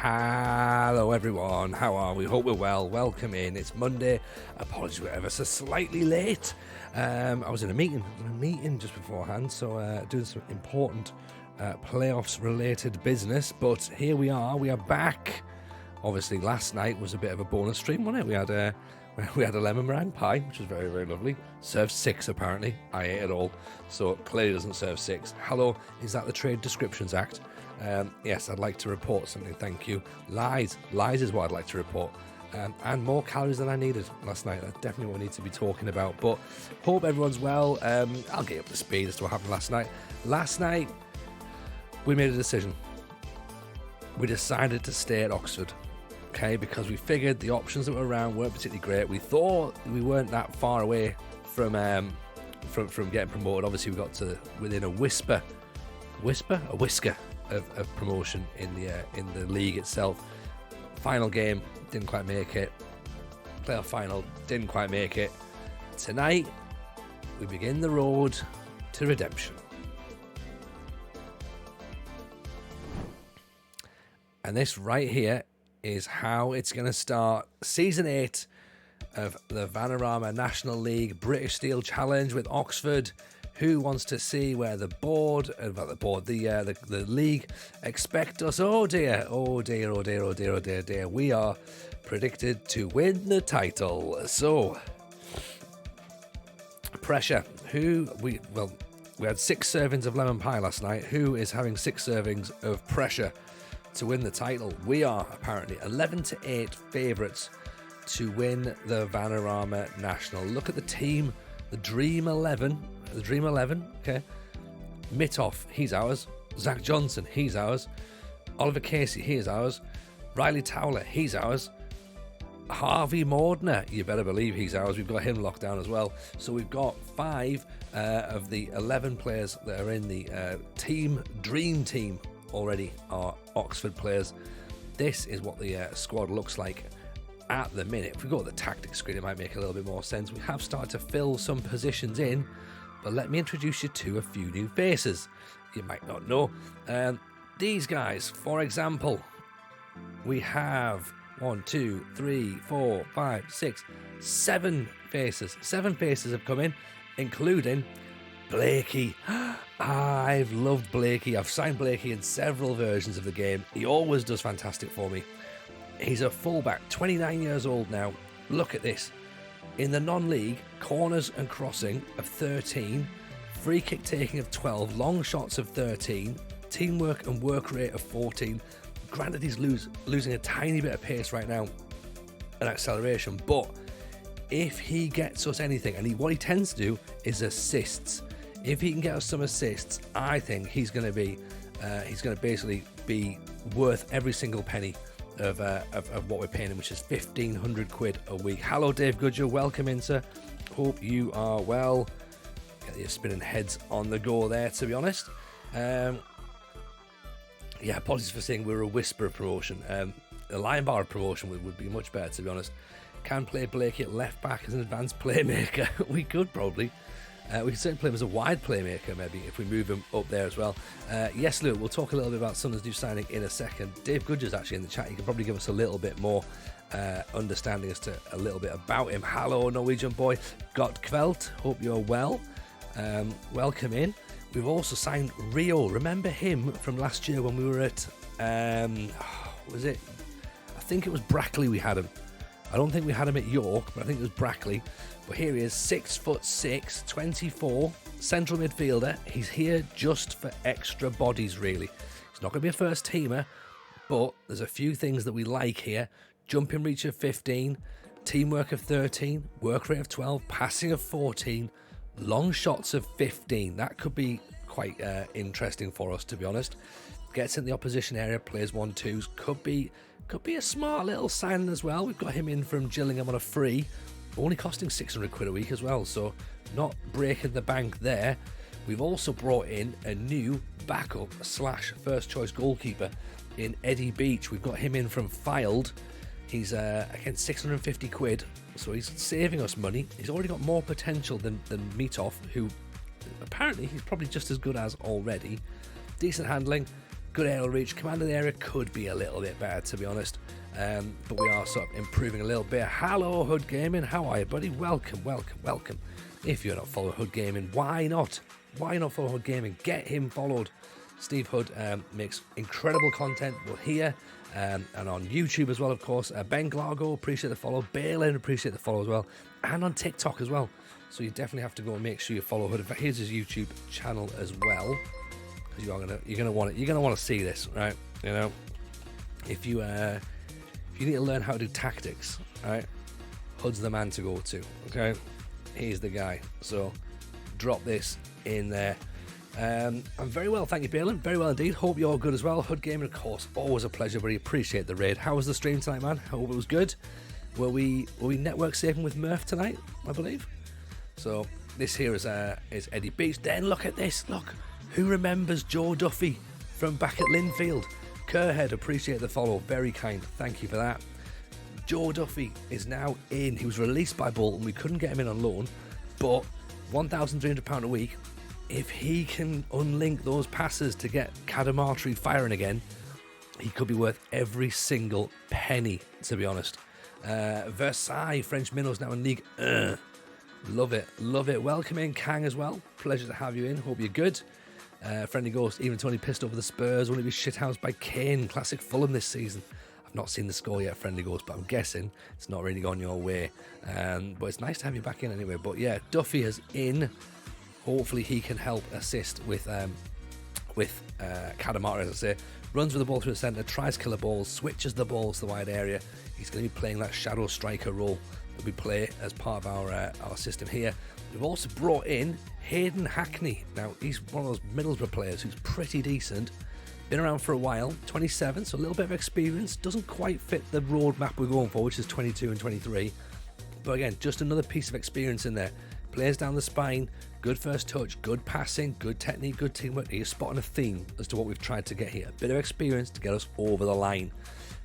Hello everyone, how are we? Hope we're well. Welcome in. It's Monday. Apologies we're ever so slightly late. I was in a meeting just beforehand, so doing some important playoffs related business, but here we are back. Obviously last night was a bit of a bonus stream, wasn't it? We had a lemon meringue pie, which was very, very lovely. Served 6 apparently. I ate it all, so clearly doesn't serve 6. Hello, is that the Trade Descriptions Act? Yes, I'd like to report something, thank you. Lies is what I'd like to report. And more calories than I needed last night. That's definitely what we need to be talking about. But hope everyone's well. I'll get up to speed as to what happened last night. Last night, we made a decision. We decided to stay at Oxford, okay, because we figured the options that were around weren't particularly great. We thought we weren't that far away from getting promoted. Obviously, we got to within a whisker of promotion in the league itself. Final game, didn't quite make it. Playoff final, didn't quite make it. Tonight, we begin the road to redemption. And this right here is how it's going to start. Season 8 of the Vanarama National League British Steel Challenge with Oxford. Who wants to see where the league expect us? Oh dear. We are predicted to win the title. So, pressure. We had 6 servings of lemon pie last night. Who is having 6 servings of pressure to win the title? We are apparently 11-8 favourites to win the Vanarama National. Look at the team, the Dream 11, okay. Mitoff, he's ours. Zach Johnson, he's ours. Oliver Casey, he's ours. Riley Towler, he's ours. Harvey Mordner, you better believe he's ours. We've got him locked down as well. So we've got 5 of the 11 players that are in the Dream Team already are Oxford players. This is what the squad looks like at the minute. If we go to the tactics screen, it might make a little bit more sense. We have started to fill some positions in, but let me introduce you to a few new faces you might not know. These guys, for example, we have 1, 2, 3, 4, 5, 6, 7 faces. 7 faces have come in, including Blakey. I've loved Blakey. I've signed Blakey in several versions of the game. He always does fantastic for me. He's a fullback, 29 years old now. Look at this. In the non-league, corners and crossing of 13, free kick taking of 12, long shots of 13, teamwork and work rate of 14. Granted, he's losing a tiny bit of pace right now and acceleration, but if he gets us anything, and what he tends to do is assists. If he can get us some assists, I think he's going to basically be worth every single penny of what we're paying him, which is 1,500 quid a week. Hello, Dave Goodger. Welcome in, sir. Hope you are well. Get your spinning heads on the go there, to be honest. Apologies for saying we're a whisper of promotion. A line bar of promotion would be much better, to be honest. Can play Blakey at left back as an advanced playmaker. We could probably. We could certainly play him as a wide playmaker, maybe, if we move him up there as well. Yes, Lou, we'll talk a little bit about Sunderland's new signing in a second. Dave Goodger's actually in the chat. He can probably give us a little bit more understanding as to a little bit about him. Hello, Norwegian boy. Got Kvelt. Hope you're well. Welcome in. We've also signed Rio. Remember him from last year when we were at... was it? I think it was Brackley we had him. I don't think we had him at York, but I think it was Brackley. But here he is, 6'6", 24, central midfielder. He's here just for extra bodies, really. He's not going to be a first teamer, but there's a few things that we like here. Jumping reach of 15, teamwork of 13, work rate of 12, passing of 14, long shots of 15. That could be quite interesting for us, to be honest. Gets in the opposition area, plays 1-2s. Could be a smart little signing as well. We've got him in from Gillingham on a free, only costing 600 quid a week as well, so not breaking the bank there. We've also brought in a new backup / first choice goalkeeper in Eddie Beach. We've got him in from Fylde. He's again 650 quid, so he's saving us money. He's already got more potential than Mitoff, who apparently he's probably just as good as already. Decent handling, good aerial reach. Command of the area could be a little bit better, to be honest. But we are sort of improving a little bit. Hello, Hood Gaming. How are you, buddy? Welcome. If you're not following Hood Gaming, why not? Why not follow Hood Gaming? Get him followed. Steve Hood makes incredible content, both here and on YouTube as well, of course. Ben Glargo, appreciate the follow. Balin, appreciate the follow as well. And on TikTok as well. So you definitely have to go and make sure you follow Hood. Here's his YouTube channel as well. Because you're gonna want it. You're gonna want to see this, right? You know, if you need to learn how to do tactics, right? Hood's the man to go to. Okay, he's the guy. So drop this in there. I'm very well, thank you, Balin. Very well indeed. Hope you're good as well. Hood Gaming, of course, always a pleasure. But appreciate the raid. How was the stream tonight, man? Hope it was good. Were we network saving with Murph tonight? I believe. So this here is Eddie Beach. Then look at this. Look, who remembers Joe Duffy from back at Linfield? Kerhead, appreciate the follow. Very kind. Thank you for that. Joe Duffy is now in. He was released by Bolton. We couldn't get him in on loan, but £1,300 a week. If he can unlink those passes to get Cadamartri firing again, he could be worth every single penny, to be honest. Versailles, French minnows now in League. Love it. Welcome in, Kang, as well. Pleasure to have you in. Hope you're good. Friendly Ghost, even Tony pissed over the Spurs. Won't it be shithoused by Kane? Classic Fulham this season. I've not seen the score yet, Friendly Ghost, but I'm guessing it's not really gone your way. But it's nice to have you back in anyway. But yeah, Duffy is in. Hopefully he can help assist with Cadamartri, as I say. Runs with the ball through the centre, tries killer balls, switches the balls to the wide area. He's going to be playing that shadow striker role that we play as part of our system here. We've also brought in Hayden Hackney. Now, he's one of those Middlesbrough players who's pretty decent. Been around for a while, 27, so a little bit of experience. Doesn't quite fit the roadmap we're going for, which is 22 and 23. But again, just another piece of experience in there. Plays down the spine, good first touch, good passing, good technique, good teamwork. You're spotting a theme as to what we've tried to get here. A bit of experience to get us over the line.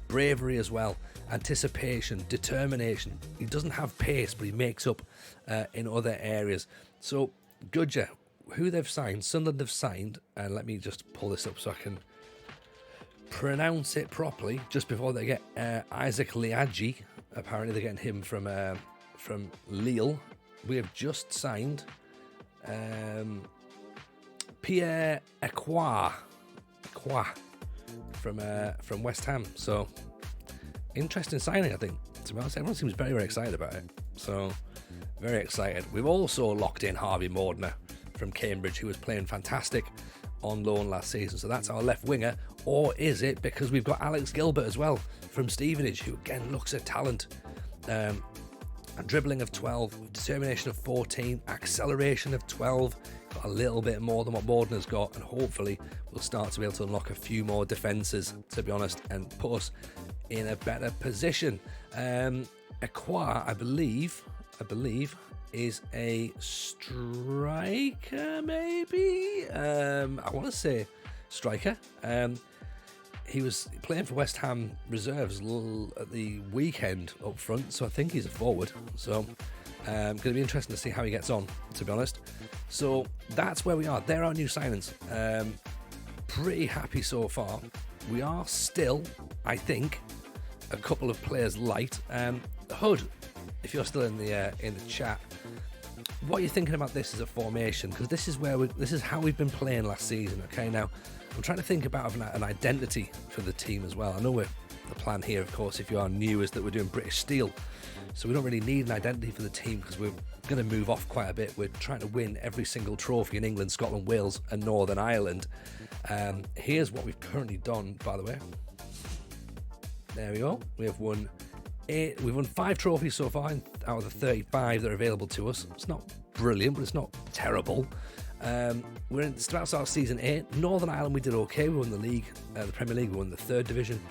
Bravery as well, anticipation, determination. He doesn't have pace, but he makes up in other areas. So, Gudja, who they've signed, Sunderland have signed, and let me just pull this up so I can pronounce it properly, just before they get Isaac Liadji. Apparently they're getting him from Lille. We have just signed Pierre Equa from West Ham. So interesting signing, I think. To be honest, everyone seems very, very excited about it. So very excited. We've also locked in Harvey Mordner from Cambridge, who was playing fantastic on loan last season. So that's our left winger. Or is it because we've got Alex Gilbert as well from Stevenage, who again looks a talent. A dribbling of 12, determination of 14, acceleration of 12, got a little bit more than what Mordner's got, and hopefully we'll start to be able to unlock a few more defences, to be honest, and put us in a better position. Equa, I believe, is a striker, maybe? I want to say striker. He was playing for West Ham reserves at the weekend up front, so I think he's a forward. So going to be interesting to see how he gets on, to be honest. So that's where we are. There are new signings. Pretty happy so far. We are still, I think, a couple of players light. Hood, if you're still in the chat, what are you thinking about this as a formation? Because this is how we've been playing last season. Okay, now I'm trying to think about an identity for the team as well. I know the plan here, of course, if you are new, is that we're doing British Steel, so we don't really need an identity for the team because we're going to move off quite a bit. We're trying to win every single trophy in England, Scotland, Wales, and Northern Ireland. Here's what we've currently done, by the way. There we go. We've won 5 trophies so far out of the 35 that are available to us. It's not brilliant, but it's not terrible. We're in start of season 8. Northern Ireland, we did okay. We won the league, the Premier League. We won the 3rd division.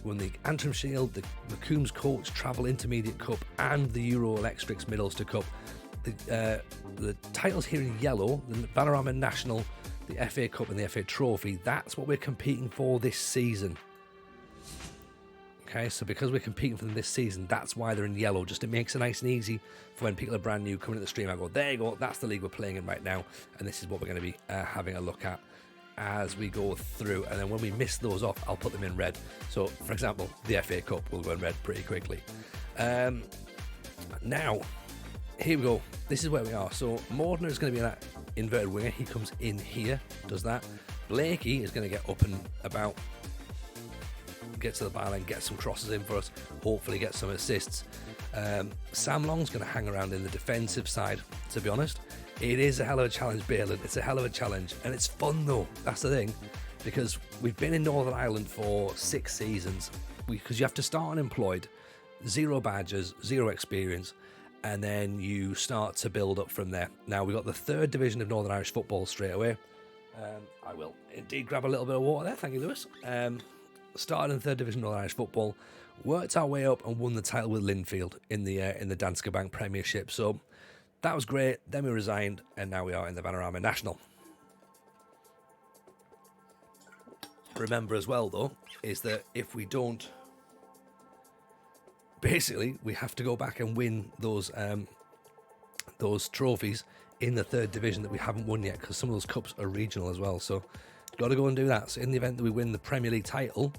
We won the Antrim Shield, the McCombs Coach Travel Intermediate Cup, and the Euro Electrics Middlesbrough Cup. The titles here in yellow: the Vanarama National, the FA Cup, and the FA Trophy. That's what we're competing for this season. Okay, so because we're competing for them this season, that's why they're in yellow. Just it makes it nice and easy for when people are brand new coming to the stream. I go, there you go, that's the league we're playing in right now, and this is what we're going to be having a look at. as we go through, and then when we miss those off, I'll put them in red. So, for example, the FA Cup will go in red pretty quickly. Now, here we go. This is where we are. So, Mordner is going to be that inverted winger. He comes in here, does that. Blakey is going to get up and about, get to the byline, get some crosses in for us, hopefully get some assists. Sam Long's going to hang around in the defensive side, to be honest. It is a hell of a challenge, Balin. It's a hell of a challenge, and it's fun though. That's the thing, because we've been in Northern Ireland for 6 seasons. Because you have to start unemployed, 0 badges, 0 experience, and then you start to build up from there. Now we've got the 3rd division of Northern Irish football straight away. I will indeed grab a little bit of water there. Thank you, Lewis. Started in 3rd division Northern Irish football, worked our way up and won the title with Linfield in the Danske Bank Premiership. So that was great. Then we resigned, and now we are in the Vanarama National. Remember as well, though, is that if we don't, basically we have to go back and win those trophies in the 3rd division that we haven't won yet, because some of those cups are regional as well. So got to go and do that. So in the event that we win the Premier League title,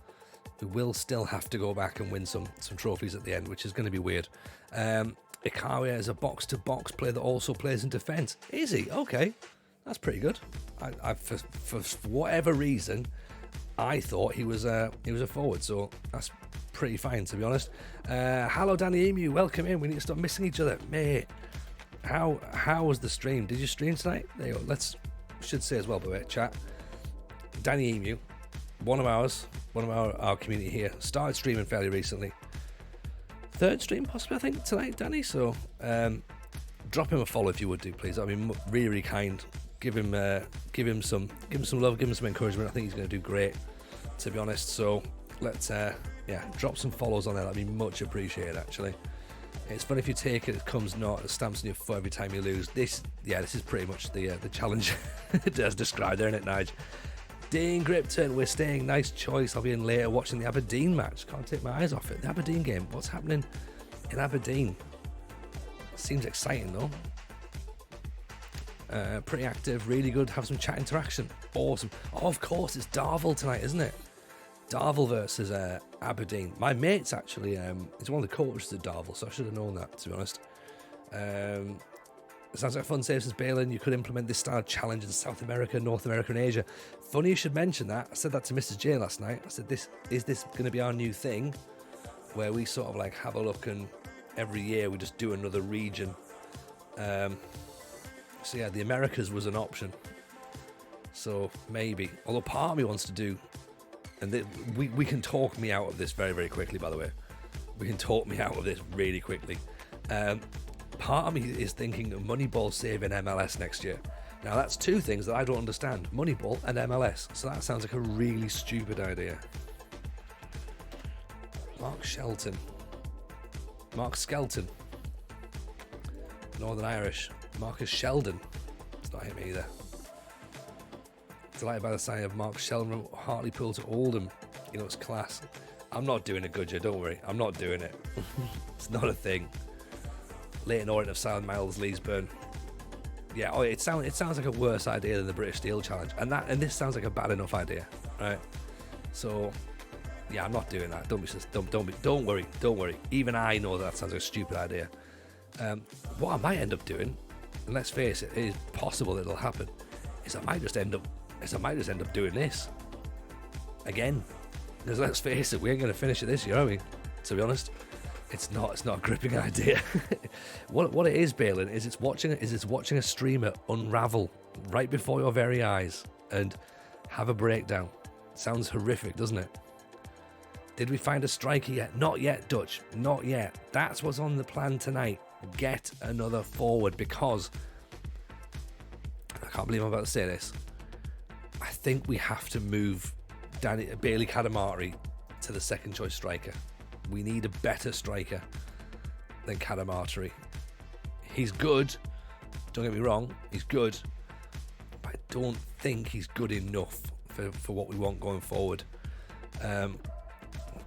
we will still have to go back and win some trophies at the end, which is going to be weird. Ikawe is a box-to-box player that also plays in defence. Is he? Okay, that's pretty good. For whatever reason, I thought he was a forward, so that's pretty fine, to be honest. Hello, Danny Emu. Welcome in. We need to stop missing each other, mate. How was the stream? Did you stream tonight? There you go. Should say as well, by the way, chat. Danny Emu, one of our community here, started streaming fairly recently. 3rd stream possibly, I think, tonight, Danny. So drop him a follow if you would do, please. That'd be really, really kind. Give him some love, give him some encouragement. I think he's going to do great, to be honest. So let's drop some follows on there. That'd be much appreciated, actually. It's funny if you take it comes not, it stamps on your foot every time you lose. This is pretty much the challenge as described there, isn't it, Nige? Dean Gripton, we're staying. Nice choice. I'll be in later watching the Aberdeen match. Can't take my eyes off it. The Aberdeen game. What's happening in Aberdeen? Seems exciting though. Pretty active, really good. Have some chat interaction. Awesome. Oh, of course, it's Darvel tonight, isn't it? Darvel versus Aberdeen. My mate's actually, he's one of the coaches at Darvel, so I should have known that, to be honest. It sounds like fun safe since Balin. You could implement this style of challenge in South America, North America, and Asia. Funny you should mention that. I said that to Mrs. J last night. I said, is this going to be our new thing, where we sort of like have a look and every year we just do another region. So yeah, the Americas was an option. So maybe, although part of me wants to do, and we can talk me out of this very, very quickly, by the way. We can talk me out of this really quickly. Part of me is thinking of Moneyball saving MLS next year. Now that's 2 things that I don't understand, Moneyball and MLS. So that sounds like a really stupid idea. Mark Skelton, Northern Irish. Marcus Sheldon, it's not him either. Delighted by the signing of Mark Sheldon from Hartlepool to Oldham. You know, it's class. I'm not doing a Goodyear, don't worry. I'm not doing it. It's not a thing. Leighton Orient of Silent Miles, Leesburn. Yeah, it sounds like a worse idea than the British Steel Challenge, and this sounds like a bad enough idea, right? So, yeah, I'm not doing that. Don't worry. Even I know that sounds like a stupid idea. What I might end up doing, and let's face it, it is possible that it'll happen, is I might just end up doing this again. Because let's face it, we ain't going to finish it this year, are we? To be honest. It's not a gripping idea. What it is, Balin, is it's watching a streamer unravel right before your very eyes and have a breakdown. Sounds horrific, doesn't it? Did we find a striker yet? Not yet, Dutch. Not yet. That's what's on the plan tonight. Get another forward, because I can't believe I'm about to say this. I think we have to move Bailey Kadamari to the second choice striker. We need a better striker than Kadamari. He's good. Don't get me wrong. He's good. But I don't think he's good enough for what we want going forward.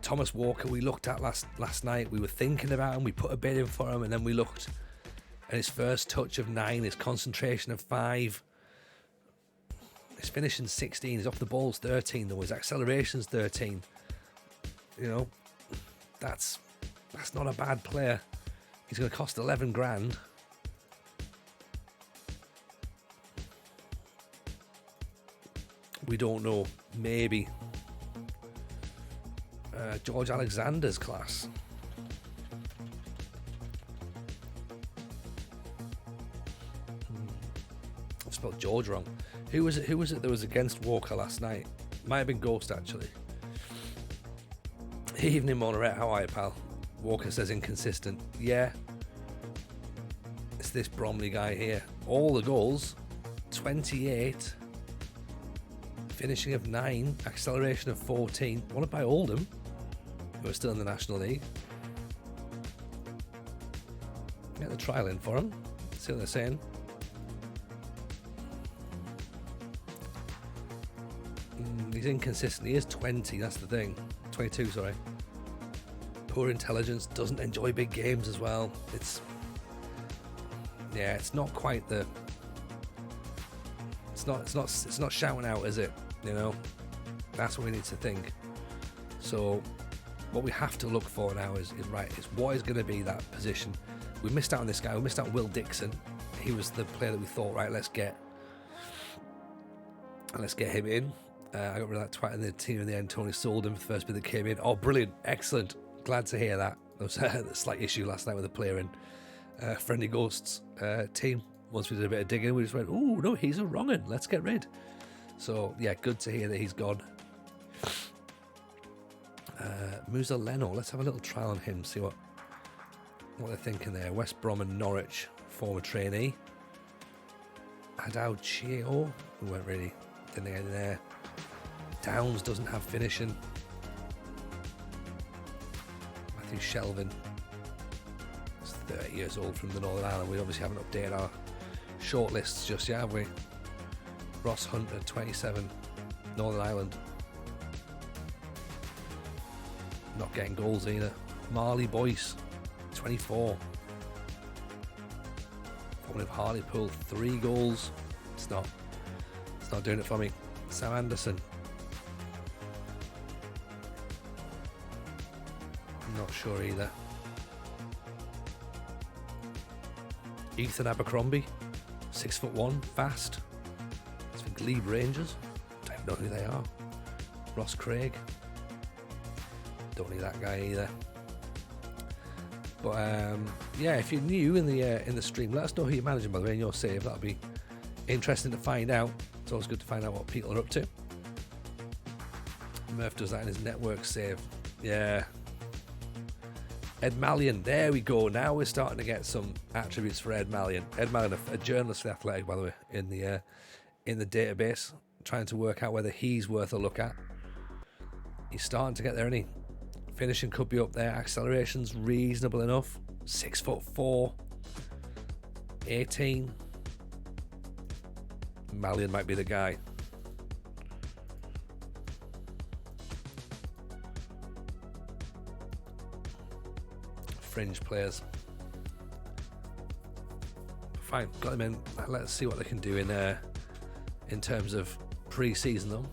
Thomas Walker, we looked at last night. We were thinking about him. We put a bid in for him, and then we looked at his first touch of 9, his concentration of 5. His finishing 16. His off the ball's 13 though. His acceleration's 13. You know, that's not a bad player. He's going to cost 11 grand. We don't know. Maybe George Alexander's class. I've spelled George wrong. Who was it that was against Walker last night? Might have been Ghost, actually. Evening Monoret, how are you, pal? Walker says inconsistent. Yeah. It's this Bromley guy here. All the goals, 28. Finishing of 9. Acceleration of 14. Won it by Oldham, who are still in the National League. Get the trial in for him. See what they're saying. He's inconsistent. He is 20, that's the thing. 22, sorry. Poor intelligence, doesn't enjoy big games as well. It's not quite the. It's not shouting out, is it? You know, that's what we need to think. So, what we have to look for now is what is going to be that position. We missed out on this guy. We missed out on Will Dixon. He was the player that we thought, right, let's get him in. I got rid of that twat in the team in the end. Tony sold him for the first bit that came in. Oh, brilliant. Excellent. Glad to hear that. There was a slight issue last night with a player in Friendly Ghosts team. Once we did a bit of digging, we just went, oh, no, he's a wrong un. Let's get rid. So, yeah, good to hear that he's gone. Musa Leno. Let's have a little trial on him, see what they're thinking there. West Brom and Norwich, former trainee. Adao Chio, who didn't get in there. Downs doesn't have finishing. Matthew Shelvin is 30 years old from the Northern Ireland. We obviously haven't updated our shortlists just yet, have we? Ross Hunter, 27, Northern Ireland. Not getting goals either. Marley Boyce, 24. One of Hartlepool, 3 goals. It's not doing it for me. Sam Anderson. I'm not sure either. Ethan Abercrombie, 6'1", fast. It's for Glebe Rangers. Don't know who they are. Ross Craig. Don't need that guy either. But yeah, if you're new in the stream, let us know who you're managing, by the way, in your save. That'll be interesting to find out. It's always good to find out what people are up to. Murph does that in his network save. Yeah. Ed Mallion, there we go. Now we're starting to get some attributes for Ed Mallion. Ed Mallion, a journalist for The Athletic, by the way, in the database, trying to work out whether he's worth a look at. He's starting to get there, isn't he? Finishing could be up there. Acceleration's reasonable enough. 6'4", 18. Mallion might be the guy. Fringe players. Fine, got them in. Let's see what they can do in terms of pre-season though.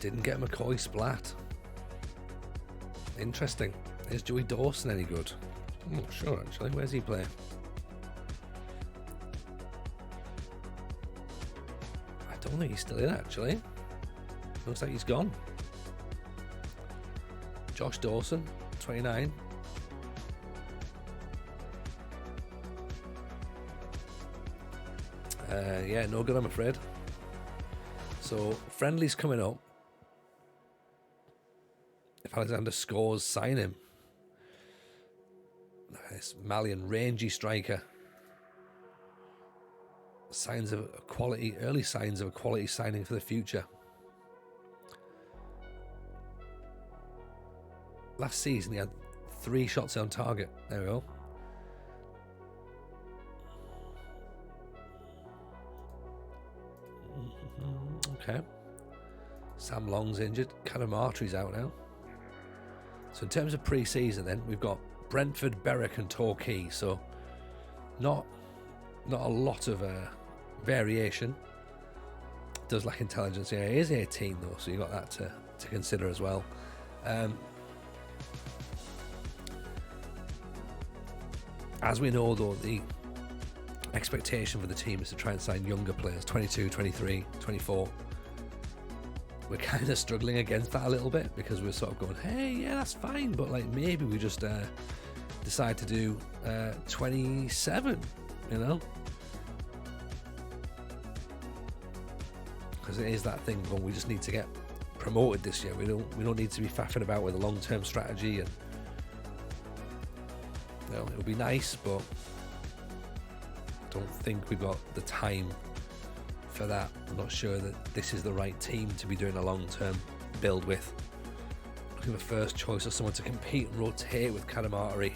Didn't get McCoy Splat. Interesting. Is Joey Dawson any good? I'm not sure actually. Where's he play? I don't think he's still in actually. Looks like he's gone. Josh Dawson, 29. Yeah, no good I'm afraid. So friendly's coming up. If Alexander scores, sign him. This Mallion, rangy striker. Signs of a quality, early signs of a quality signing for the future. last season he had 3 shots on target. There we go. Okay. Sam Long's injured. Callum Artery's out now. So in terms of pre-season, then we've got Brentford, Berwick, and Torquay. So not a lot of variation. Does lack intelligence. Yeah, it is 18 though, so you got that to consider as well. As we know though, the expectation for the team is to try and sign younger players, 22, 23, 24. We're kind of struggling against that a little bit because we're sort of going, hey, yeah, that's fine, but like maybe we just decide to do 27, you know? Because it is that thing when we just need to get promoted this year. We don't need to be faffing about with a long-term strategy, and you know, it would be nice, but I don't think we've got the time for that. I'm not sure that this is the right team to be doing a long-term build with. Looking for first choice or someone to compete and rotate with Callum Artery.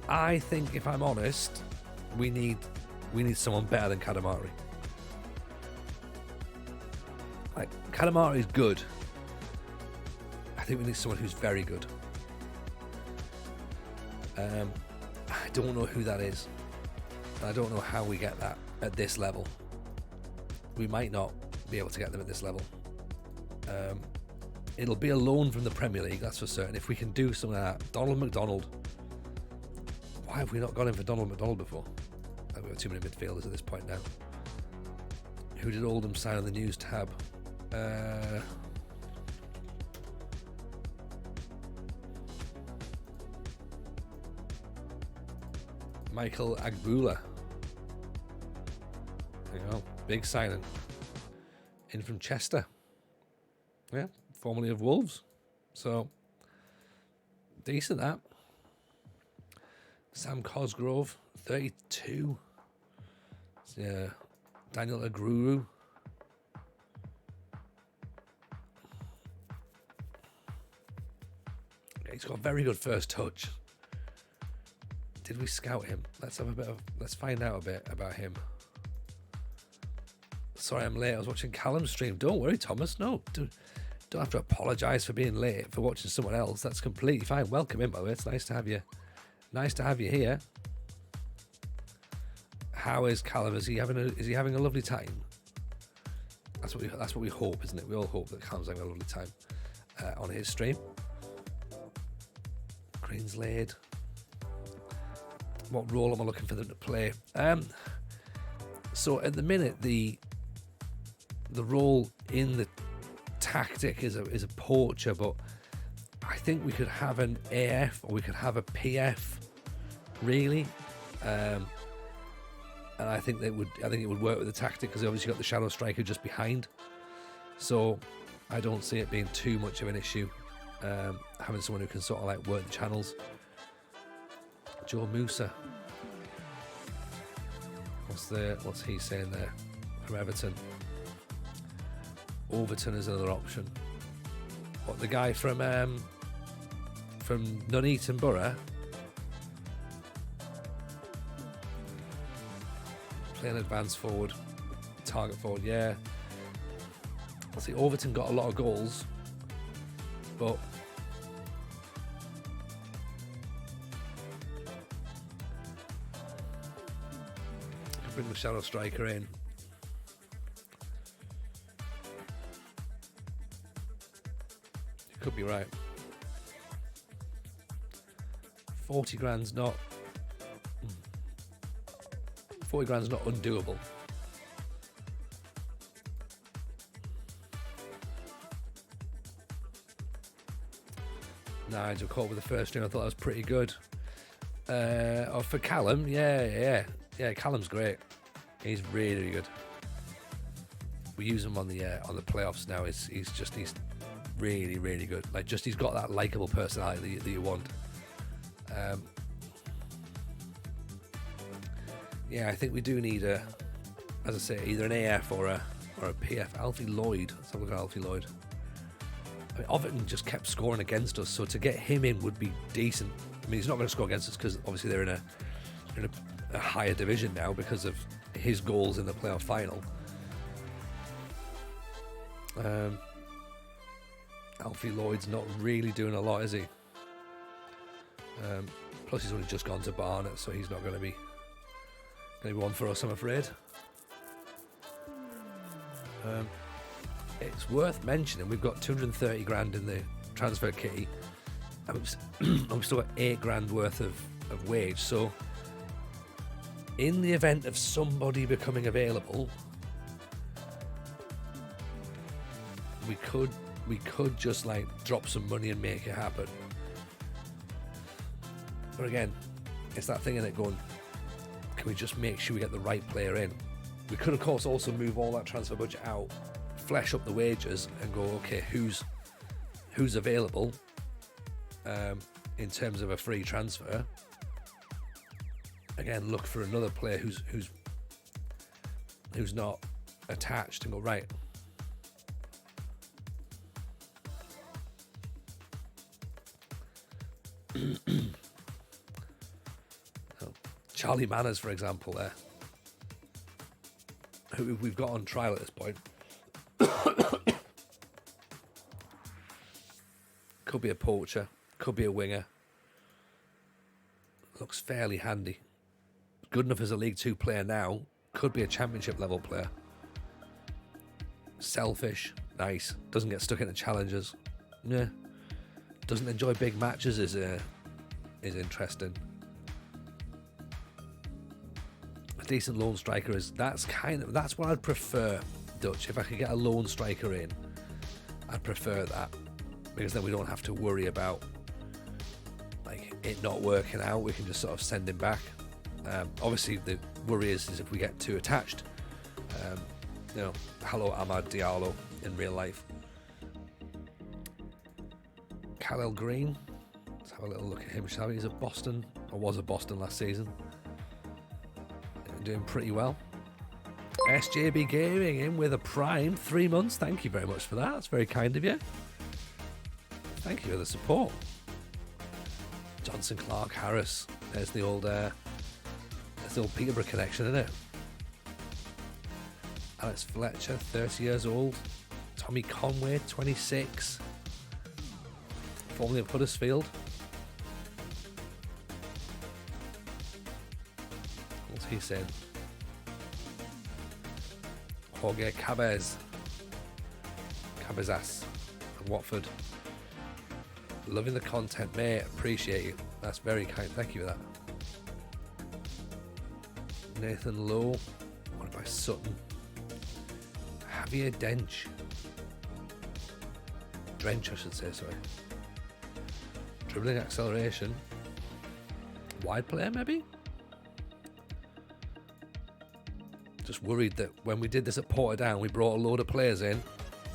I think, if I'm honest, we need someone better than Callum Artery. Like, Callum Artery is good. I think we need someone who's very good. I don't know who that is. I don't know how we get that at this level. We might not be able to get them at this level. It'll be a loan from the Premier League, that's for certain. If we can do something like that. Donald McDonald. Why have we not gone in for Donald McDonald before? We've got too many midfielders at this point now. Who did Oldham sign on the news tab? Michael Agbula. There you go. Big signing. In from Chester. Yeah, formerly of Wolves. So, decent that. Sam Cosgrove, 32. Yeah. Daniel Agruru. He's got a very good first touch. Did we scout him? Let's find out a bit about him. Sorry I'm late. I was watching Callum's stream. Don't worry, Thomas. No, don't have to apologise for being late for watching someone else. That's completely fine. Welcome in, by the way. It's nice to have you. Nice to have you here. How is Callum? Is he having a lovely time? That's what we hope, isn't it? We all hope that Callum's having a lovely time on his stream. Green's laid. What role am I looking for them to play? So at the minute, the role in the tactic is a poacher, but I think we could have an AF or we could have a PF, really. And I think it would work with the tactic because obviously got the shadow striker just behind. So I don't see it being too much of an issue. Having someone who can sort of like work the channels. Joe Musa. What's he saying there? From Everton. Overton is another option. What, the guy from Nuneaton Borough? Playing advance forward, target forward, yeah. See, Overton got a lot of goals, but bring the shadow striker in. You could be right. 40 grand's not 40 grand's not undoable. Nigel caught with the first stream. I thought that was pretty good. For Callum, yeah, Callum's great. He's really good. We use him on the playoffs now. He's really, really good. Like, just he's got that likable personality that you want. Yeah, I think we do need as I say, either an AF or a PF. Alfie Lloyd. Let's have a look at Alfie Lloyd. I mean, Overton just kept scoring against us, so to get him in would be decent. I mean, he's not going to score against us because obviously they're in a higher division now because of his goals in the playoff final. Alfie Lloyd's not really doing a lot, is he? Plus he's only just gone to Barnet, so he's not going to be one for us, I'm afraid. It's worth mentioning we've got 230 grand in the transfer kitty, and we've still got 8 grand worth of wage. So in the event of somebody becoming available, we could just like drop some money and make it happen. But again, it's that thing in it going, can we just make sure we get the right player in? We could of course also move all that transfer budget out, flesh up the wages and go, okay, who's available in terms of a free transfer. Again, look for another player who's not attached and go, right, Charlie Manners, for example, there, who we've got on trial at this point. Could be a poacher, could be a winger. Looks fairly handy. Good enough as a League 2 player now. Could be a Championship level player. Selfish, nice. Doesn't get stuck into challenges. Yeah. Doesn't enjoy big matches is interesting. A decent lone striker that's what I'd prefer, Dutch. If I could get a lone striker in, I'd prefer that, because then we don't have to worry about like it not working out. We can just sort of send him back. Obviously the worry is if we get too attached. Hello Amad Diallo in real life. Khalil Green, let's have a little look at him, shall we? He's a Boston, or was a Boston last season. Doing pretty well. SJB Gaming in with a prime 3 months. Thank you very much for that. That's very kind of you. Thank you for the support. Johnson, Clark, Harris. There's the old Peterborough connection, isn't it? Alex Fletcher, 30 years old. Tommy Conway, 26. Formerly of Huddersfield. What's he saying? Jorge Cabezas of Watford. Loving the content, mate. Appreciate you. That's very kind. Thank you for that. Nathan Lowe. What about Sutton? Javier Drench, I should say, sorry. Dribbling, acceleration. Wide player, maybe? Just worried that when we did this at Portadown, we brought a load of players in.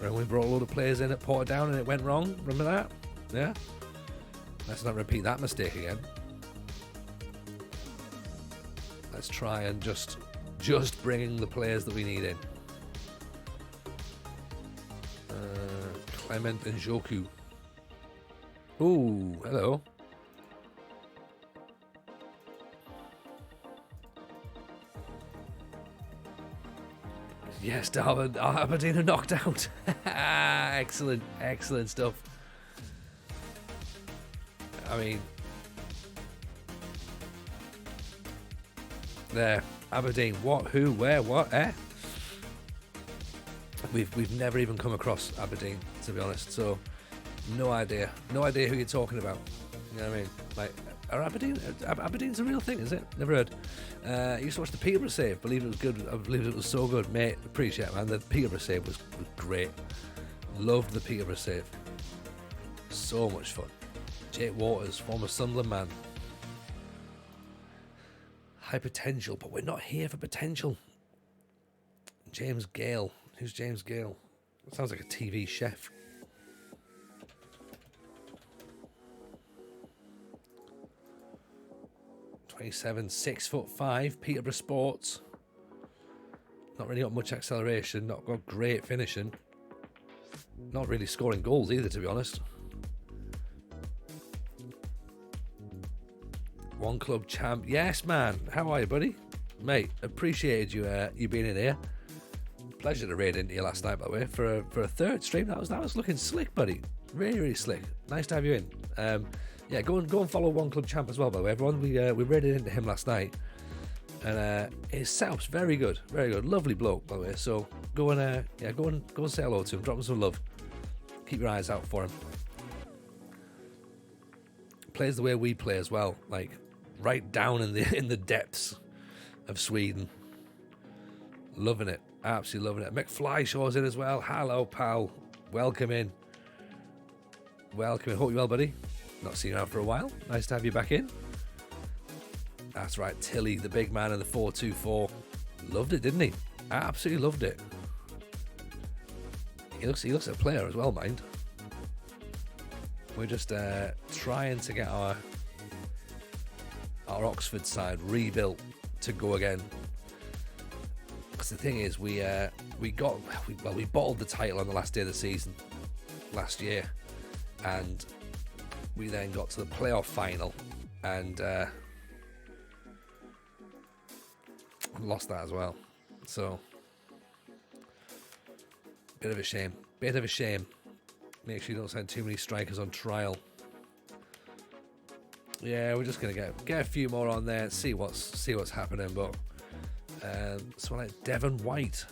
And we brought a load of players in at Portadown and it went wrong. Remember that? Yeah? Let's not repeat that mistake again. Let's try and just bringing the players that we need in. Clement and Joku. Ooh, hello. Yes, Darwin. Aberdeen are knocked out. Excellent stuff. I mean, there, Aberdeen. What? Who? Where? What? We've never even come across Aberdeen, to be honest. So, no idea who you're talking about. You know what I mean? Like, are Aberdeen's a real thing, is it? Never heard. I used to watch the Peterborough save. Believe it was good. I believe it was so good, mate. Appreciate it, man. The Peterborough save was great. Loved the Peterborough save. So much fun. Jake Waters, former Sunderland man. High potential, but we're not here for potential. James Gale. Who's James Gale? Sounds like a TV chef. (27), 6'5", Peterborough Sports. Not really got much acceleration, not got great finishing. Not really scoring goals either, to be honest. One club champ. Yes, man. How are you, buddy? Mate, appreciated you being in here. Pleasure to raid into you last night, by the way, for a third stream. That was looking slick, buddy. Really, really slick. Nice to have you in. Yeah, go and follow One Club Champ as well, by the way, everyone. We raided into him last night, and his setup's very good, lovely bloke, by the way. So go and say hello to him, drop him some love. Keep your eyes out for him. Plays the way we play as well, like right down in the depths of Sweden. Loving it. Absolutely loving it. McFly Shaw's in as well. Hello, pal. Welcome in. Hope you're well, buddy. Not seen you out for a while. Nice to have you back in. That's right. Tilly, the big man in the 424. Loved it, didn't he? Absolutely loved it. He looks a player as well, mind. We're just trying to get our Oxford side rebuilt to go again. Because the thing is, we bottled the title on the last day of the season last year, and we then got to the playoff final and lost that as well. So, bit of a shame. Make sure you don't send too many strikers on trial. Yeah, we're just gonna get a few more on there and see what's happening. But someone like Devon White.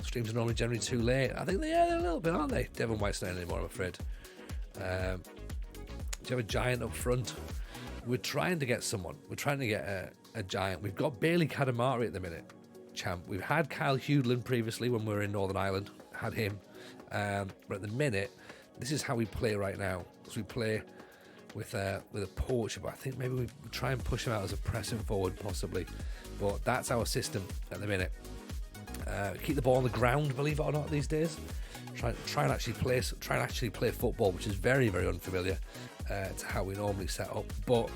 Streams are normally generally too late. I think they're a little bit, aren't they? Devon White's not anymore, I'm afraid. Do you have a giant up front? We're trying to get someone. We're trying to get a giant. We've got Bailey Kadamari at the minute, champ. We've had Kyle Hewlin previously when we were in Northern Ireland. Had him. But at the minute, this is how we play right now. So we play with a poacher, but I think maybe we try and push him out as a pressing forward, possibly. But that's our system at the minute. Keep the ball on the ground, believe it or not, these days. Try and actually play football, which is very, very unfamiliar to how we normally set up. But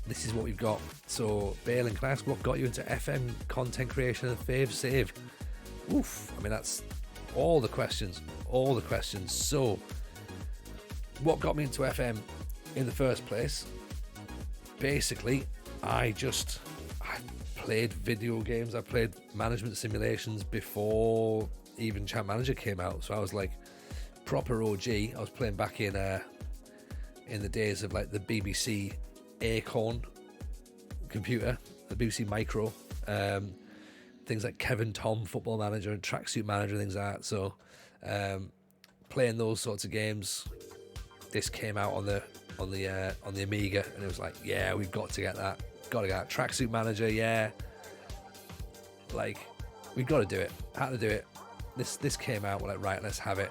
this is what we've got. So, Bale, can I ask what got you into FM content creation and fave save? Oof, I mean, that's all the questions. So, what got me into FM in the first place? Basically, I played video games. I played management simulations before even Champ Manager came out. So I was like proper OG. I was playing back in the days of like the BBC Acorn computer, the BBC Micro, things like Kevin Tom Football Manager and Tracksuit Manager and things like that. So playing those sorts of games. This came out on the Amiga, and it was like, yeah, we've got to get that. Got to get that. Tracksuit Manager, yeah. Like, we've got to do it. Had to do it. This came out, we're like, right, let's have it.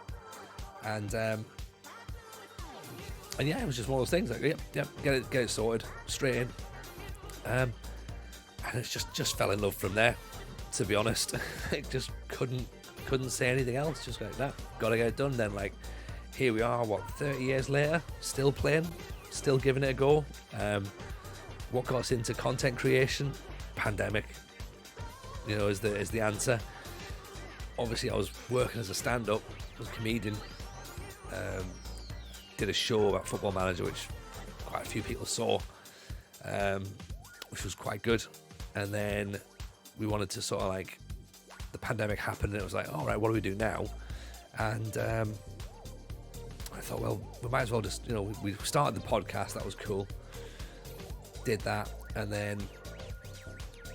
And yeah, it was just one of those things. Like, yep, get it sorted, straight in. And it's just fell in love from there. To be honest, I just couldn't say anything else. Just like that, got to get it done. Then like, here we are. 30 years later, still playing, still giving it a go. What got us into content creation? Pandemic, is the answer. Obviously, I was working as a stand-up, as a comedian. Did a show about Football Manager, which quite a few people saw, which was quite good. And then we wanted to sort of like, the pandemic happened, and it was like, all right, what do we do now? And I thought, well, we might as well just, we started the podcast. That was cool. Did that, and then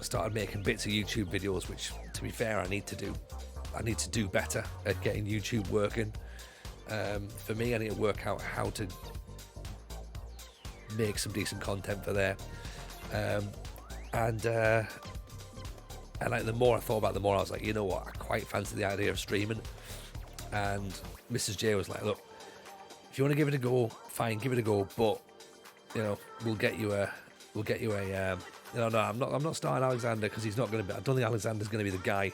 started making bits of YouTube videos, which, to be fair, I need to do better at getting YouTube working. For me, I need to work out how to make some decent content for there. And like, the more I thought about it, the more I was like, you know what, I quite fancy the idea of streaming. And Mrs. J was like, look, if you want to give it a go, fine, give it a go, but we'll get you a no, I'm not starting Alexander, because he's not going to be. I don't think Alexander's going to be the guy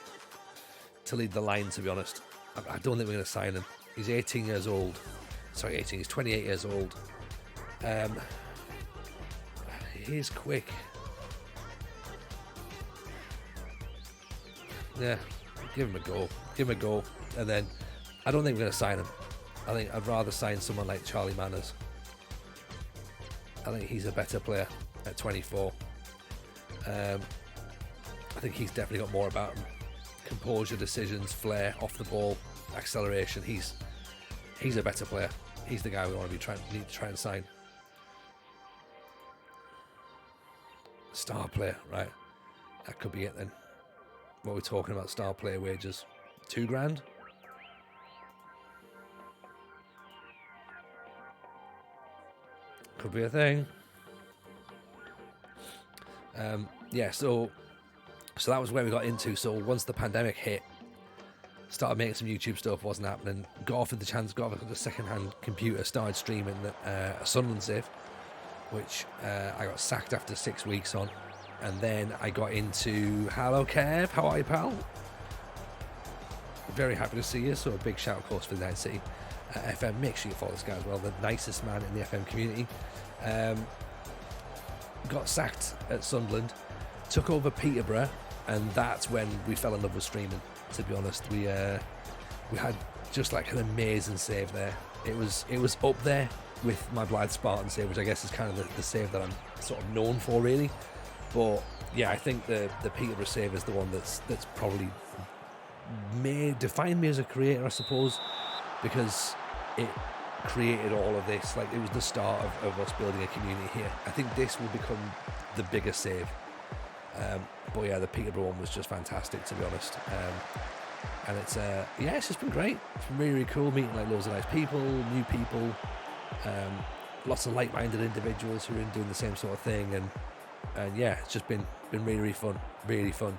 to lead the line, to be honest. I don't think we're going to sign him. He's 18 years old. Sorry, 18. He's 28 years old. He's quick. Yeah, Give him a go. And then I don't think we're going to sign him. I think I'd rather sign someone like Charlie Manners. I think he's a better player at 24. I think he's definitely got more about him. Composure, decisions, flair, off the ball, acceleration. He's a better player. He's the guy we want to need to try and sign. Star player, right? That could be it then. What we're talking about, star player wages, $2,000. Could be a thing. So that was where we got into. So once the pandemic hit, started making some YouTube stuff, wasn't happening. Got offered the second-hand computer, started streaming a Sunderland save, which I got sacked after 6 weeks on. And then I got into Hello Kev, how are you, pal? Very happy to see you. So a big shout, of course, for the United City FM. Make sure you follow this guy as well, the nicest man in the FM community. Got sacked at Sunderland, took over Peterborough, and that's when we fell in love with streaming. To be honest, we had just like an amazing save there. It was up there with my Blythe Spartan save, which I guess is kind of the save that I'm sort of known for, really. But yeah, I think the Peterborough save is the one that's probably defined me as a creator, I suppose, because it created all of this. Like, it was the start of us building a community here. I think this will become the biggest save. But yeah, the Peterborough one was just fantastic, to be honest. And it's just been great. It's been really, really cool meeting like loads of nice people, new people, lots of like-minded individuals who are doing the same sort of thing, and yeah, it's just been really, really fun, really fun.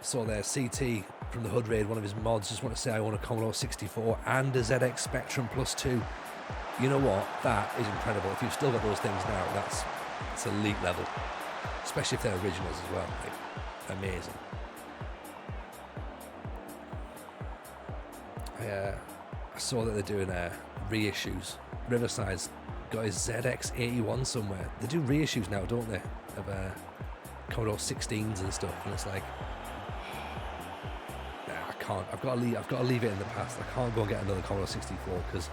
Saw there CT from the Hood Raid, one of his mods, just want to say I own a Commodore 64 and a ZX Spectrum Plus 2. You know what? That is incredible. If you've still got those things now, it's elite level, especially if they're originals as well. Like, amazing. I saw that they're doing reissues. Riverside's got his ZX81 somewhere. They do reissues now, don't they, of Commodore 16s and stuff, and it's like, I can't. I've got to leave it in the past. I can't go and get another Commodore 64 because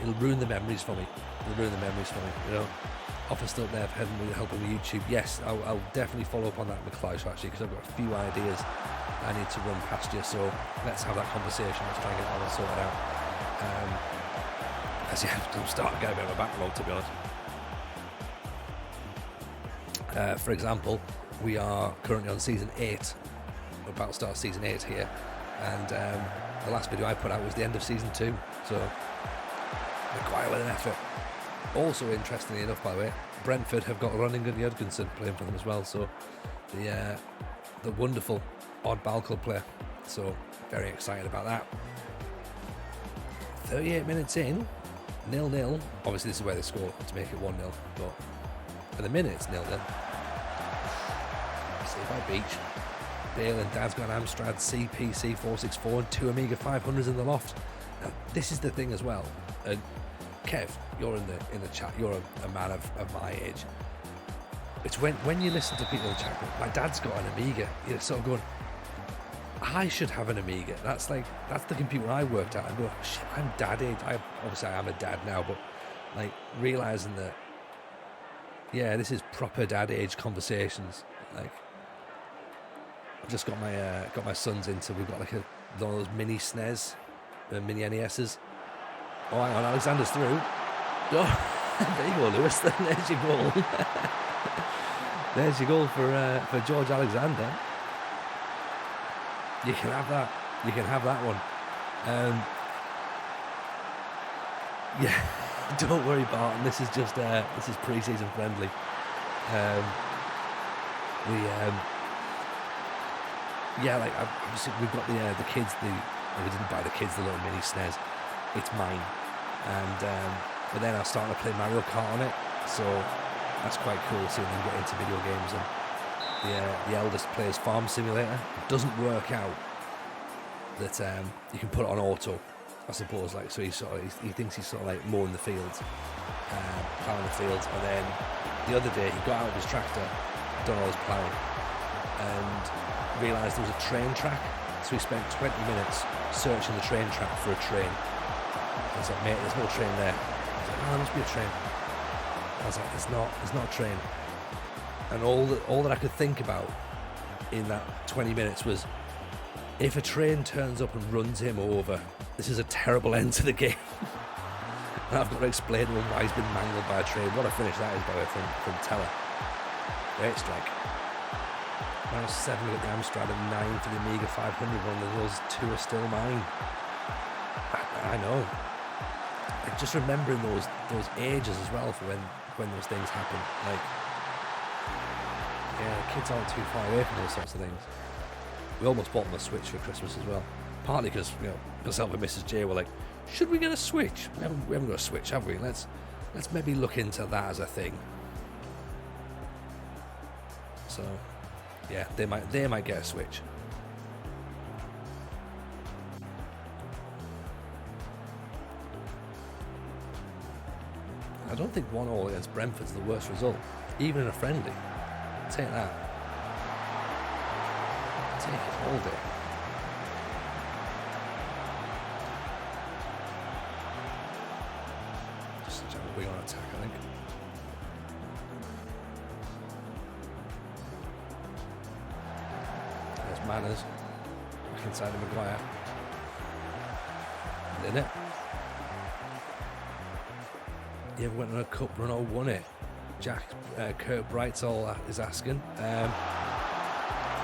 it'll ruin the memories for me. You know. Offer still there for helping with YouTube. Yes, I'll definitely follow up on that with Clive actually, because I've got a few ideas I need to run past you. So let's have that conversation. Let's try and get that all sorted out. I'm starting to get a bit of a backlog, to be honest. For example, we are currently on season 8. We're about to start season 8 here, and the last video I put out was the end of season 2. So we're quite with an effort. Also, interestingly enough, by the way, Brentford have got Running and Jurgensen playing for them as well. So the wonderful oddball club player. So very excited about that. 38 minutes in, 0-0. Obviously, this is where they score to make it 1-0. But for the minute, it's 0-0. Saved by Beach. Bale and Dad's got an Amstrad CPC 464 and 2 Amiga 500s in the loft. Now, this is the thing as well. And Kev, you're in the chat. You're a man of my age. It's when you listen to people in the chat, my dad's got an Amiga. You're sort of going, I should have an Amiga. That's the computer I worked at. I'm going, shit, I'm dad age. Obviously I am a dad now, but like realizing that, yeah, this is proper dad age conversations. Like, I've just got my sons into. We've got like one of those mini SNES, mini NESs. Oh, hang on, Alexander's through. Oh, there you go, Lewis. There's your goal. There's your goal for George Alexander. You can have that. You can have that one. Yeah, don't worry, Barton. This is just this is pre-season friendly. Obviously we've got the kids. We didn't buy the kids the little mini SNES. It's mine, and but then I started to play Mario Kart on it, so that's quite cool seeing them get into video games. And the eldest plays Farm Simulator. It doesn't work out that you can put it on auto, I suppose. Like, so he thinks he's sort of like mowing the fields, plowing the fields, and then the other day he got out of his tractor, done all his plowing, and realised there was a train track. So we spent 20 minutes searching the train track for a train. I was like, mate, there's no train there. I was like, oh, there must be a train. I was like, there's not a train. And all that I could think about in that 20 minutes was, if a train turns up and runs him over, this is a terrible end to the game. And I've got to explain to him why he's been mangled by a train. What a finish that is, by the way, from Teller. Great strike. Now 7 at the Amstrad and 9 for the Amiga 500. One of those 2 are still mine. I know. Like, just remembering those ages as well for when those things happen. Like, yeah, the kids aren't too far away from those sorts of things. We almost bought them a Switch for Christmas as well. Partly because, myself and Mrs. J were like, should we get a Switch? We haven't got a Switch, have we? Let's maybe look into that as a thing. So, yeah, they might get a Switch. I don't think 1-1 against Brentford's the worst result, even in a friendly. Take that. Take it all day. Just a general wing on attack, I think. There's Manners. Back inside of Maguire. In it. You ever went on a cup run or won it? Jack Kurt Brightall is asking.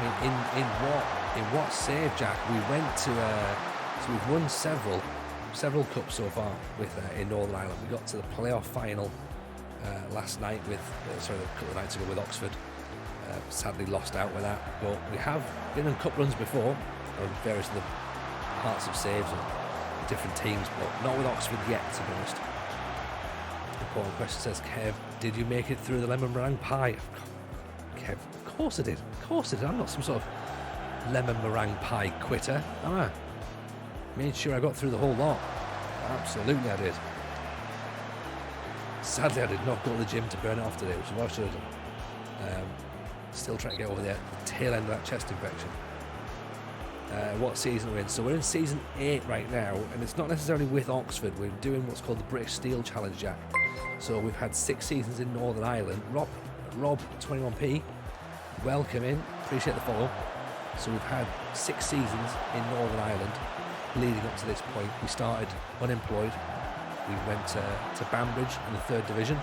In what save, Jack? We went to so we've won several cups so far with in Northern Ireland. We got to the playoff final last night with a couple of nights ago with Oxford. Sadly lost out with that, but we have been on cup runs before on various of the parts of saves and different teams, but not with Oxford yet, to be honest. Important question, says Kev, did you make it through the lemon meringue pie? Kev, of course I did. Of course I did. I'm not some sort of lemon meringue pie quitter, am I? Made sure I got through the whole lot. Absolutely I did. Sadly I did not go to the gym to burn it off today, which is what I should have done. Still trying to get over the tail end of that chest infection. What season are we in? So we're in season 8 right now, and it's not necessarily with Oxford. We're doing what's called the British Steel Challenge, Jack. So we've had 6 seasons in Northern Ireland. Rob 21p, welcome in, appreciate the follow. So we've had 6 seasons in Northern Ireland leading up to this point. We started unemployed. We went to Banbridge in the 3rd division,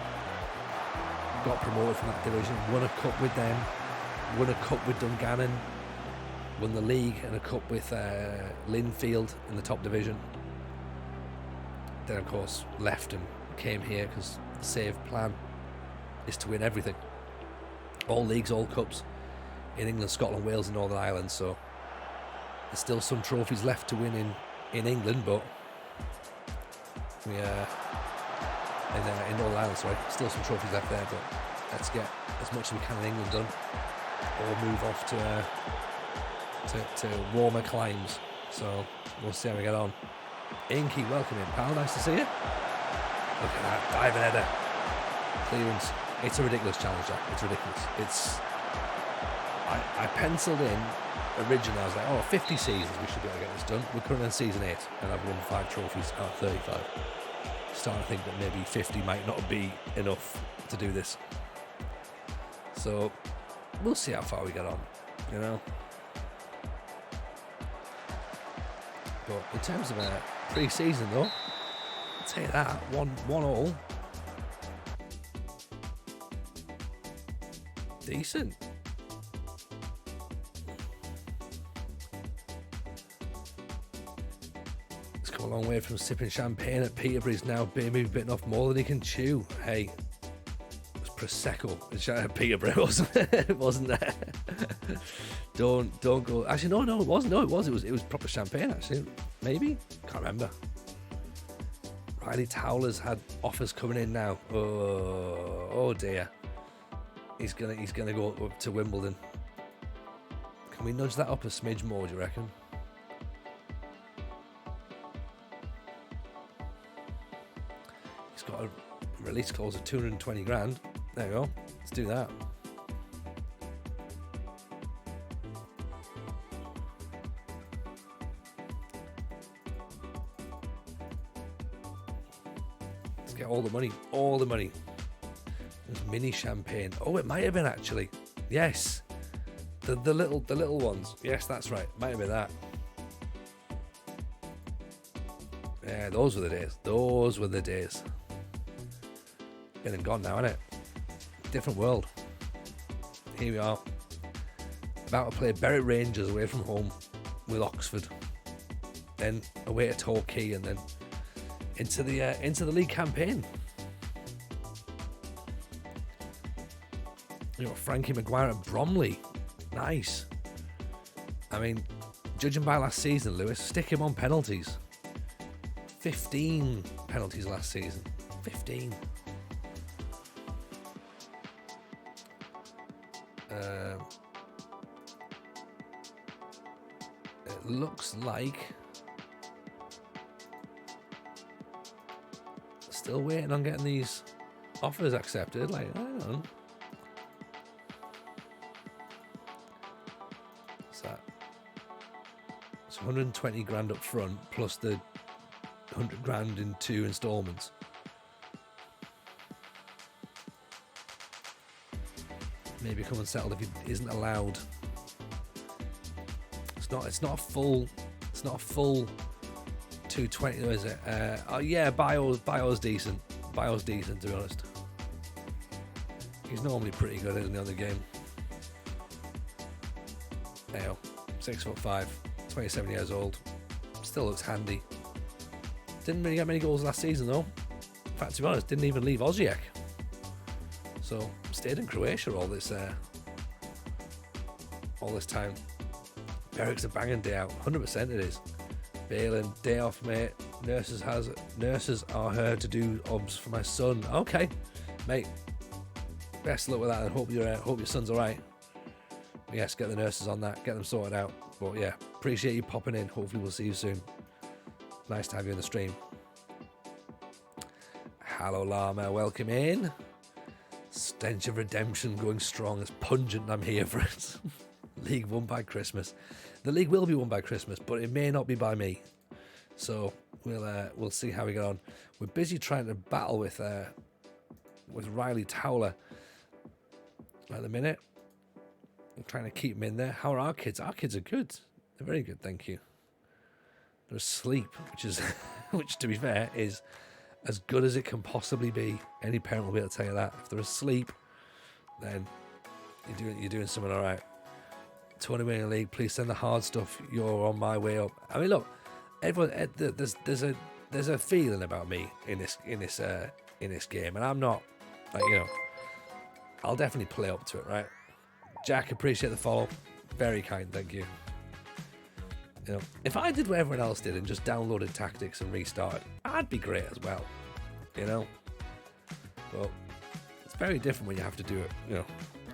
got promoted from that division, won a cup with them, won a cup with Dungannon, won the league and a cup with Linfield in the top division. Then of course left and came here because the save plan is to win everything, all leagues, all cups in England, Scotland, Wales and Northern Ireland. So there's still some trophies left to win in England, but we in Northern Ireland, sorry, still some trophies left there, but let's get as much as we can in England done, or move off to warmer climes. So we'll see how we get on. Inky, welcome in, pal. Nice to see you. Look at that diving header, clearance. It's a ridiculous challenge, Jack. It's ridiculous. I penciled in originally. I was like, 50 seasons we should be able to get this done. We're currently in season 8, and I've won 5 trophies out of 35. Starting to think that maybe 50 might not be enough to do this. So we'll see how far we get on. But in terms of a pre-season, though, I'll tell you that 1-1 decent. It's come a long way from sipping champagne at Peterborough's now. Maybe bitten off more than he can chew. Hey, it was Prosecco at Peterborough, wasn't it? It wasn't there. Don't go. Actually, no, it wasn't. No, it was proper champagne. Actually, maybe, can't remember. Riley Towler's had offers coming in now. Oh dear. He's gonna go up to Wimbledon. Can we nudge that up a smidge more, do you reckon? He's got a release clause of 220 grand. There we go. Let's do that. get all the money. All the money. There's mini champagne. Oh, it might have been actually. Yes. The little ones. Yes, that's right. Might have been that. Yeah, those were the days. Those were the days. Been and gone now, isn't it? Different world. Here we are. About to play Berwick Rangers away from home with Oxford. Then away to Torquay and then into the league campaign. You know, Frankie Maguire at Bromley. Nice. I mean, judging by last season, Lewis, stick him on penalties. 15 penalties last season. 15. It looks like still waiting on getting these offers accepted. Like, I don't know. What's that? It's 120 grand up front plus the 100 grand in 2 installments. Maybe come and settle if he isn't allowed. It's not a full 220 though, is it? Oh yeah, Bio's decent. Bio's decent, to be honest. He's normally pretty good, isn't he, on the game? Now, 6'5", 27 years old. Still looks handy. Didn't really get many goals last season though. In fact, to be honest, didn't even leave Osijek. So stayed in Croatia all this time. Berwick's a banging day out. 100% it is. Balin, day off, mate. Nurses are here to do obs for my son. Okay, mate. Best of luck with that, and hope your son's all right. Yes, get the nurses on that. Get them sorted out. But yeah, appreciate you popping in. Hopefully we'll see you soon. Nice to have you in the stream. Hello, Llama. Welcome in. Stench of redemption going strong. It's pungent. I'm here for it. League won by Christmas. The league will be won by Christmas, but it may not be by me. So we'll see how we get on. We're busy trying to battle with Riley Towler at the minute. I'm trying to keep him in there. How are our kids? Our kids are good. They're very good, thank you. They're asleep, which to be fair is as good as it can possibly be. Any parent will be able to tell you that. If they're asleep, then you're doing something all right. Tony winning league, please send the hard stuff. You're on my way up. I mean, look, everyone. There's a feeling about me in this game, and I'm not like, you know. I'll definitely play up to it, right? Jack, appreciate the follow. Very kind, thank you. You know, if I did what everyone else did and just downloaded tactics and restarted, I'd be great as well. You know, but it's very different when you have to do it, you know,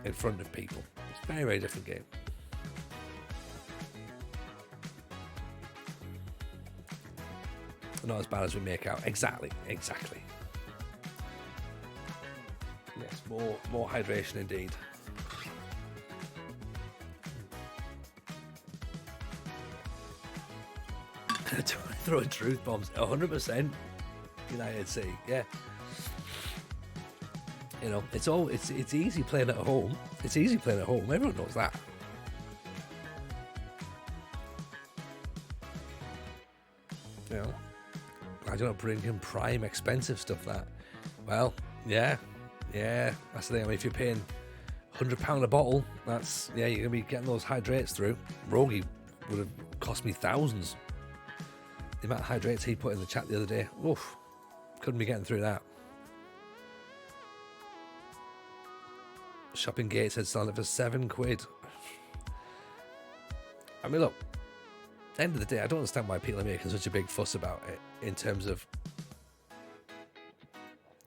in front of people. It's a very, very different game. Not as bad as we make out. Exactly. Yes, more hydration indeed. Throwing truth bombs. 100% United City. Yeah. You know, it's easy playing at home. It's easy playing at home. Everyone knows that. You know, I don't bring in prime expensive stuff. That, well, yeah. That's the thing. I mean, if you're paying £100 a bottle, that's you're gonna be getting those hydrates through. Rogie would have cost me thousands. The amount of hydrates he put in the chat the other day, oof, couldn't be getting through that. Shopping Gates had selling it for £7. I mean, look, at the end of the day, I don't understand why people are making such a big fuss about it in terms of,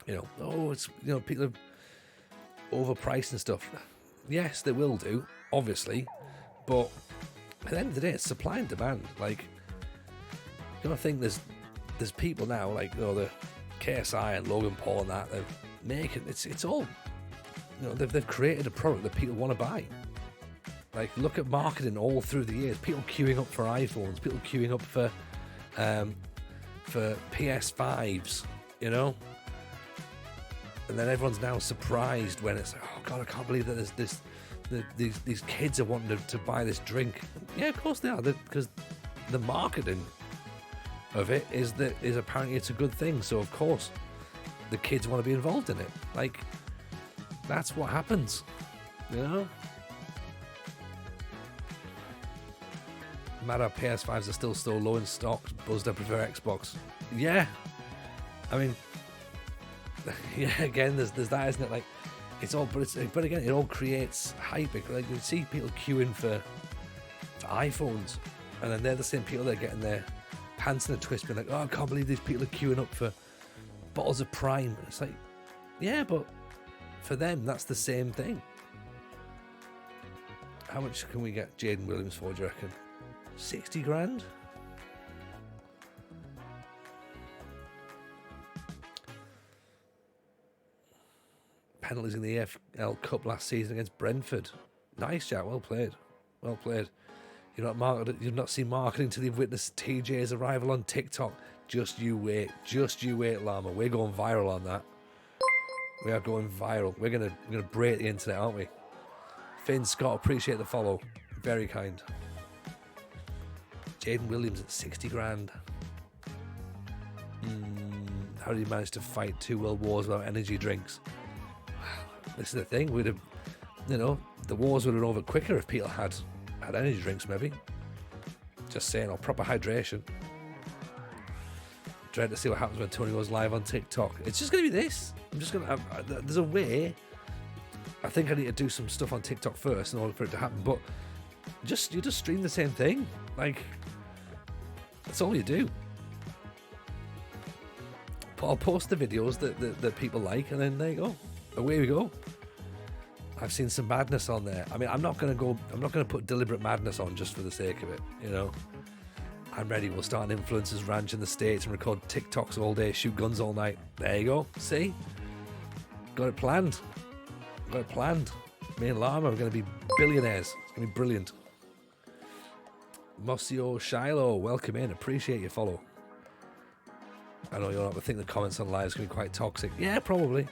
you know, it's, you know, people are overpriced and stuff. Yes, they will do, obviously, but at the end of the day, it's supply and demand. Like, you gotta think there's people now, like, you know, the KSI and Logan Paul and that, they're making, it's all, you know, they've created a product that people want to buy. Like, look at marketing all through the years. People queuing up for iPhones, people queuing up for PS5s, you know. And then everyone's now surprised when it's like, oh God, I can't believe that there's these kids are wanting to buy this drink. Yeah, of course they are, because the marketing of it is apparently it's a good thing. So of course the kids want to be involved in it. Like, that's what happens, you know. Mad how PS5s are still so low in stock. Buzzed, I prefer Xbox. Yeah, I mean, yeah. Again, there's that, isn't it? Like, it's all, but again, it all creates hype. Like, you see people queuing for iPhones, and then they're the same people that are getting their pants in a twist, being like, "Oh, I can't believe these people are queuing up for bottles of Prime." And it's like, yeah, but for them, that's the same thing. How much can we get Jaden Williams for, do you reckon? 60 grand? Penalties in the EFL Cup last season against Brentford. Nice, Jack. Well played. Well played. You've not seen marketing till you've witnessed TJ's arrival on TikTok. Just you wait. Just you wait, Llama. We're going viral on that. We are going viral. We're gonna break the internet, aren't we? Finn Scott, appreciate the follow. Very kind. Jaden Williams at 60 grand. How did he manage to fight 2 world wars without energy drinks? This is the thing. We'd have, the wars would have been over quicker if people had energy drinks, maybe. Just saying, or proper hydration. Dread to see what happens when Tony goes live on TikTok. It's just going to be this. There's a way. I think I need to do some stuff on TikTok first in order for it to happen. But you just stream the same thing. Like, that's all you do. I'll post the videos that people like, and then there you go. Away we go. I've seen some madness on there. I mean, I'm not going to put deliberate madness on just for the sake of it, I'm ready. We'll start an influencers ranch in the States and record TikToks all day, shoot guns all night. There you go. See? Got it planned. Me and Llama are going to be billionaires. It's going to be brilliant. Mossio Shiloh, welcome in. Appreciate your follow. I know you're not going to think the comments on live is going to be quite toxic. Yeah, probably.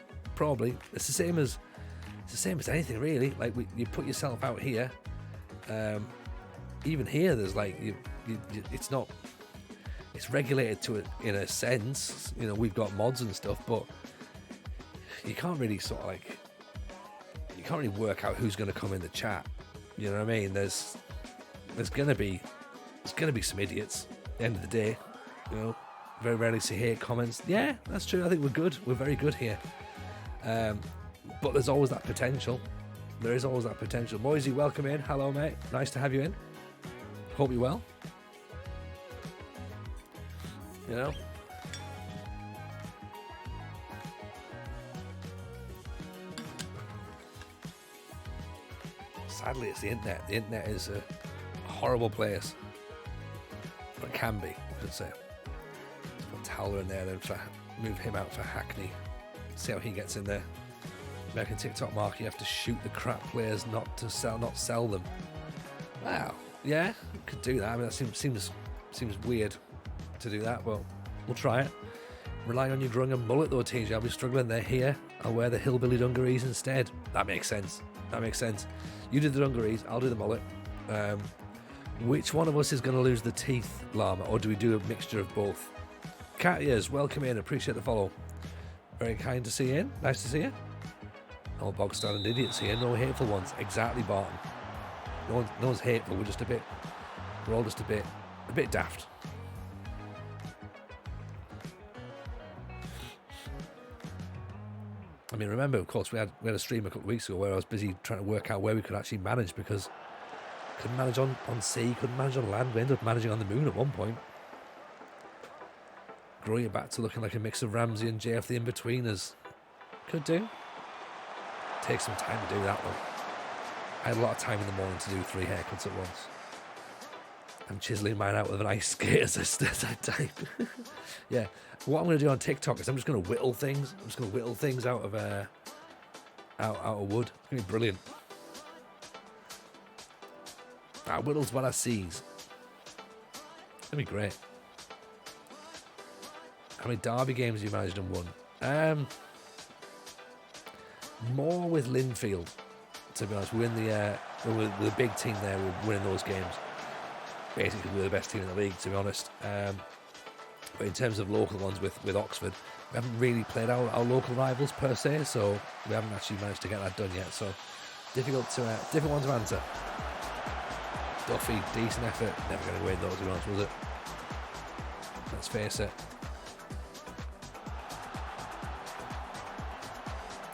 It's the same as anything, really. Like, you put yourself out here. Even here, there's like it's not. It's regulated to it in a sense. We've got mods and stuff, but you can't really you can't really work out who's going to come in the chat. You know what I mean? There's going to be some idiots. At the end of the day, very rarely see hate comments. Yeah, that's true. I think we're good. We're very good here. But there's always that potential. There is always that potential. Moisey, welcome in. Hello, mate. Nice to have you in. Hope you're well. Sadly, it's the internet. The internet is a horrible place. Or it can be, I should say. Let's put Towler in there, then try to move him out for Hackney. See how he gets in there. American TikTok market, you have to shoot the crap players, not sell them. Wow. Yeah, could do that. I mean, that seems weird to do that, but we'll try it. Relying on you growing a mullet though, TJ. I'll be struggling. They're here. I'll wear the hillbilly dungarees instead. That makes sense. You do the dungarees, I'll do the mullet. Which one of us is going to lose the teeth, Llama, or do we do a mixture of both? Katya's, welcome in. Appreciate the follow. Very kind to see you in. Nice to see you. No bog standard idiots here. No hateful ones. Exactly, Barton. No one's hateful. We're all just a bit daft. I mean, remember, of course, we had a stream a couple of weeks ago where I was busy trying to work out where we could actually manage, because couldn't manage on sea, couldn't manage on land. We ended up managing on the moon at one point. Grow you back to looking like a mix of Ramsey and JF the In-Betweeners. Could do. Take some time to do that, though. I had a lot of time in the morning to do 3 haircuts at once. I'm chiseling mine out with an ice skate as I type. Yeah. What I'm going to do on TikTok is I'm just going to whittle things. I'm just going to whittle things out of wood. It's going to be brilliant. I whittles what I sees. It's going to be great. How many derby games have you managed and won? More with Linfield, to be honest. We're in we're the big team there. We're winning those games. Basically, we're the best team in the league, to be honest. But in terms of local ones with Oxford, we haven't really played our local rivals per se, so we haven't actually managed to get that done yet. So difficult one to answer. Duffy, decent effort. Never going to win those, to be honest, was it? Let's face it.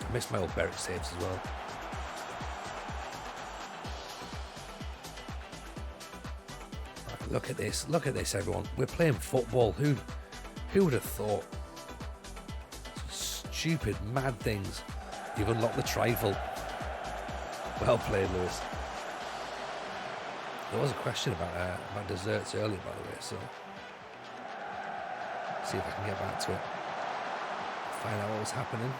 I missed my old Berwick saves as well. Right, look at this, everyone. We're playing football. Who would have thought? Stupid, mad things. You've unlocked the trifle. Well played, Lewis. There was a question about desserts earlier, by the way, so see if I can get back to it. Find out what was happening.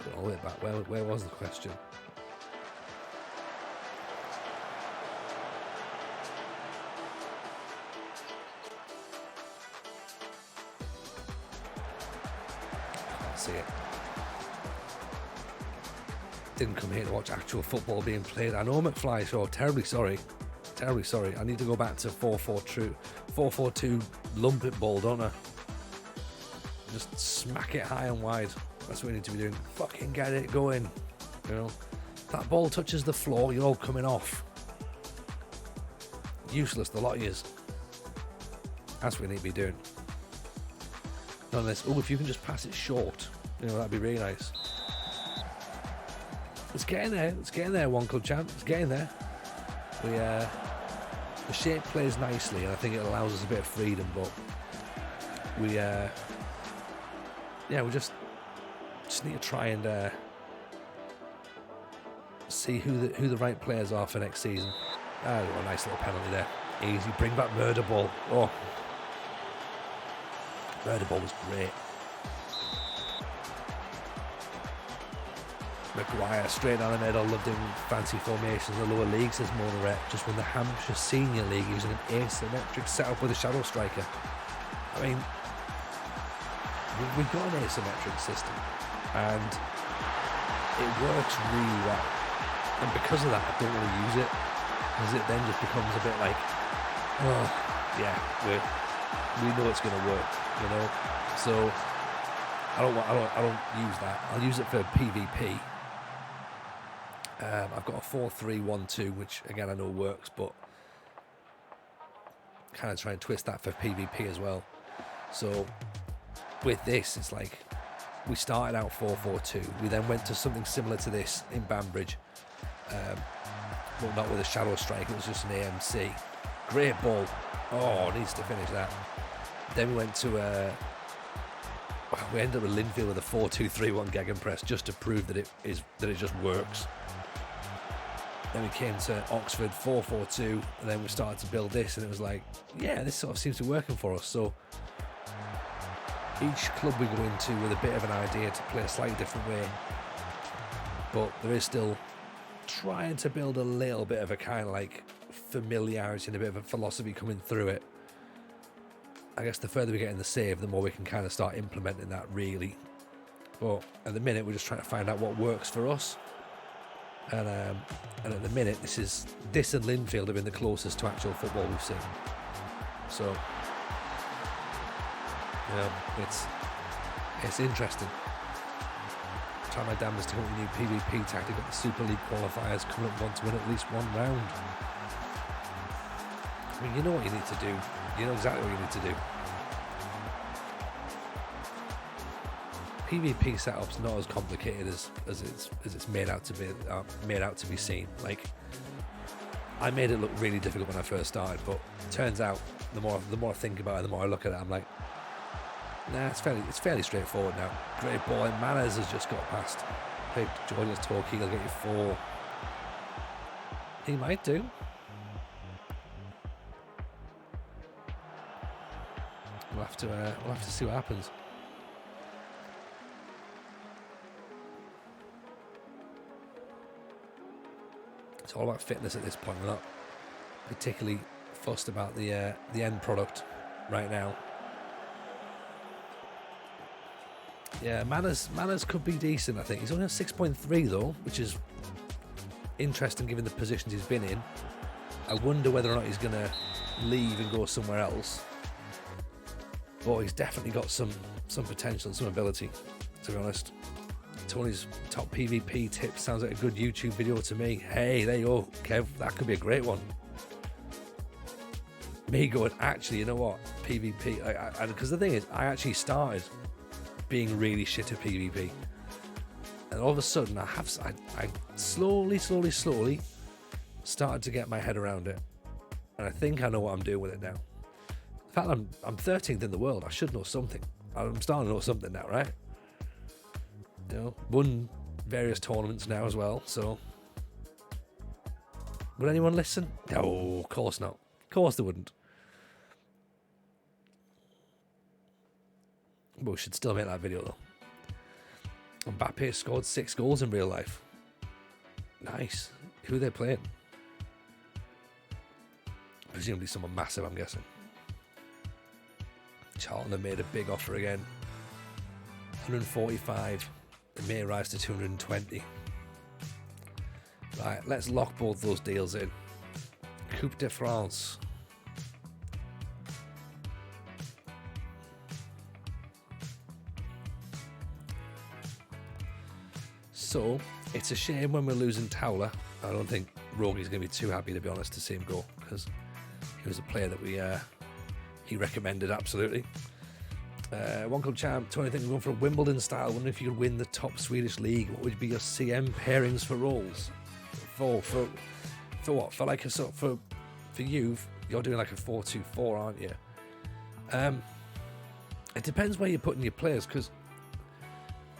Go all the way back. Where was the question? See it. Didn't come here to watch actual football being played. I know, McFly, so terribly sorry. I need to go back to 4-4-2 lump it ball, don't I? Just smack it high and wide. That's what we need to be doing. Fucking get it going. You know, that ball touches the floor, you're all coming off. Useless, the lot of yous. That's what we need to be doing. None of this. Oh, if you can just pass it short, you know, that'd be really nice. It's getting there, One Club Champ. It's getting there. The shape plays nicely, and I think it allows us a bit of freedom. But we just need to try and see who the right players are for next season. A nice little penalty there. Easy. Bring back Murder Ball. Oh. Murder Ball was great. Maguire straight down the middle. Loved him. Fancy formations in the lower leagues, says Monoret. Just won the Hampshire Senior League using an asymmetric setup with a shadow striker. I mean, we've got an asymmetric system and it works really well. And because of that, I don't really use it, because it then just becomes a bit like, oh, yeah, we know it's going to work, you know. So I don't use that. I'll use it for PvP. I've got a 4-3-1-2, which again I know works, but kind of try and twist that for PvP as well. So with this, it's like we started out 4-4-2. We then went to something similar to this in Banbridge, but not with a shadow strike. It was just an AMC. Great ball. Oh, needs to finish that. Then we went to we ended up with Linfield with a 4-2-3-1 gegenpress just to prove that it just works. Then we came to Oxford 4-4-2, and then we started to build this, and it was like, yeah, this sort of seems to be working for us. So each club we go into with a bit of an idea to play a slightly different way, but there is still trying to build a little bit of a kind of like familiarity and a bit of a philosophy coming through it. I guess the further we get in the save, the more we can kind of start implementing that, really. But at the minute, we're just trying to find out what works for us. And at the minute, this and Linfield have been the closest to actual football we've seen. So, yeah, it's interesting. Try my damnedest to come up with a new PvP tactic. Got the Super League qualifiers coming up, want to win at least one round. I mean, you know what you need to do. You know exactly what you need to do. PvP setup's not as complicated as it's made out to be seen. Like, I made it look really difficult when I first started, but it turns out the more I think about it, the more I look at it, I'm like, nah, it's fairly straightforward now. Great ball, and Manners has just got past. Hey, Jordan's talking, he'll get you 4. He might do. We'll have to see what happens. It's all about fitness at this point. We're not particularly fussed about the end product right now. Yeah, Manners could be decent, I think. He's only on 6.3 though, which is interesting given the positions he's been in. I wonder whether or not he's going to leave and go somewhere else. But he's definitely got some potential and some ability, to be honest. Tony's top PvP tips sounds like a good YouTube video to me. Hey, there you go, Kev. That could be a great one. Me going, actually, you know what? PvP. Because the thing is, I actually started being really shit at PvP. And all of a sudden, I slowly started to get my head around it. And I think I know what I'm doing with it now. In fact, I'm 13th in the world. I should know something. I'm starting to know something now, right? You know, won various tournaments now as well, so... Would anyone listen? No, of course not. Of course they wouldn't. But we should still make that video, though. Mbappe scored 6 goals in real life. Nice. Who are they playing? Presumably someone massive, I'm guessing. Charlton have made a big offer again. 145. It may rise to 220. Right, let's lock both those deals in. Coupe de France. So, it's a shame when we're losing Towler. I don't think Rogi's going to be too happy, to be honest, to see him go, because he was a player that he recommended, absolutely. One club champ, Tony, I think we're going for a Wimbledon style. I wonder if you could win the top Swedish league. What would be your CM pairings for roles? For what? For like a sort for you, you're doing like a 4-2-4, aren't you? It depends where you're putting your players, because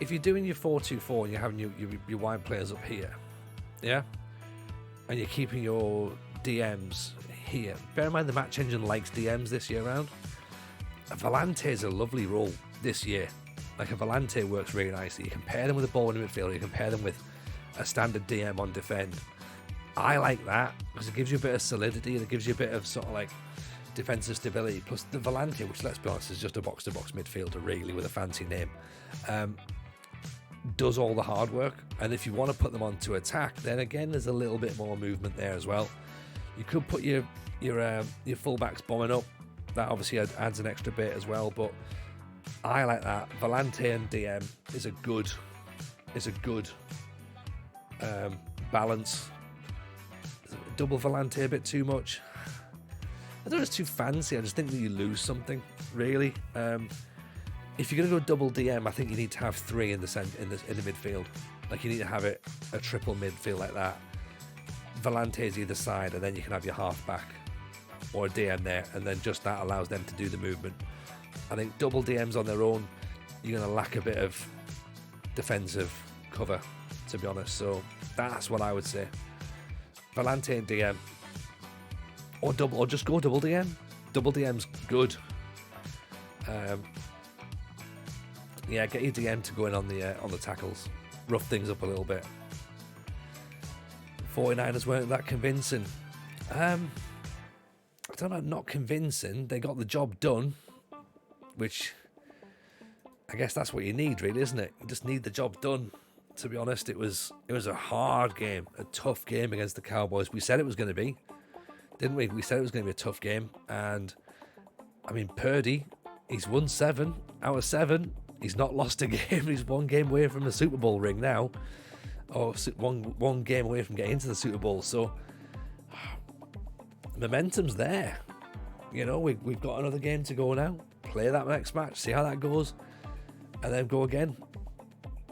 if you're doing your 4-2-4 and you're having your wide players up here, yeah, and you're keeping your DMs here. Bear in mind the match engine likes DMs this year round. A Volante is a lovely role this year. Like a Volante works really nicely. You can pair them with a ball in the midfield. You can pair them with a standard DM on defend. I like that because it gives you a bit of solidity and it gives you a bit of sort of like defensive stability. Plus the Volante, which let's be honest is just a box-to-box midfielder really with a fancy name, does all the hard work. And if you want to put them on to attack, then again there's a little bit more movement there as well. You could put your fullbacks bombing up. That obviously adds an extra bit as well, but I like that. Volante and DM is a good balance. Double Volante a bit too much. I don't know, it's too fancy. I just think that you lose something, really. If you're going to go double DM, I think you need to have 3 in the midfield. Like you need to have a triple midfield like that. Volante's either side, and then you can have your half-back or a DM there, and then just that allows them to do the movement. I think double DMs on their own, you're going to lack a bit of defensive cover, to be honest. So that's what I would say. Volante and DM, or just go double DM. Double DM's good. Yeah, get your DM to go in on the tackles, rough things up a little bit. 49ers weren't that convincing. I don't know, not convincing. They got the job done, which I guess that's what you need, really, isn't it? You just need the job done. To be honest, it was a hard game, a tough game against the Cowboys. We said it was going to be, didn't we? We said it was going to be a tough game, and I mean, Purdy, he's won 7 out of 7. He's not lost a game. He's 1 game away from the Super Bowl ring now, or one game away from getting into the Super Bowl. So momentum's there. You know, we've got another game to go now. Play that next match, see how that goes, and then go again.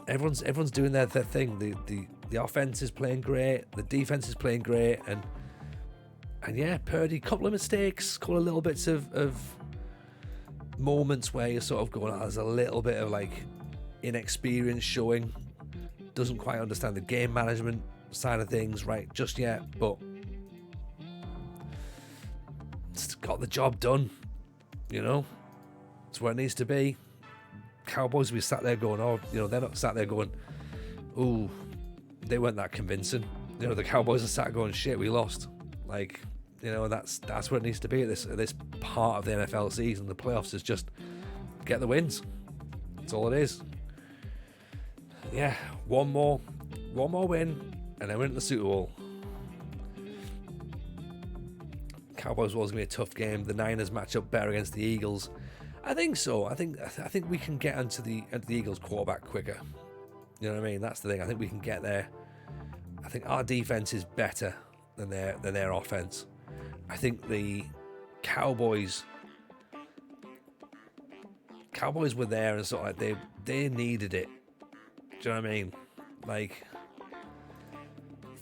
Everyone's doing their thing. The offense is playing great, the defense is playing great, and yeah, Purdy, couple of mistakes, couple of little bits of moments where you're sort of going, oh, there's a little bit of like inexperience showing, doesn't quite understand the game management side of things right just yet, but it's got the job done. You know, it's where it needs to be. Cowboys, we sat there going, oh, you know, they're not sat there going, ooh, they weren't that convincing. You know, the Cowboys are sat going, shit, we lost. Like, You know, that's what it needs to be at this part of the NFL season. The playoffs is just get the wins. That's all it is. Yeah, one more win, and then we're in the Super Bowl. Cowboys was going to be a tough game. The Niners match up better against the Eagles. I think so. I think we can get into the Eagles quarterback quicker. You know what I mean? That's the thing. I think we can get there. I think our defense is better than their offense. I think the Cowboys were there and sort of like they needed it. Do you know what I mean? Like,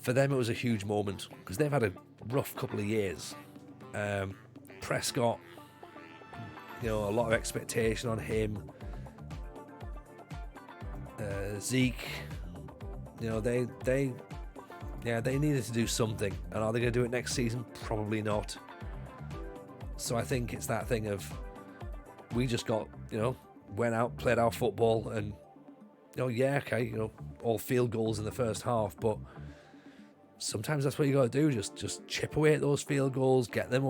for them it was a huge moment because they've had a rough couple of years. Prescott, you know, a lot of expectation on him. Zeke, you know, they needed to do something. And are they going to do it next season? Probably not. So I think it's that thing of we just got, you know, went out, played our football, and you know, yeah, okay, you know, all field goals in the first half, but sometimes that's what you got to do. Just chip away at those field goals, get them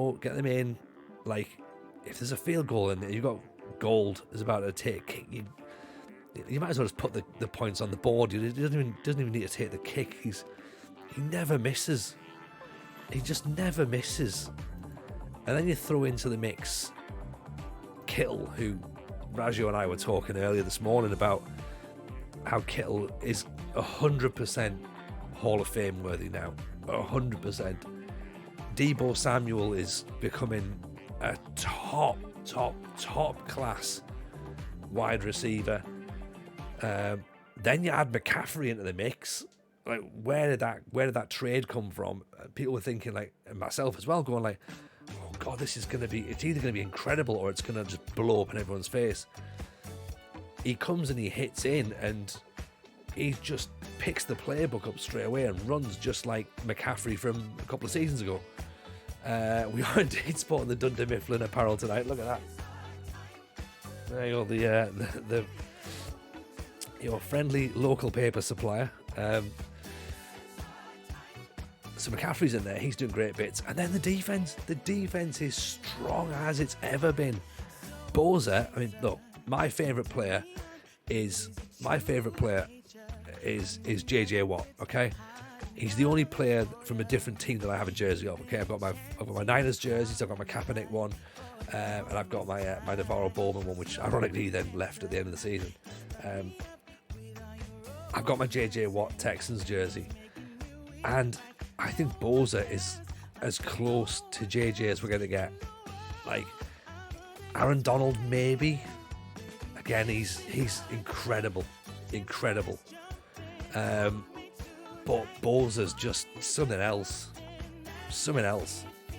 in. Like, if there's a field goal and you've got Gold is about to take a kick, you might as well just put the points on the board. He doesn't even need to take the kick. He never misses. He just never misses. And then you throw into the mix Kittle, who Raggio and I were talking earlier this morning about how Kittle is 100% Hall of Fame worthy now. 100%. Deebo Samuel is becoming a top class wide receiver. Then you add McCaffrey into the mix. Like, where did that trade come from? People were thinking, like, and myself as well, going like, oh God, it's either going to be incredible or it's going to just blow up in everyone's face. He comes and he hits in and he just picks the playbook up straight away and runs just like McCaffrey from a couple of seasons ago. We are indeed sporting the Dunder Mifflin apparel tonight. Look at that. There you go, your friendly local paper supplier. So McCaffrey's in there. He's doing great bits. And then the defense is strong as it's ever been. Bosa, I mean, look, my favorite player is JJ Watt. Okay, he's the only player from a different team that I have a jersey of. Okay, I've got my Niners jerseys, I've got my Kaepernick one, and I've got my Navarro Bowman one, which ironically then left at the end of the season. I've got my JJ Watt Texans jersey, and I think Bosa is as close to JJ as we're going to get. Like, Aaron Donald, maybe. Again, he's incredible. But Bosa's just something else,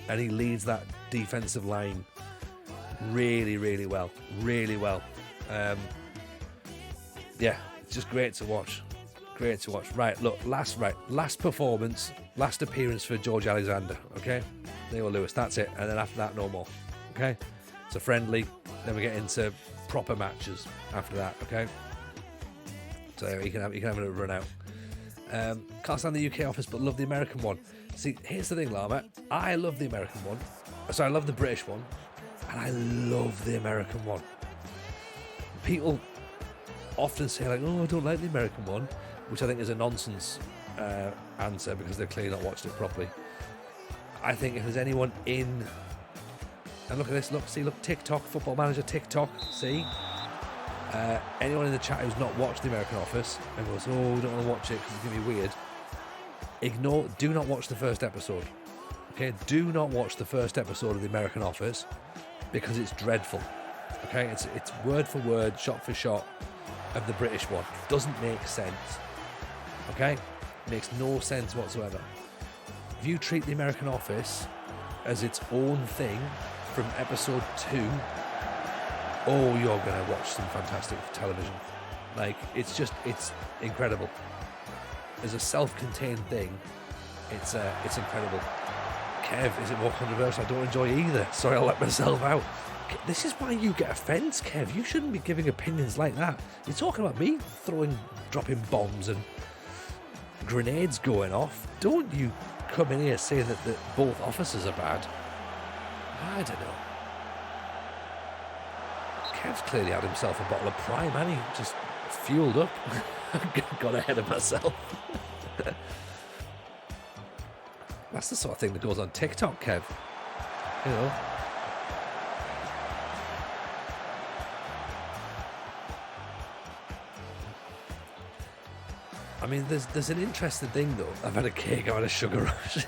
and he leads that defensive line really well. Yeah, it's just great to watch. Right, look, last performance, last appearance for George Alexander. Okay, Leo Lewis. That's it, and then after that, no more. Okay, it's a friendly. Then we get into proper matches after that. Okay. So you can have a run out. Can't stand the UK office, but love the American one. See, here's the thing, Lama. I love the American one. Sorry, I love the British one, and I love the American one. People often say like, "Oh, I don't like the American one," which I think is a nonsense answer because they've clearly not watched it properly. I think if there's anyone in, and look at this, look, TikTok, Football Manager TikTok, see. Anyone in the chat who's not watched The American Office and goes, oh, we don't want to watch it because it's going to be weird, do not watch the first episode. Okay, do not watch the first episode of The American Office because it's dreadful. Okay, it's word for word, shot for shot of the British one. It doesn't make sense. Okay, it makes no sense whatsoever. If you treat The American Office as its own thing from episode 2, oh, you're going to watch some fantastic television. Like, it's incredible. As a self-contained thing, it's incredible. Kev, is it more controversial? I don't enjoy either. Sorry, I'll let myself out. This is why you get offence, Kev. You shouldn't be giving opinions like that. You're talking about me dropping bombs and grenades going off. Don't you come in here saying that both officers are bad. I don't know. Kev's clearly had himself a bottle of Prime, and he just fueled up. Got ahead of myself. That's the sort of thing that goes on TikTok, Kev. You know. I mean, there's an interesting thing though. I've had a cake, I've had a sugar rush.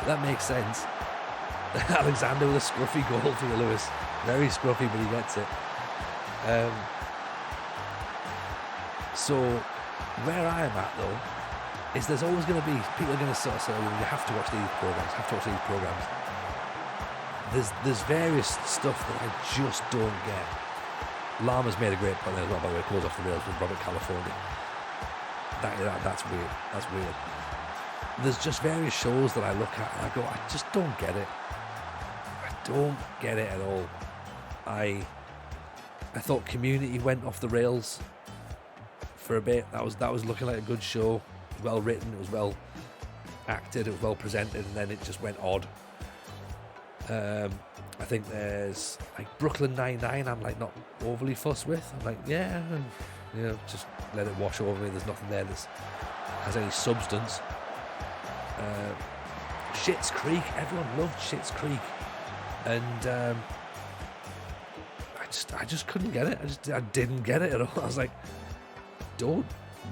That makes sense. Alexander with a scruffy goal for the Lewis. Very scruffy, but he gets it. So, where I am at though, is there's always going to be, people are going to sort of say, oh, you have to watch these programs, There's various stuff that I just don't get. Llama's made a great point there as well, by the way, it goes off the rails with Robert California. That's weird. That's weird. There's just various shows that I look at and I go, I just don't get it. I don't get it at all. I thought Community went off the rails for a bit. That was looking like a good show. It was well written, it was well acted, it was well presented, and then it just went odd. I think there's like Brooklyn Nine-Nine I'm like not overly fussed with. I'm like, yeah, you know, just let it wash over me. There's nothing there that has any substance. Schitt's Creek, everyone loved Schitt's Creek, and I just couldn't get it. I didn't get it at all. I was like, don't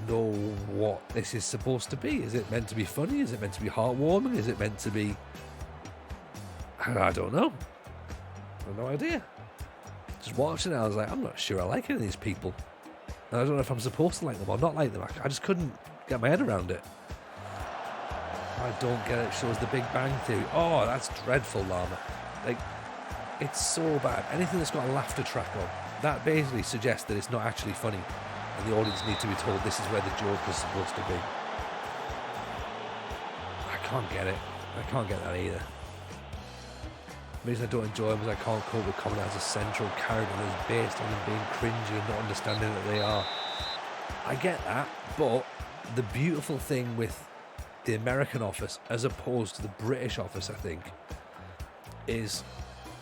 know what this is supposed to be. Is it meant to be funny? Is it meant to be heartwarming? Is it meant to be? I don't know. I have no idea. Just watching it, I was like, I'm not sure I like any of these people. And I don't know if I'm supposed to like them or not like them. I just couldn't get my head around it. I don't get it. It shows The Big Bang Theory. Oh, that's dreadful, Llama. Like, it's so bad. Anything that's got a laughter track on, that basically suggests that it's not actually funny. And the audience need to be told this is where the joke is supposed to be. I can't get it. I can't get that either. The reason I don't enjoy them is I can't cope with comedy as a central character that is based on them being cringy and not understanding that they are. I get that, but the beautiful thing with the American Office as opposed to the British Office, I think, is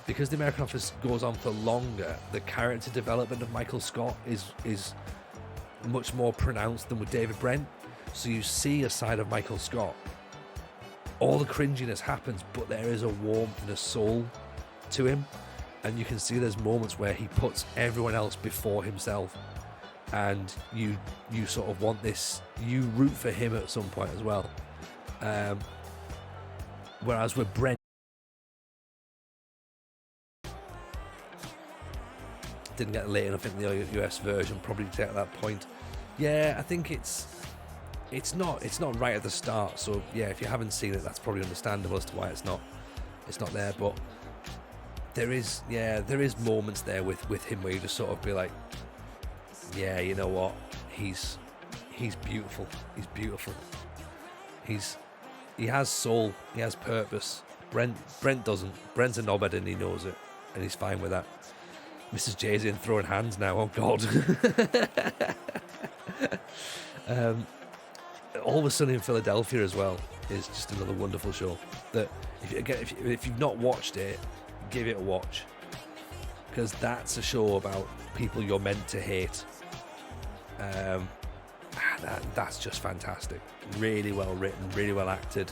because the American Office goes on for longer, the character development of Michael Scott is much more pronounced than with David Brent. So you see a side of Michael Scott. All the cringiness happens, but there is a warmth and a soul to him, and you can see there's moments where he puts everyone else before himself, and you sort of want this, you root for him at some point as well. Whereas with Brent, didn't get late enough in the US version, probably to get to that point. Yeah, I think it's not right at the start. So yeah, if you haven't seen it, that's probably understandable as to why it's not there. But there is moments there with him where you just sort of be like, yeah, you know what, he's beautiful. He's beautiful. He has soul. He has purpose. Brent doesn't. Brent's a knobhead and he knows it, and he's fine with that. Mrs. J's in throwing hands now. Oh God. Always Sunny in Philadelphia as well is just another wonderful show. That if you've not watched it, give it a watch, because that's a show about people you're meant to hate. That's just fantastic. Really well written, really well acted.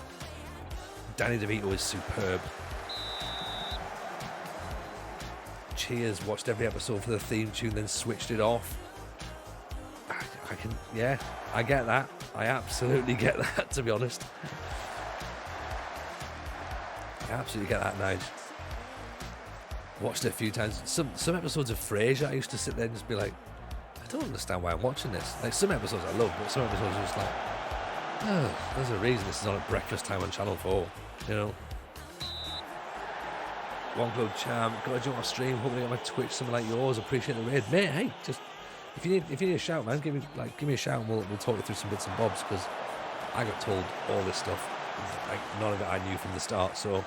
Danny DeVito is superb. Cheers, watched every episode for the theme tune, then switched it off. I get that. I absolutely get that, to be honest. I absolutely get that, Nige. Watched it a few times. Some episodes of Frasier, I used to sit there and just be like, I don't understand why I'm watching this. Like, some episodes I love, but some episodes are just like, oh, there's a reason this is on at breakfast time on Channel 4, you know. One Club Charm, got to jump on stream, hoping to get my Twitch, something like yours. Appreciate the raid, mate. Hey, just if you need a shout, man, give me a shout, and we'll talk you through some bits and bobs, because I got told all this stuff, like none of it I knew from the start. So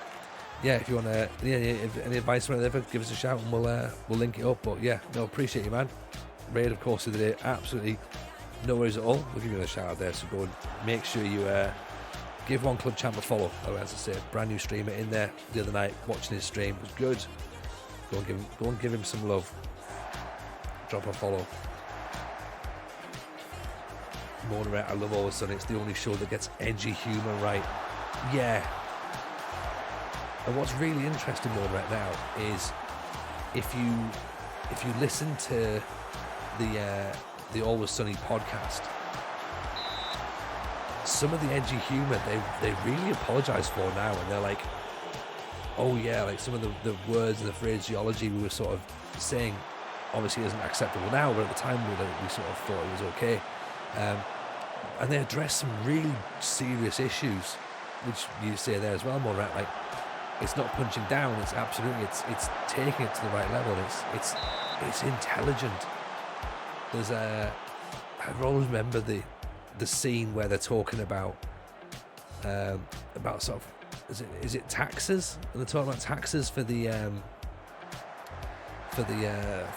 yeah, if you want any advice or whatever, give us a shout and we'll link it up. But yeah, no, appreciate you, man. Raid, of course, of the day, absolutely no worries at all. We'll give you a shout out there. So go and make sure you give One Club Champ a follow. Oh, as I say, brand new streamer in there the other night, watching his stream. It was good. Go and give him some love. Drop a follow. Motorhead, I love Always Sunny. It's the only show that gets edgy humour right. Yeah. And what's really interesting, Motorhead, now is if you listen to the Always Sunny podcast, some of the edgy humour they really apologise for now, and they're like, oh yeah, like some of the words and the phraseology we were sort of saying obviously isn't acceptable now, but at the time we sort of thought it was okay. And they address some really serious issues, which you say there as well, more right? Like, it's not punching down. It's absolutely it's taking it to the right level. It's intelligent. There's I always remember the scene where they're talking about sort of is it taxes, and they're talking about taxes for the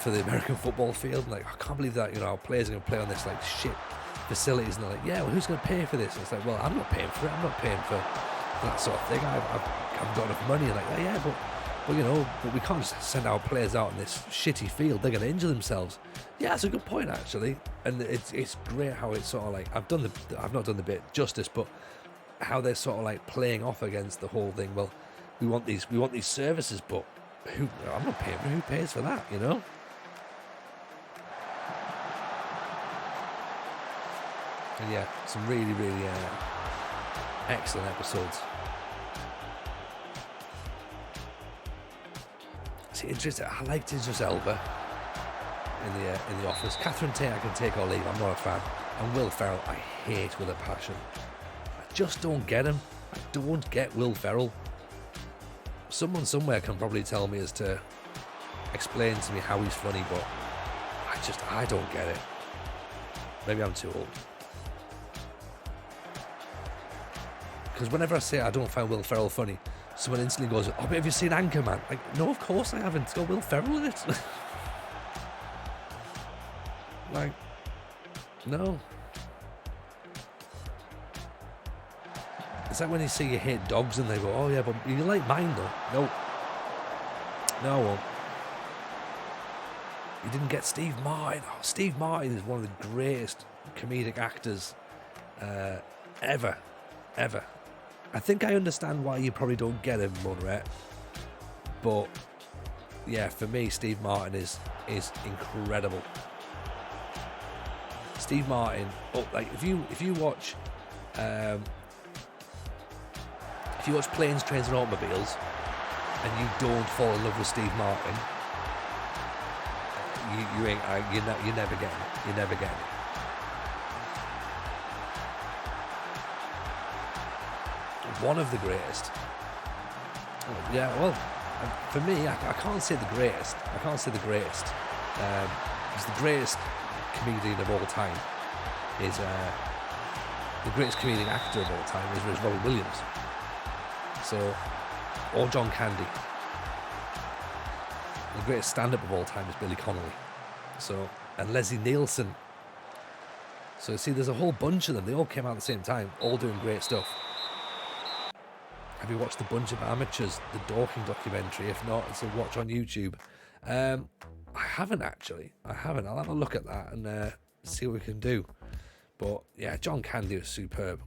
American football field. And like, I can't believe that our players are going to play on this like shit facilities, and they're like, yeah, well, who's going to pay for this? And it's like, well, I'm not paying for it. I'm not paying for that sort of thing. I've got enough money. And like, oh, yeah, but we can't just send our players out in this shitty field. They're going to injure themselves. Yeah, that's a good point actually, and it's great how it's sort of like I've not done the bit justice, but how they're sort of like playing off against the whole thing. Well, we want these services, but I'm not paying for. Who pays for that? And yeah, some really, really excellent episodes. See, interesting. I liked Idris Elba in the Office. Catherine Tate, I can take or leave. I'm not a fan. And Will Ferrell, I hate with a passion. I just don't get him. I don't get Will Ferrell. Someone somewhere can probably tell me as to explain to me how he's funny, but I don't get it. Maybe I'm too old. Because whenever I say I don't find Will Ferrell funny, someone instantly goes, oh, but have you seen Anchorman? Like, no, of course I haven't. It's got Will Ferrell in it. Like, no. It's like when you see you hate dogs and they go, oh yeah, but you like mine though. No, I won't. You didn't get Steve Martin. Oh, Steve Martin is one of the greatest comedic actors ever. I think I understand why you probably don't get him, Monret. But yeah, for me, Steve Martin is incredible. Steve Martin. Oh, like if you watch Planes, Trains and Automobiles, and you don't fall in love with Steve Martin, you never get it. You never get it. One of the greatest. Yeah, well, for me, I can't say the greatest. Because the greatest comedian of all time is the greatest comedian actor of all time is Robert Williams. So, or John Candy. The greatest stand-up of all time is Billy Connolly. So, and Leslie Nielsen. So, see, there's a whole bunch of them. They all came out at the same time, all doing great stuff. Have you watched The Bunch of Amateurs, the Dorking documentary? If not, it's a watch on YouTube. I haven't actually. I'll have a look at that and see what we can do. But yeah, John Candy was superb.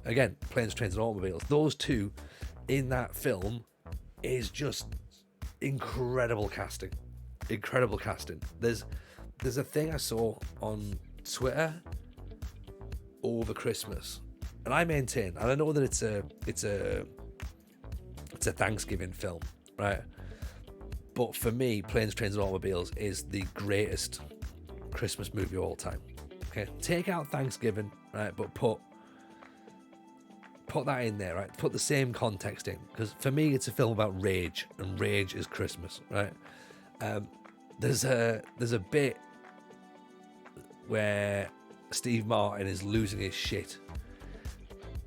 Again, Planes, Trains and Automobiles. Those two in that film is just incredible casting. Incredible casting. There's a thing I saw on Twitter over Christmas. And I maintain, and I know that it's a Thanksgiving film, right? But for me, Planes, Trains and Automobiles is the greatest Christmas movie of all time. Okay, take out Thanksgiving, right? But put that in there, right? Put the same context in, because for me, it's a film about rage, and rage is Christmas, right? There's a bit where Steve Martin is losing his shit.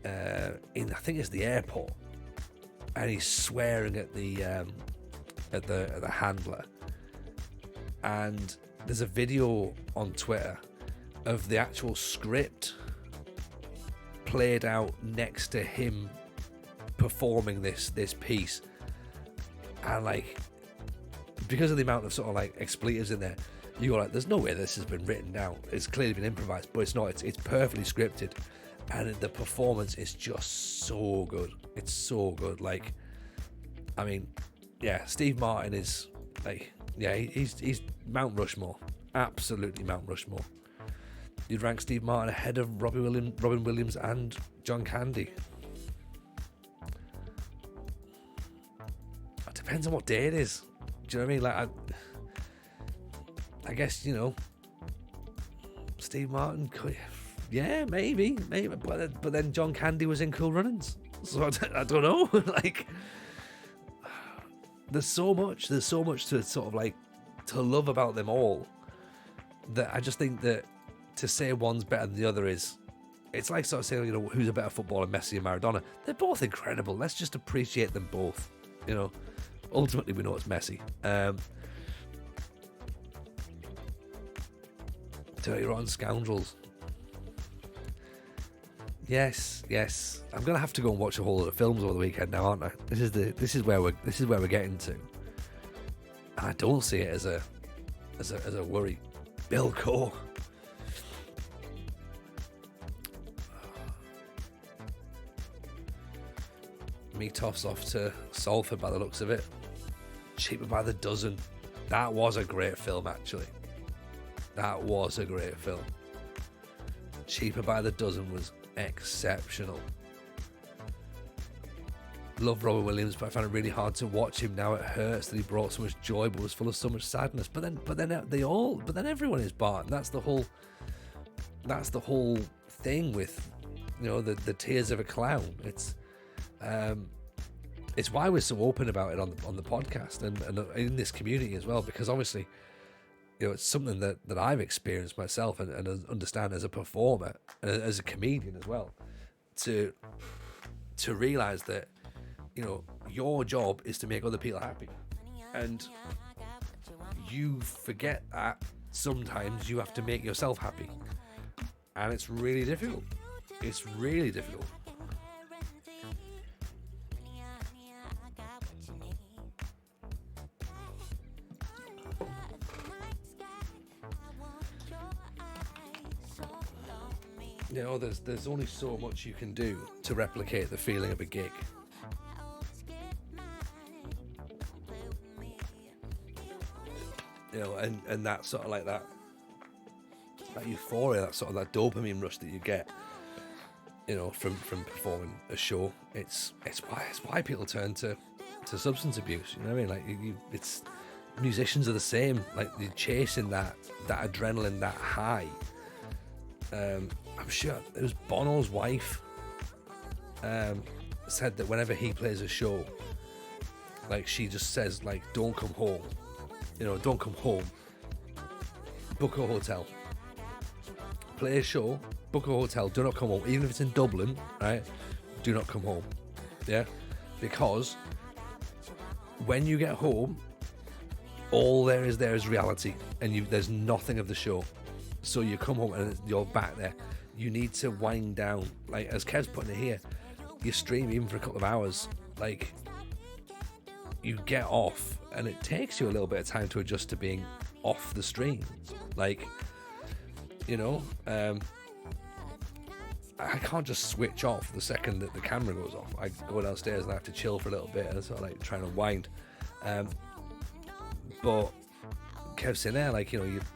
I think it's the airport, and he's swearing at the handler, and there's a video on Twitter of the actual script played out next to him performing this piece, and like, because of the amount of sort of like expletives in there, you go like, there's no way this has been written down. It's clearly been improvised, but it's not. It's perfectly scripted, and the performance is just so good. It's so good. Like, I mean, yeah, Steve Martin is like, yeah, he's Mount Rushmore, absolutely Mount Rushmore. You'd rank Steve Martin ahead of Robin Williams and John Candy. It depends on what day it is. Do you know what I mean? Like, I guess, you know, Steve Martin, yeah, maybe, but then John Candy was in Cool Runnings, so I don't know. Like, there's so much to sort of like to love about them all, that I just think that to say one's better than the other it's like sort of saying, you know, who's a better footballer, Messi and Maradona. They're both incredible. Let's just appreciate them both. You know, ultimately we know it's Messi. Dirty Rotten Scoundrels. Yes. I'm gonna have to go and watch a whole lot of films over the weekend now, aren't I? This is where we're getting to. And I don't see it as a worry. Bill Core. Meathoff's off to Salford by the looks of it. Cheaper by the Dozen. That was a great film, actually. That was a great film. Cheaper by the Dozen was exceptional. Love Robin Williams, but I found it really hard to watch him now. It hurts that he brought so much joy but was full of so much sadness. But then everyone is Bart. That's the whole thing with, you know, the tears of a clown. It's why we're so open about it on the podcast and in this community as well, because obviously, you know, it's something that I've experienced myself and understand as a performer and as a comedian as well, to realize that, you know, your job is to make other people happy, and you forget that sometimes you have to make yourself happy, and it's really difficult. It's really difficult. You know, there's only so much you can do to replicate the feeling of a gig. You know, and that sort of like that euphoria, that sort of that dopamine rush that you get, you know, from performing a show. It's why people turn to substance abuse. You know what I mean? Like it's musicians are the same. Like you're chasing that adrenaline, that high. I'm sure it was Bono's wife said that whenever he plays a show, like she just says, like, don't come home, you know, don't come home, book a hotel, play a show, book a hotel, do not come home, even if it's in Dublin, right? Do not come home. Yeah, because when you get home, all there is reality, and there's nothing of the show. So you come home and you're back there. You need to wind down. Like, as Kev's putting it here, you stream even for a couple of hours. Like, you get off, and it takes you a little bit of time to adjust to being off the stream. Like, you know, I can't just switch off the second that the camera goes off. I go downstairs and I have to chill for a little bit and sort of like trying to wind. But Kev's saying there, like, you know, you've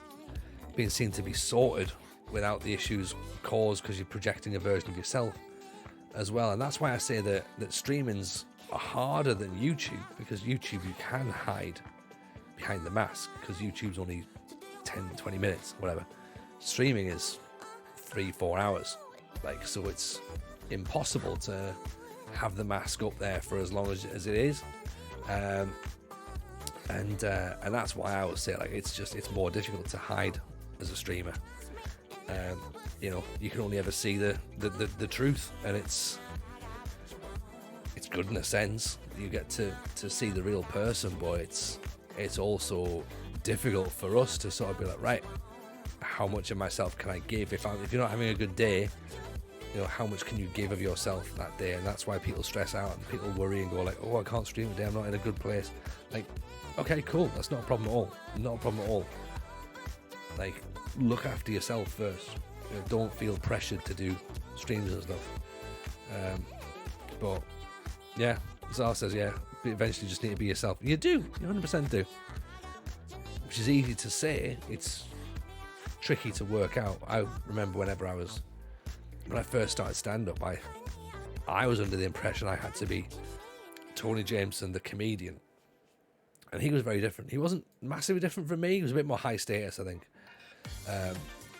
been seen to be sorted without the issues caused because you're projecting a version of yourself as well. And that's why I say that streamings are harder than YouTube, because YouTube you can hide behind the mask because YouTube's only 10-20 minutes, whatever. Streaming is 3-4 hours, like, so it's impossible to have the mask up there for as long as it is. And that's why I always say, like, it's more difficult to hide as a streamer. You know, you can only ever see the truth, and it's good in a sense. You get to see the real person, but it's also difficult for us to sort of be like, right, how much of myself can I give? If you're not having a good day, how much can you give of yourself that day? And that's why people stress out and people worry and go like, oh, I can't stream today, I'm not in a good place. Like, okay, cool, that's not a problem at all. Not a problem at all. Like, look after yourself first. Don't feel pressured to do streams and stuff. But yeah, Zara says, yeah, but eventually you just need to be yourself. You do, you 100% do. Which is easy to say, it's tricky to work out. I remember when I first started stand-up, I was under the impression I had to be Tony Jameson, the comedian. And he was very different. He wasn't massively different from me. He was a bit more high status, I think,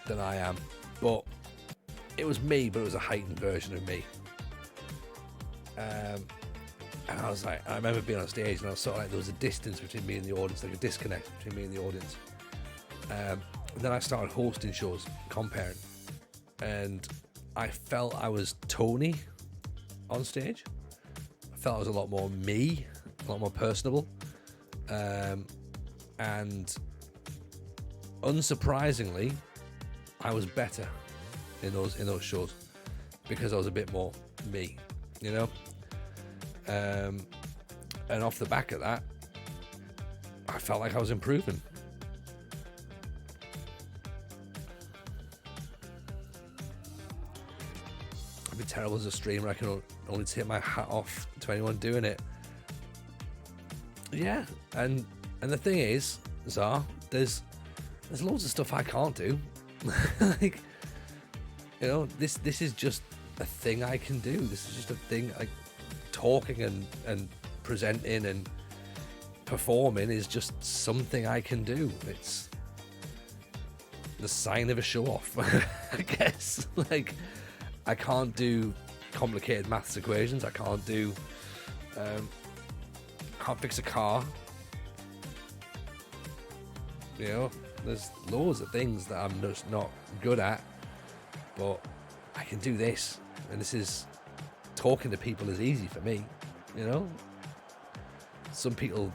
than I am. But it was me, but it was a heightened version of me. And I was like, I remember being on stage and I was sort of like, there was a distance between me and the audience, like a disconnect between me and the audience. And then I started hosting shows, comparing. And I felt I was Tony on stage. I felt I was a lot more me, a lot more personable. And unsurprisingly, I was better in those shows because I was a bit more me, and off the back of that, I felt like I was improving. I'd be terrible as a streamer. I can only take my hat off to anyone doing it. Yeah, and the thing is, Zar, there's loads of stuff I can't do. Like, this is just a thing I can do. This is just a thing, like talking and presenting and performing is just something I can do. It's the sign of a show off, I guess. Like, I can't do complicated maths equations. I can't fix a car. There's loads of things that I'm just not good at, but I can do this, and this is talking to people is easy for me. Some people,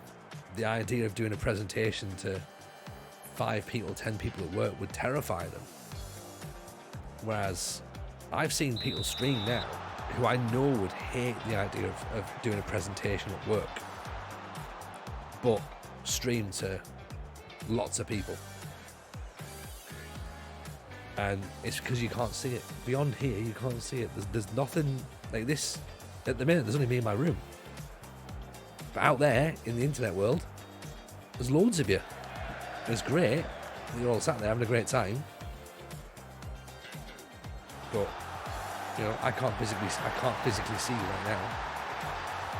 the idea of doing a presentation to 5 people, 10 people at work would terrify them, whereas I've seen people stream now who I know would hate the idea of doing a presentation at work, but stream to lots of people. And it's because you can't see it. Beyond here, you can't see it. There's nothing like this. At the minute, there's only me in my room. But out there, in the internet world, there's loads of you. And it's great. You're all sat there having a great time. But, I can't physically see you right now.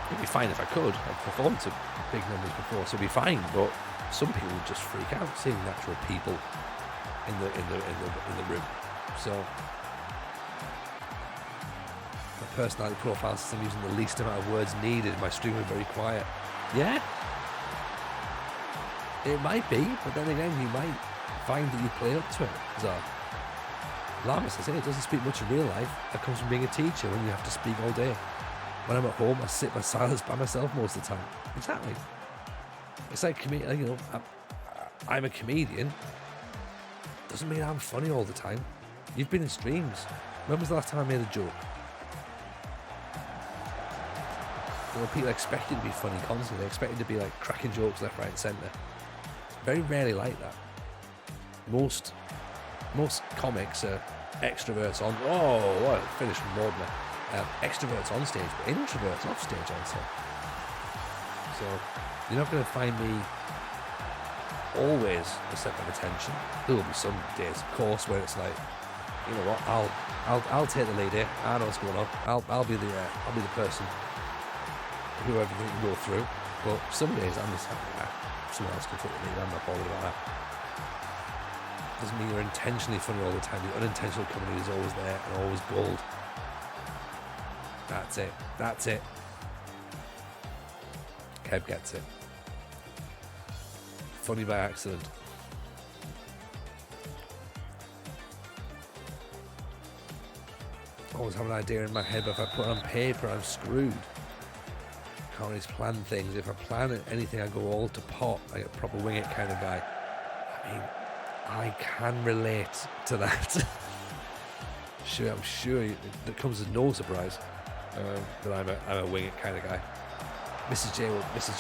It'd be fine if I could. I've performed to big numbers before, so it'd be fine. But some people would just freak out seeing natural people in the room. So my personality profile says I'm using the least amount of words needed. My stream is very quiet. Yeah, it might be, but then again, you might find that you play up to it. So Lama says, it doesn't speak much in real life. That comes from being a teacher when you have to speak all day. When I'm at home, I sit in silence by myself most of the time. Exactly. It's like I'm a comedian. Doesn't mean I'm funny all the time. You've been in streams. When was the last time I made a joke? People expect you to be funny constantly. They expect you to be like cracking jokes left, right, and centre. Very rarely like that. Most comics are extroverts on. Oh, what? Finished from Mordner. Extroverts on stage, but introverts off stage, I'd say. So you're not going to find me always the centre of attention. There will be some days, of course, where it's like, you know what? I'll take the lead here. I know what's going on. I'll be the person who everything can go through. But some days I'm just like, someone else can take the lead. I'm not bothered about that. Doesn't mean you're intentionally funny all the time. The unintentional comedy is always there and always gold. That's it. Kev gets it. Funny by accident. Always have an idea in my head, but if I put it on paper, I'm screwed. Can't always plan things. If I plan anything, I go all to pot, like a proper wing it kind of guy. I mean, I can relate to that. I'm sure it comes as no surprise that I'm a wing it kind of guy. Mrs. J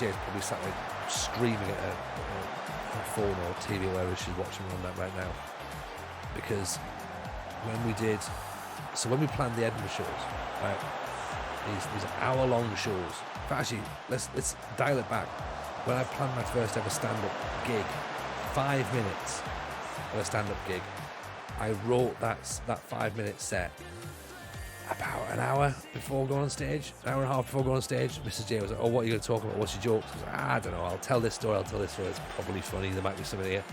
is probably sat there screaming at her phone or TV or wherever she's watching on that right now, because when we planned the Edinburgh shows, right, these hour-long shows. But actually, let's dial it back. When I planned my first ever stand-up gig, 5 minutes of a stand-up gig, I wrote that 5-minute set about an hour before going on stage, an hour and a half before going on stage. Mrs. J was like, "Oh, what are you going to talk about? What's your jokes?" I was like, I don't know. I'll tell this story. It's probably funny. There might be something here,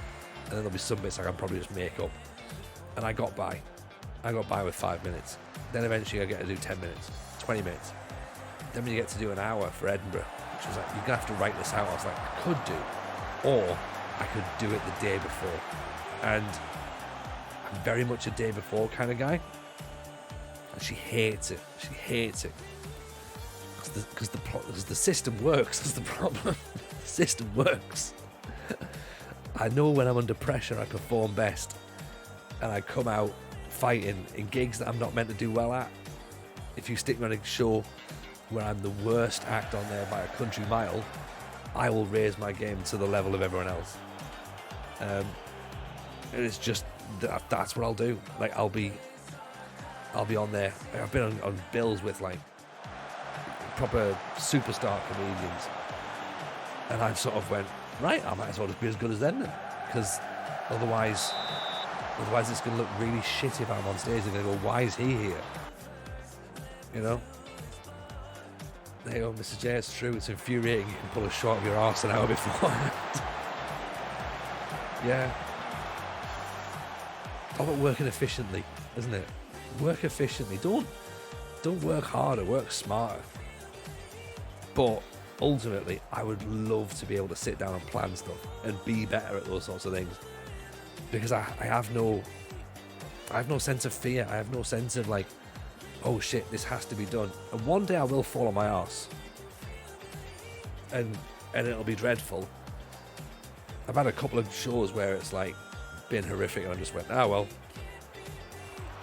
and then there'll be some bits I can probably just make up. And I got by. With 5 minutes. Then eventually I get to do 10 minutes, 20 minutes. Then when you get to do an hour for Edinburgh, which was like, you're going to have to write this out. I was like, I could do, or I could do it the day before. And I'm very much a day before kind of guy. And she hates it. Because the system works. That's the problem. The system works. I know when I'm under pressure, I perform best. And I come out fighting in gigs that I'm not meant to do well at. If you stick me on a show where I'm the worst act on there by a country mile, I will raise my game to the level of everyone else. And it's just that's what I'll do. Like I'll be on there. Like, I've been on bills with like proper superstar comedians, and I sort of went, right, I might as well just be as good as them then, because otherwise it's going to look really shit if I'm on stage. They're going to go, why is he here? You know? There you go, Mr. J, it's true. It's infuriating. You can pull a shot of your arse an hour before. Yeah. It's all about working efficiently, isn't it? Work efficiently. Don't work harder, work smarter. But ultimately, I would love to be able to sit down and plan stuff and be better at those sorts of things. Because I have no sense of fear. I have no sense of like, oh shit, this has to be done. And one day I will fall on my arse, and it'll be dreadful. I've had a couple of shows where it's like been horrific, and I just went, well,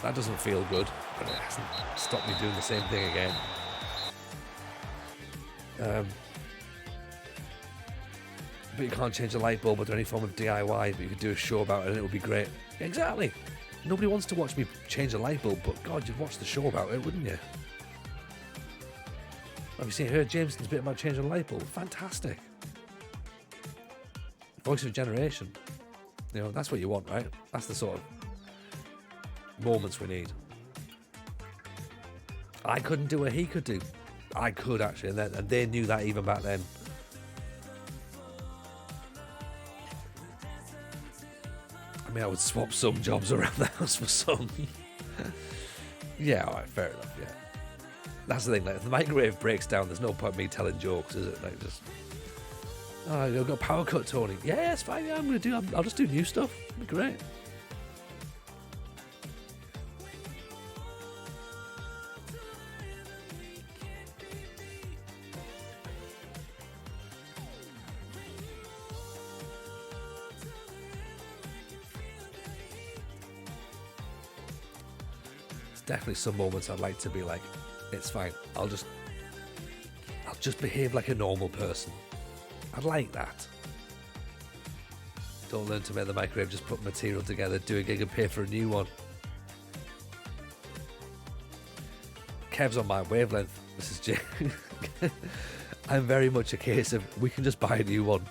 that doesn't feel good, but it hasn't stopped me doing the same thing again. But you can't change a light bulb or do any form of DIY, but you could do a show about it and it would be great. Exactly. Nobody wants to watch me change a light bulb, but God, you'd watch the show about it, wouldn't you? Have you heard Jameson's bit about changing a light bulb? Fantastic. Voice of a generation. You know, that's what you want, right? That's the sort of moments we need. I couldn't do what he could do. I could actually, and they knew that even back then. I mean, I would swap some jobs around the house for some. Yeah, alright, fair enough, yeah. That's the thing, like, if the microwave breaks down, there's no point in me telling jokes, is it? Like, just, oh, you've got a power cut, Tony. Yeah, it's fine, yeah, I'll just do new stuff. It'll be great. Definitely some moments I'd like to be like, it's fine, I'll just behave like a normal person. I'd like that. Don't learn to make the microwave, just put material together, do a gig and pay for a new one. Kev's on my wavelength, Mrs. J. I'm very much a case of, we can just buy a new one.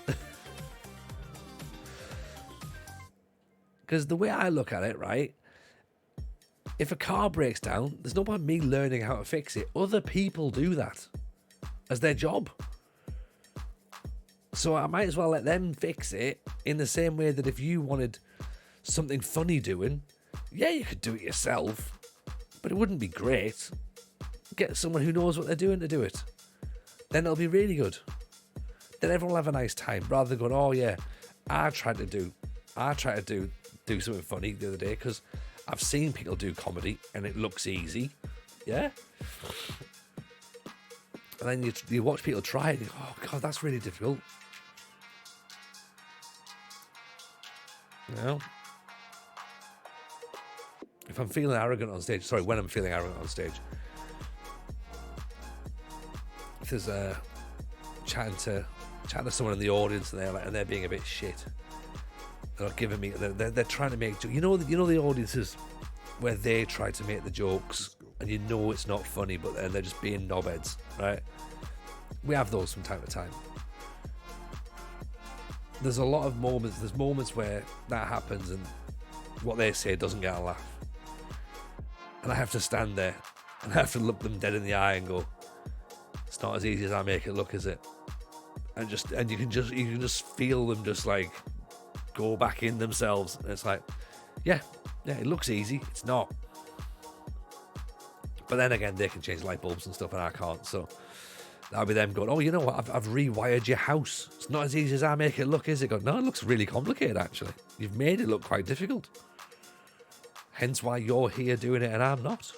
Because the way I look at it, right, if a car breaks down, there's no point me learning how to fix it. Other people do that as their job. So I might as well let them fix it in the same way that if you wanted something funny doing, yeah, you could do it yourself, but it wouldn't be great. Get someone who knows what they're doing to do it. Then it'll be really good. Then everyone will have a nice time, rather than going, oh yeah, I tried to do something funny the other day because I've seen people do comedy and it looks easy, yeah? And then you watch people try it and you go, oh God, that's really difficult. You know? If I'm feeling arrogant on stage, when I'm feeling arrogant on stage, if there's a chatting to someone in the audience and they're being a bit shit, they're not giving me, they're trying to make jokes. You know the audiences where they try to make the jokes and you know it's not funny, but then they're just being knobheads, right? We have those from time to time. There's a lot of moments. There's moments where that happens and what they say doesn't get a laugh, and I have to stand there and I have to look them dead in the eye and go, "It's not as easy as I make it look, is it?" And you can just feel them just like go back in themselves, and it's like, yeah, it looks easy. It's not. But then again, they can change light bulbs and stuff, and I can't. So that'll be them going, "Oh, you know what? I've rewired your house. It's not as easy as I make it look, is it?" Go, "No, it looks really complicated, actually. You've made it look quite difficult. Hence why you're here doing it and I'm not."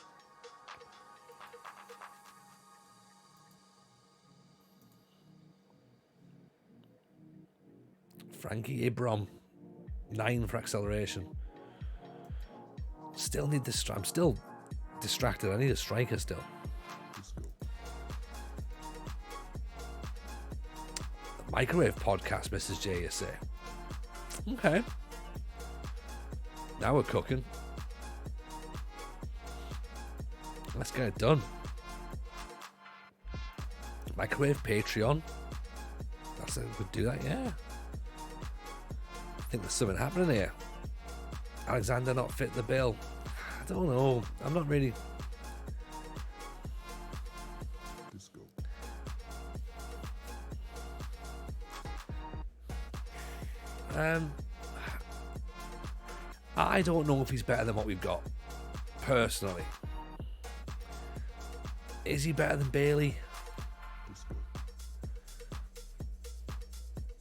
Frankie Ibram, 9 for acceleration. Still need this. I'm still distracted. I need a striker still. Microwave podcast, Mrs. J, you say? Okay. Now we're cooking. Let's get it done. Microwave Patreon. That's it. We'd do that, yeah. I think there's something happening here. Alexander not fit the bill. I don't know. I'm not really. I don't know if he's better than what we've got, personally. Is he better than Bailey?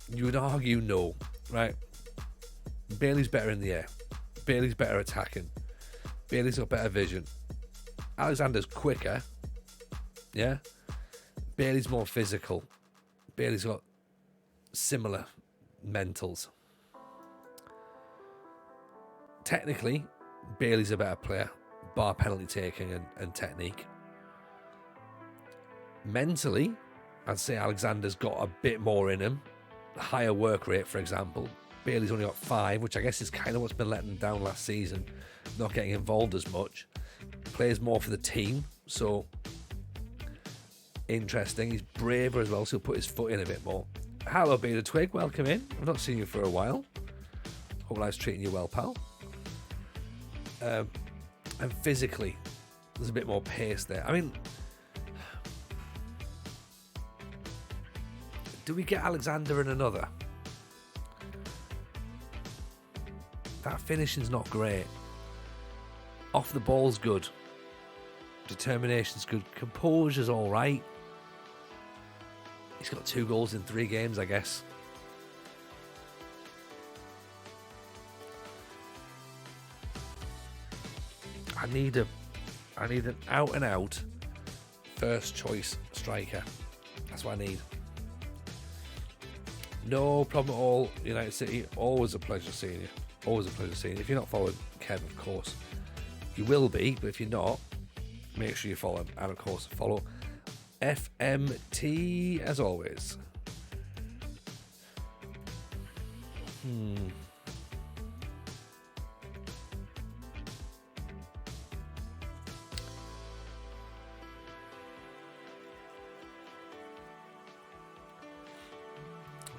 You would argue no, right? Bailey's better in the air. Bailey's better attacking. Bailey's got better vision. Alexander's quicker. Yeah? Bailey's more physical. Bailey's got similar mentals. Technically, Bailey's a better player, bar penalty taking and technique. Mentally, I'd say Alexander's got a bit more in him. A higher work rate, for example. Bailey's only got 5, which I guess is kind of what's been letting him down last season. Not getting involved as much. Plays more for the team, so interesting. He's braver as well, so he'll put his foot in a bit more. Hello, Beta Twig. Welcome in. I've not seen you for a while. Hope life's treating you well, pal. And physically, there's a bit more pace there. I mean, do we get Alexander in another? That finishing's not great. Off the ball's good. Determination's good. Composure's all right. He's got 2 goals in 3 games, I guess. I need an out and out first choice striker. That's what I need. No problem at all, United City. Always a pleasure seeing you. Always a pleasure seeing you. If you're not following Kev, of course, you will be. But if you're not, make sure you follow him. And of course, follow FMT as always.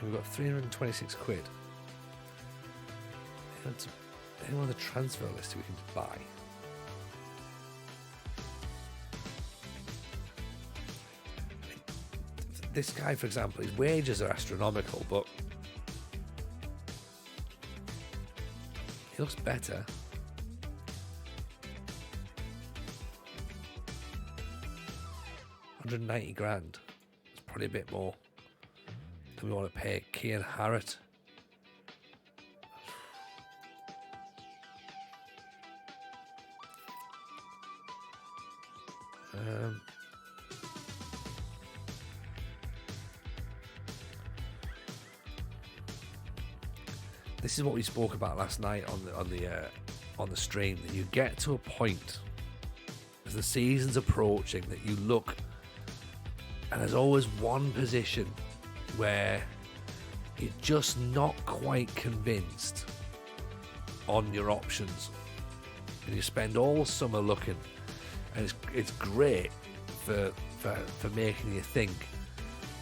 We've got 326 quid. Anyone on the transfer list we can buy? This guy, for example, his wages are astronomical, but he looks better. £190 grand. It's probably a bit more than we want to pay Kian Harrott. This is what we spoke about last night on the on the stream that you get to a point as the season's approaching that you look and there's always one position where you're just not quite convinced on your options, and you spend all summer looking, and it's great for making you think,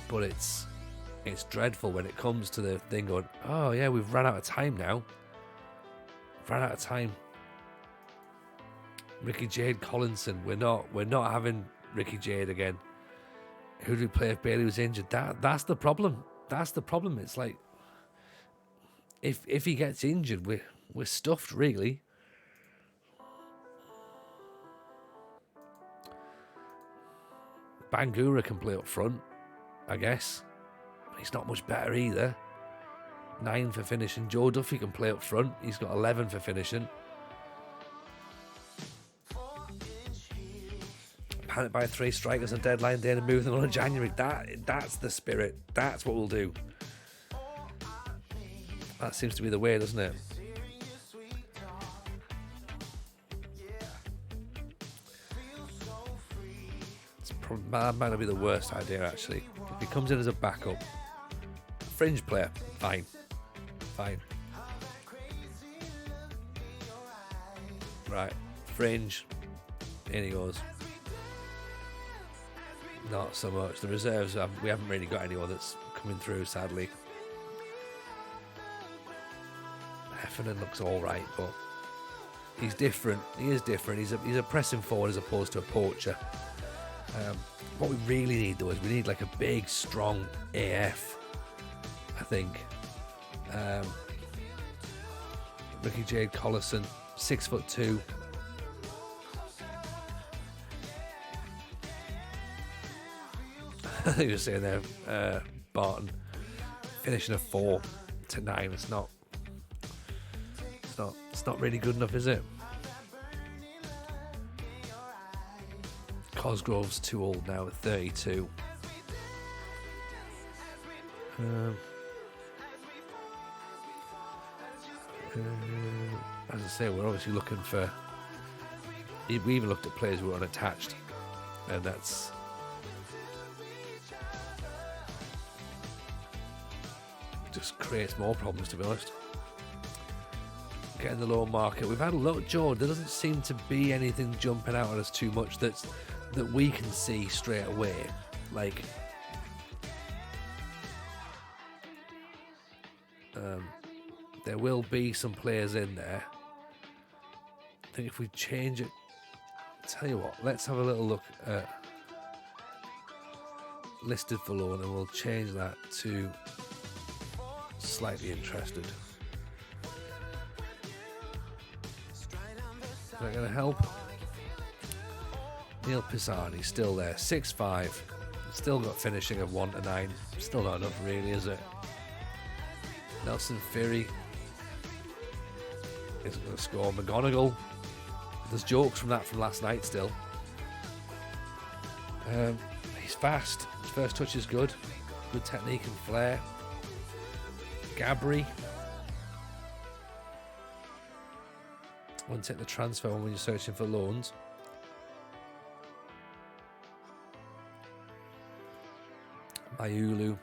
but it's dreadful when it comes to the thing going, oh yeah, we've run out of time now. Ran out of time. Ricky Jade Collinson, we're not having Ricky Jade again. Who do we play if Bailey was injured? That's the problem. That's the problem. It's like if he gets injured, we're stuffed really. Bangura can play up front, I guess. He's not much better either. 9 for finishing. Joe Duffy can play up front. He's got 11 for finishing. Panic by 3 strikers on deadline day and move them on in January. That's the spirit. That's what we'll do. That seems to be the way, doesn't it? That might not be the worst idea, actually. If he comes in as a backup, fringe player, fine. Right, fringe, in he goes. Not so much. The reserves, we haven't really got anyone that's coming through, sadly. Heffernan looks alright, but he's different. He is different. He's a pressing forward as opposed to a poacher. What we really need, though, is we need like a big, strong AF, I think. Ricky Jade Collison, 6'2". You were saying there, Barton finishing a 4 to 9. It's not really good enough, is it? Cosgrove's too old now at 32. As I say, we're obviously looking for. We even looked at players who were unattached, and that's just creates more problems, to be honest. Getting the low market, we've had a lot. Joe, there doesn't seem to be anything jumping out at us too much that we can see straight away. Like, there will be some players in there. I think if we change it, tell you what, let's have a little look at listed for loan, and we'll change that to slightly interested. Is that going to help? Neil Pisani still there, 6'5", still got finishing of 1 to 9. Still not enough, really, is it? Nelson Ferry isn't going to score. McGonigal, there's jokes from last night still. He's fast. His first touch is good. Good technique and flair. Gabry. Won't take the transfer when you're searching for loans. Mayulu.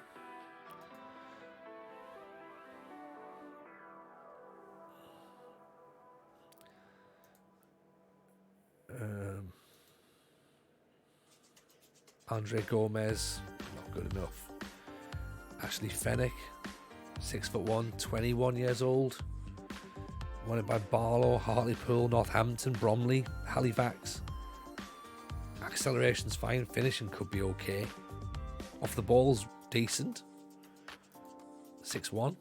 Andre Gomez, not good enough. Ashley Fennick, 6'1", 21 years old. Wanted by Barlow, Hartlepool, Northampton, Bromley, Halifax. Acceleration's fine, finishing could be okay. Off the ball's decent. 6'1".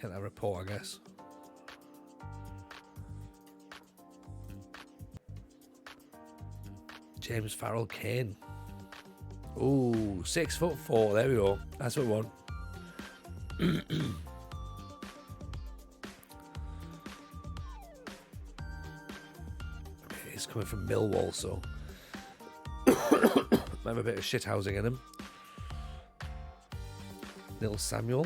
Get that report, I guess. James Farrell Kane. Ooh, 6'4". There we go. That's what we want. He's coming from Millwall, so might have a bit of shithousing in him. Neil Samuel.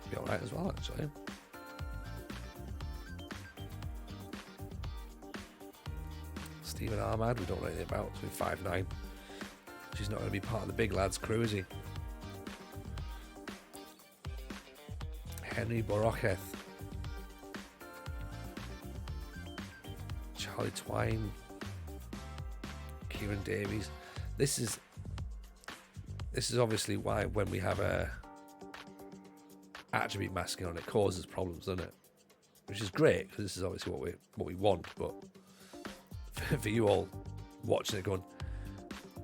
Be alright as well, actually. Stephen Armad, we don't know anything about. He's 5'9". She's not going to be part of the big lads crew, is he? Henry Boroketh. Charlie Twine. Kieran Davies. This is obviously why when we have a attribute masking on, it causes problems, doesn't it? Which is great, because this is obviously what we want, but for you all watching it going,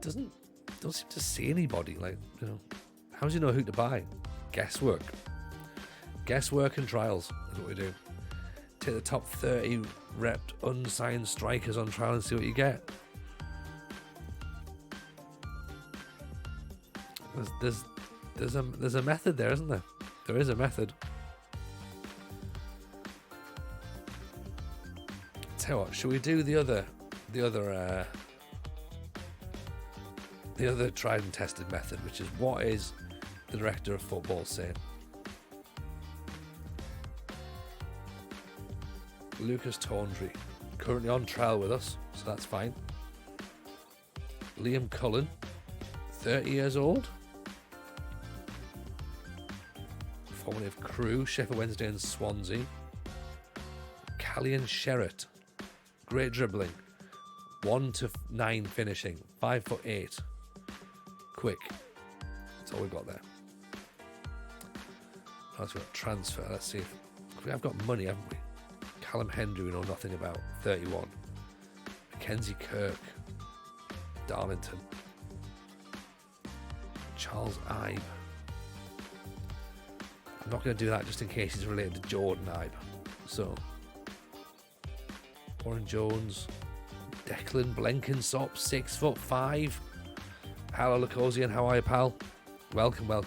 don't seem to see anybody. Like, you know, how do you know who to buy? Guesswork and trials is what we do. Take the top 30 repped unsigned strikers on trial and see what you get. There's a method there, isn't there? There is a method. Tell you what, shall we do the other tried and tested method, which is what is the director of football saying? Lucas Tawndry, currently on trial with us, so that's fine. Liam Cullen, 30 years old, formerly of Crewe, Sheffield Wednesday and Swansea. Callian Sherratt, great dribbling, 1 to 9 finishing, 5'8", quick. That's all we've got there. That's got transfer. Let's see if we have got money, haven't we? Callum Hendry, we know nothing about, 31. Mackenzie Kirk, Darlington. Charles Ibe. I'm not going to do that just in case he's related to Jordan Ibe. So, Warren Jones, Declan Blenkinsop, 6'5". Hello, Lacosian, how are you, pal? Welcome. I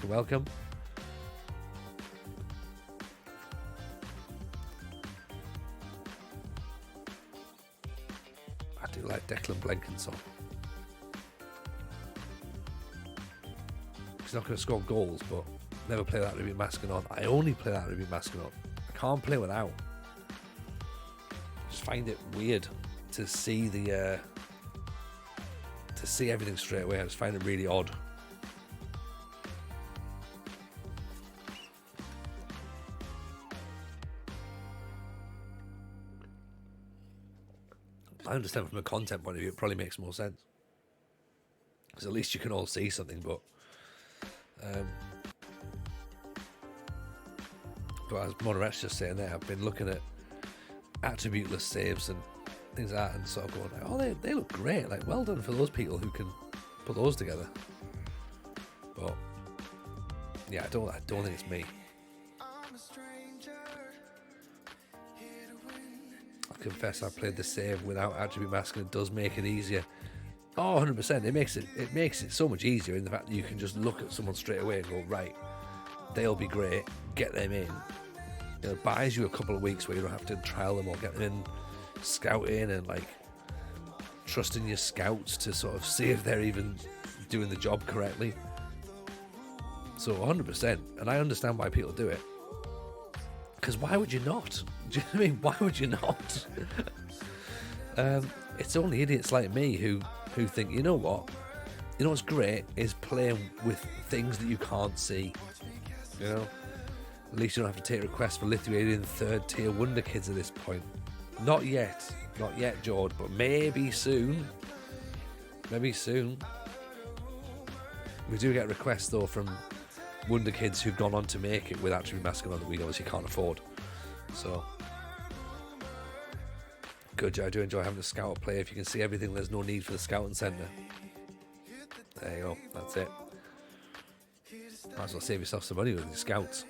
do like Declan Blenkinsop. He's not going to score goals, but never play that Ruby Mascanon. I only play that Ruby Mascanon. I can't play without. Just find it weird to see everything straight away. I just find it really odd. I understand from a content point of view, it probably makes more sense. Because at least you can all see something, but as Monoret's just saying there, I've been looking at attributeless saves and things like that and sort of going, oh, they look great. Like, well done for those people who can put those together. But yeah, I don't think it's me. I confess I played the save without attribute masking. It does make it easier. Oh, 100%. It makes it so much easier in the fact that you can just look at someone straight away and go, right, they'll be great, get them in. It buys you a couple of weeks where you don't have to trial them or get them in scouting and like trusting your scouts to sort of see if they're even doing the job correctly. So 100%, and I understand why people do it. Because why would you not? Do you know what I mean? Why would you not? It's only idiots like me who think, you know what's great is playing with things that you can't see. You know, at least you don't have to take requests for Lithuanian third tier wonder kids at this point. Not yet, George, but maybe soon. We do get requests though from wonder kids who've gone on to make it with attribute masking on that we obviously can't afford. So good, I do enjoy having a scout play. If you can see everything, there's no need for the scouting centre. There you go, that's it. Might as well save yourself some money with the scouts.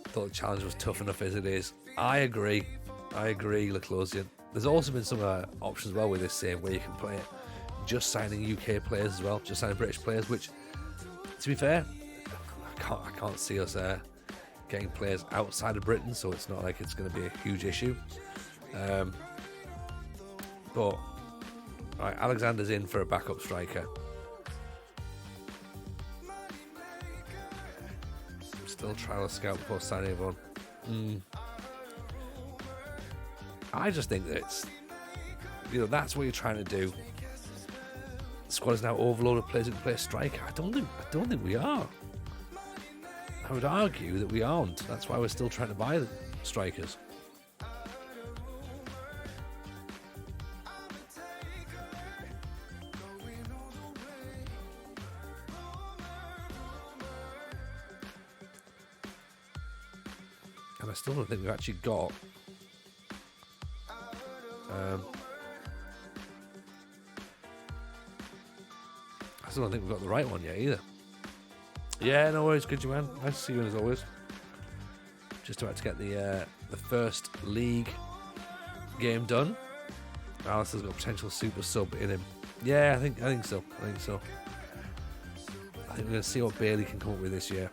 Thought the challenge was tough enough as it is. I agree, Laclosian. There's also been some options as well with this same where you can play it just signing UK players as well, just signing British players, which, to be fair, I can't see us getting players outside of Britain, so it's not like it's going to be a huge issue. But right, Alexander's in for a backup striker. Still trying to scout before signing everyone. I just think that it's, that's what you're trying to do. The squad is now overloaded players who can play striker. I don't think we are. I would argue that we aren't. That's why we're still trying to buy the strikers. And I still don't think we've actually got I still don't think we've got the right one yet either. Yeah, no worries, good you man. Nice to see you as always. Just about to get the first league game done. Alistair's got a potential super sub in him. Yeah, I think so. I think we're going to see what Bailey can come up with this year.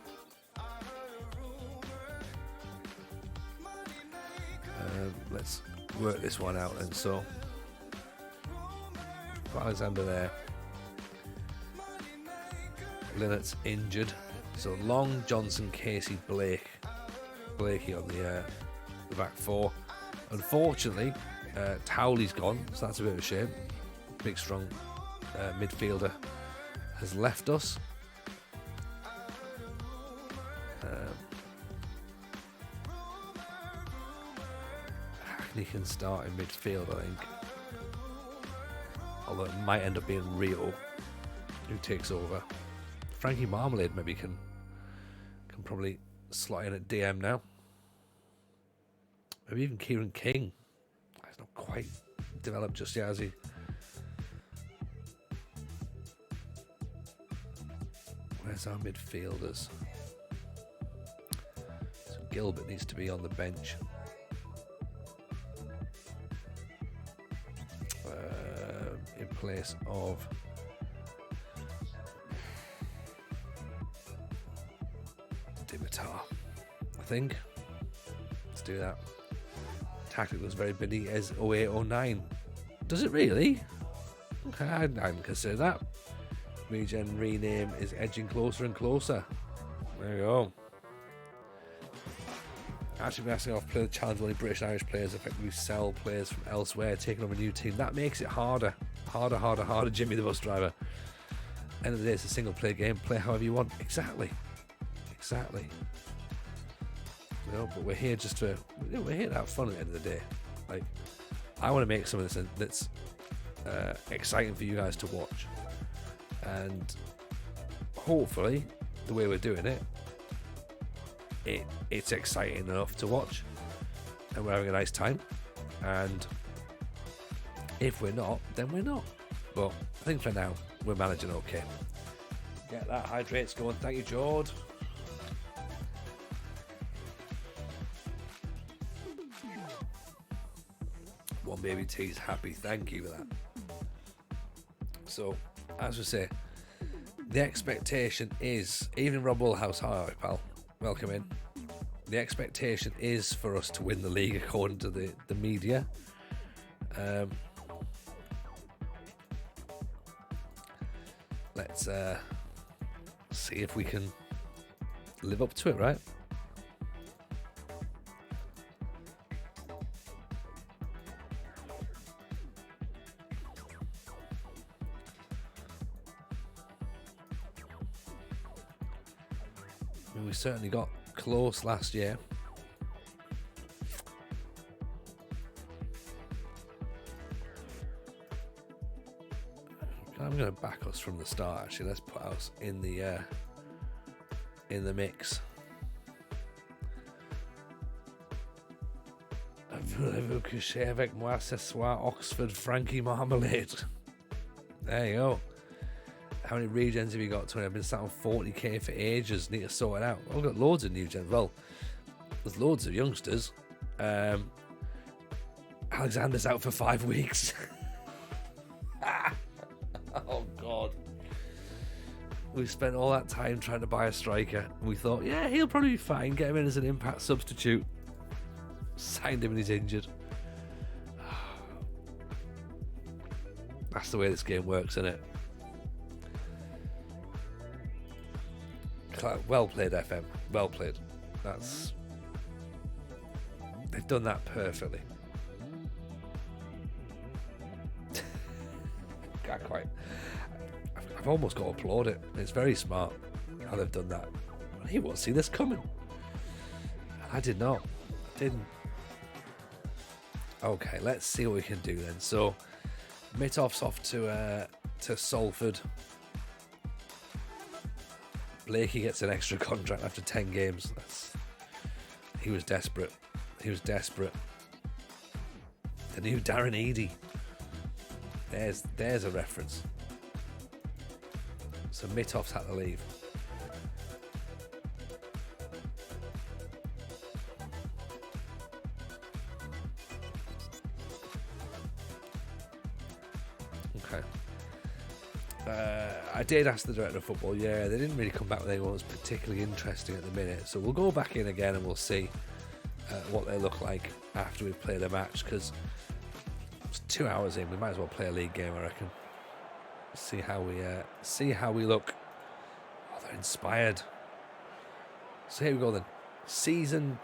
Let's work this one out. And so, got Alexander there. Linnett's injured. So Long, Johnson, Casey, Blakey on the back four. Unfortunately, Towley's gone, so that's a bit of a shame. Big, strong midfielder has left us. Hackney can start in midfield, I think. Although it might end up being Rio who takes over. Frankie Marmalade maybe can probably slot in at DM now. Maybe even Kieran King. He's not quite developed just yet, has he? Where's our midfielders? So Gilbert needs to be on the bench. In place of Dimitar, I think. Let's do that. Tactic was very Benitez 0809. Does it really? Okay, I hadn't considered that. Regen rename is edging closer and closer. There you go. Actually, been asking off play the challenge only British and Irish players effectively sell players from elsewhere, taking on a new team. That makes it harder. Harder, Jimmy the bus driver. End of the day, it's a single player game. Play however you want. Exactly. But we're here just to, we're here to have fun at the end of the day. Like, I want to make some of this that's exciting for you guys to watch, and hopefully, the way we're doing it's exciting enough to watch, and we're having a nice time. And if we're not, then we're not. But I think for now, we're managing okay. Get that hydrates going. Thank you, Jord. One baby T's happy. Thank you for that. So, as we say, the expectation is, even Rob Woolhouse, hi pal, welcome in. The expectation is for us to win the league according to the media. Let's see if we can live up to it, right? I mean, we certainly got close last year. I'm going to back us from the start. Actually, let's put us in the mix. Voulez-vous coucher avec moi ce soir, Oxford Frankie Marmalade? There you go. How many regens have you got, Tony? I've been sat on 40k for ages. Need to sort it out. I've got loads of new gens. Well, there's loads of youngsters. Alexander's out for 5 weeks. Oh, God. We spent all that time trying to buy a striker. We thought, yeah, he'll probably be fine. Get him in as an impact substitute. Signed him and he's injured. That's the way this game works, isn't it? Well played, FM. Well played. They've done that perfectly. Can't quite. I've almost got to applaud it. It's very smart how they've done that. You won't see this coming. I did not. I didn't. Okay, let's see what we can do then. So, Mitoff's off to Salford. Blakey gets an extra contract after 10 games. He was desperate. The new Darren Eadie. There's a reference. So Mitoff's had to leave. Okay. I did ask the director of football. Yeah, they didn't really come back with anyone that's particularly interesting at the minute. So we'll go back in again and we'll see what they look like after we've played a match, because it's 2 hours in. We might as well play a league game, I reckon. See how we look. Oh, they're inspired. So here we go then. Season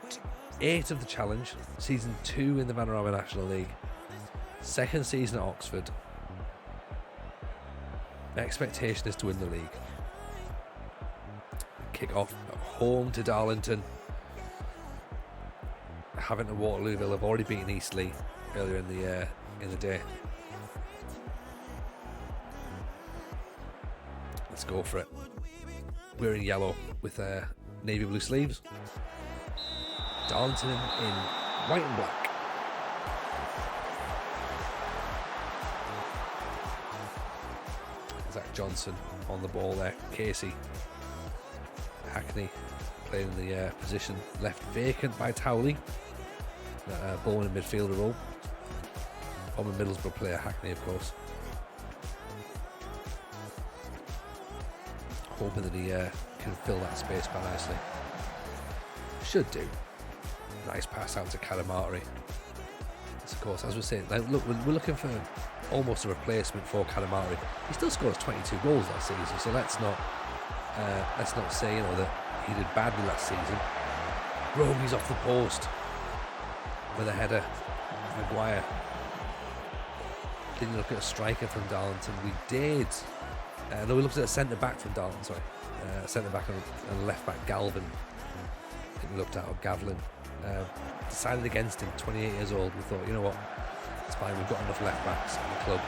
8 of the Challenge, Season 2 in the Vanarama National League, second season at Oxford. The expectation is to win the league. Kick off at home to Darlington. Having to Waterlooville have already beaten Eastleigh earlier in the day. Let's go for it. We're in yellow with navy blue sleeves. Darlington in white and black. Zach Johnson on the ball there. Casey. Hackney playing in the position left vacant by Towley. Bowling in midfielder role. Former Middlesbrough player Hackney, of course. Hoping that he can fill that space quite nicely. Should do. Nice pass out to Kadamari. Of course, as we're saying, like, look, we're looking for almost a replacement for Kadamari. He still scores 22 goals last season, so let's not say that he did badly last season. Roby's off the post with a header. Maguire. Didn't look at a striker from Darlington. We did. No, we looked at a centre back from Darlington. Sorry, centre back and left back Galvin. I think we looked at Gavlin. Decided against him. 28 years old. We thought, you know what, it's fine. We've got enough left backs in the club.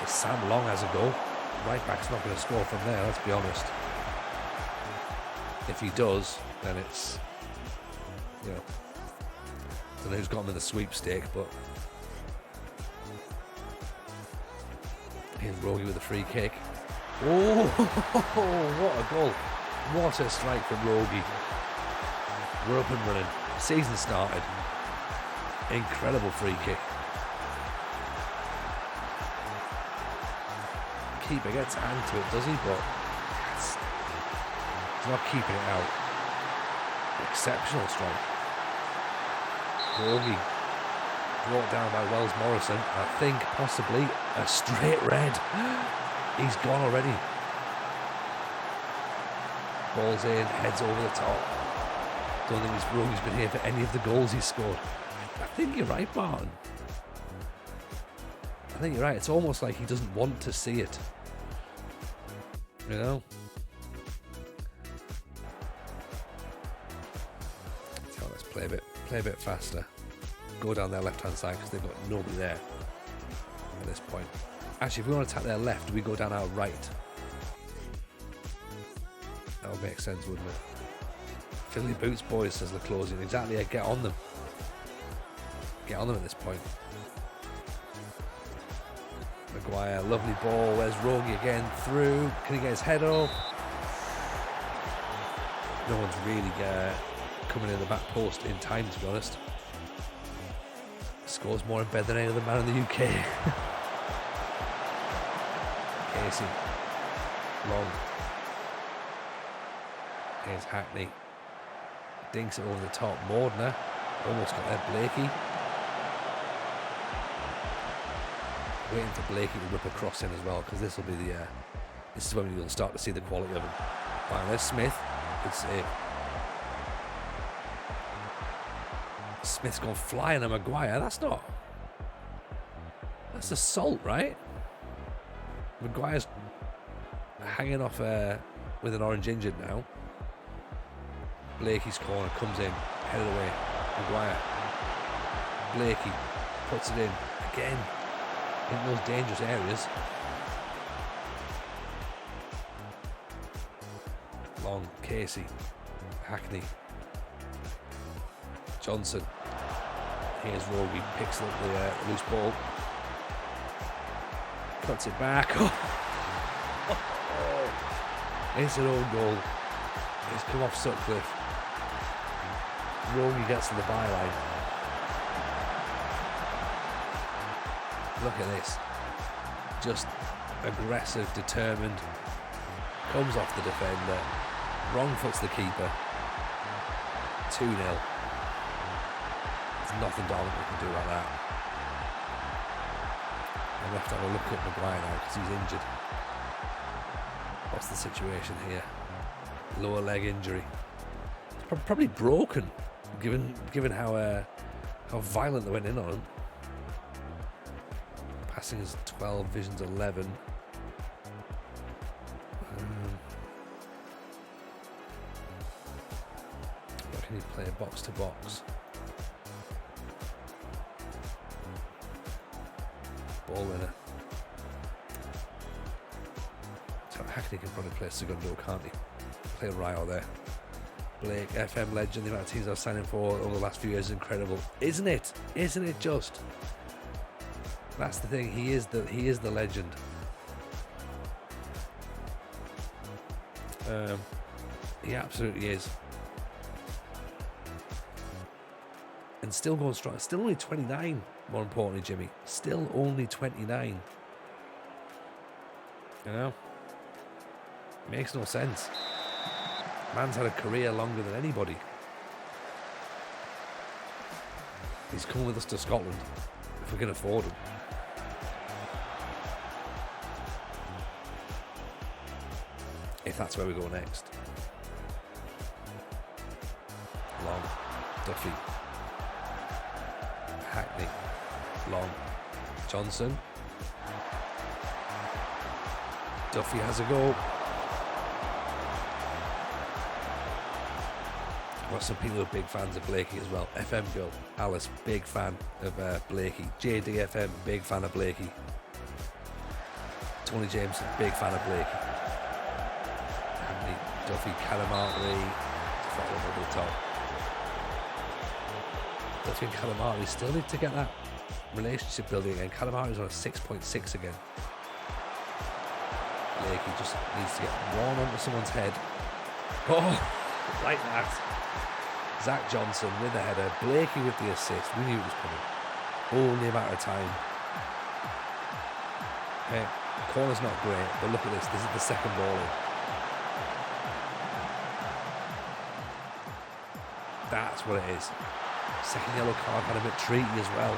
If Sam Long has a goal, right back's not going to score from there. Let's be honest. If he does, then it's, I don't know who's got him in the sweepstake, but here's Rogie with a free kick. Oh, what a goal. What a strike from Rogie. We're up and running. Season started. Incredible free kick. Keeper gets a hand to it, does he? But he's not keeping it out. Exceptional strike. Rogie brought down by Wells Morrison. I think possibly a straight red. He's gone already. Ball's in, heads over the top. Don't think Rogie's been here for any of the goals he's scored. I think you're right, Martin. I think you're right. It's almost like he doesn't want to see it. So let's play a bit faster. Go down their left hand side because they've got nobody there at this point. Actually, if we want to attack their left, we go down our right. That would make sense, wouldn't it? Fiddly boots, boys, says the closing. Exactly, yeah, get on them. Get on them at this point. Maguire, lovely ball. Where's Rogie again? Through. Can he get his head up? No one's really coming in the back post in time, to be honest. Scores more in bed than any other man in the UK. Casey. Long. Here's Hackney. Dinks it over the top. Mordner. Almost got there. Blakey. Waiting for Blakey to whip a cross in as well, because this will be this is when you'll start to see the quality of him. Wow, there's Smith. Good save. Smith's gone flying at Maguire. That's assault, right? Maguire's hanging off with an orange injured now. Blakey's corner comes in, headed away. Maguire. Blakey puts it in again in those dangerous areas. Long, Casey, Hackney, Johnson. Here's Rogie, picks up the loose ball, cuts it back. It's an own goal. It's come off Sutcliffe. Rogie gets to the byline. Look at this. Just aggressive, determined. Comes off the defender. Wrong foots the keeper. 2-0. There's nothing Darwin can do like that. And we have to have a look at Maguire now because he's injured. What's the situation here? Lower leg injury. It's probably broken, given how violent they went in on him. Passing is 12, vision's 11. Can he play box to box? Ball winner. So Hackney can probably play Segundo, can't he? Play Ryo there. Blake, FM legend, the amount of teams I've signed him for over the last few years is incredible. Isn't it? Isn't it just? That's the thing, he is the legend. He absolutely is. And still going strong. Still only 29, more importantly, Jimmy. Still only 29. You know? Makes no sense. Man's had a career longer than anybody. He's coming with us to Scotland, if we can afford him. If that's where we go next. Long. Duffy. Hackney. Long. Johnson. Duffy has a go. I've got some people who are big fans of Blakey as well. FM girl, Alice, big fan of Blakey. JDFM, big fan of Blakey. Tony Jameson, big fan of Blakey. Hackney, Duffy, Calamarley, follow over the top. Duffy and Calamarley still need to get that relationship building again. Calamarley's on a 6.6 again. Blakey just needs to get one onto someone's head. Oh, like that. Zach Johnson with the header. Blakey with the assist. We knew it was coming. Only a matter of time. Okay, corner's not great, but look at this. This is the second ball in. That's what it is. Second yellow card had him at treaty as well.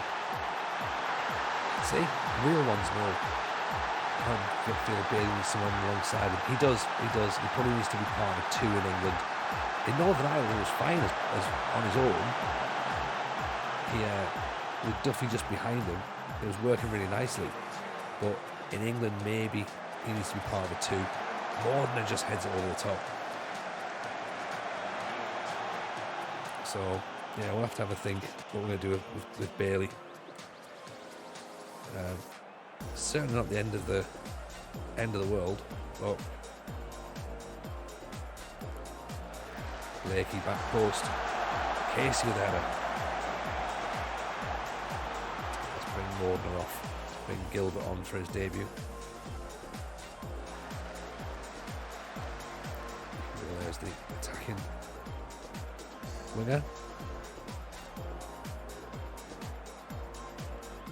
See, real ones know. I feel Bailey with someone alongside him. He does. He probably needs to be part of two in England. In Northern Ireland, he was fine as on his own. With Duffy just behind him, it was working really nicely. But in England, maybe he needs to be part of a two, more than just heads it over the top. So, yeah, we'll have to have a think what we're going to do with Bailey. Certainly not the end of the world, but Blakey back post. Casey with the header. Let's bring Mordner off. Let's bring Gilbert on for his debut. There's the attacking winger.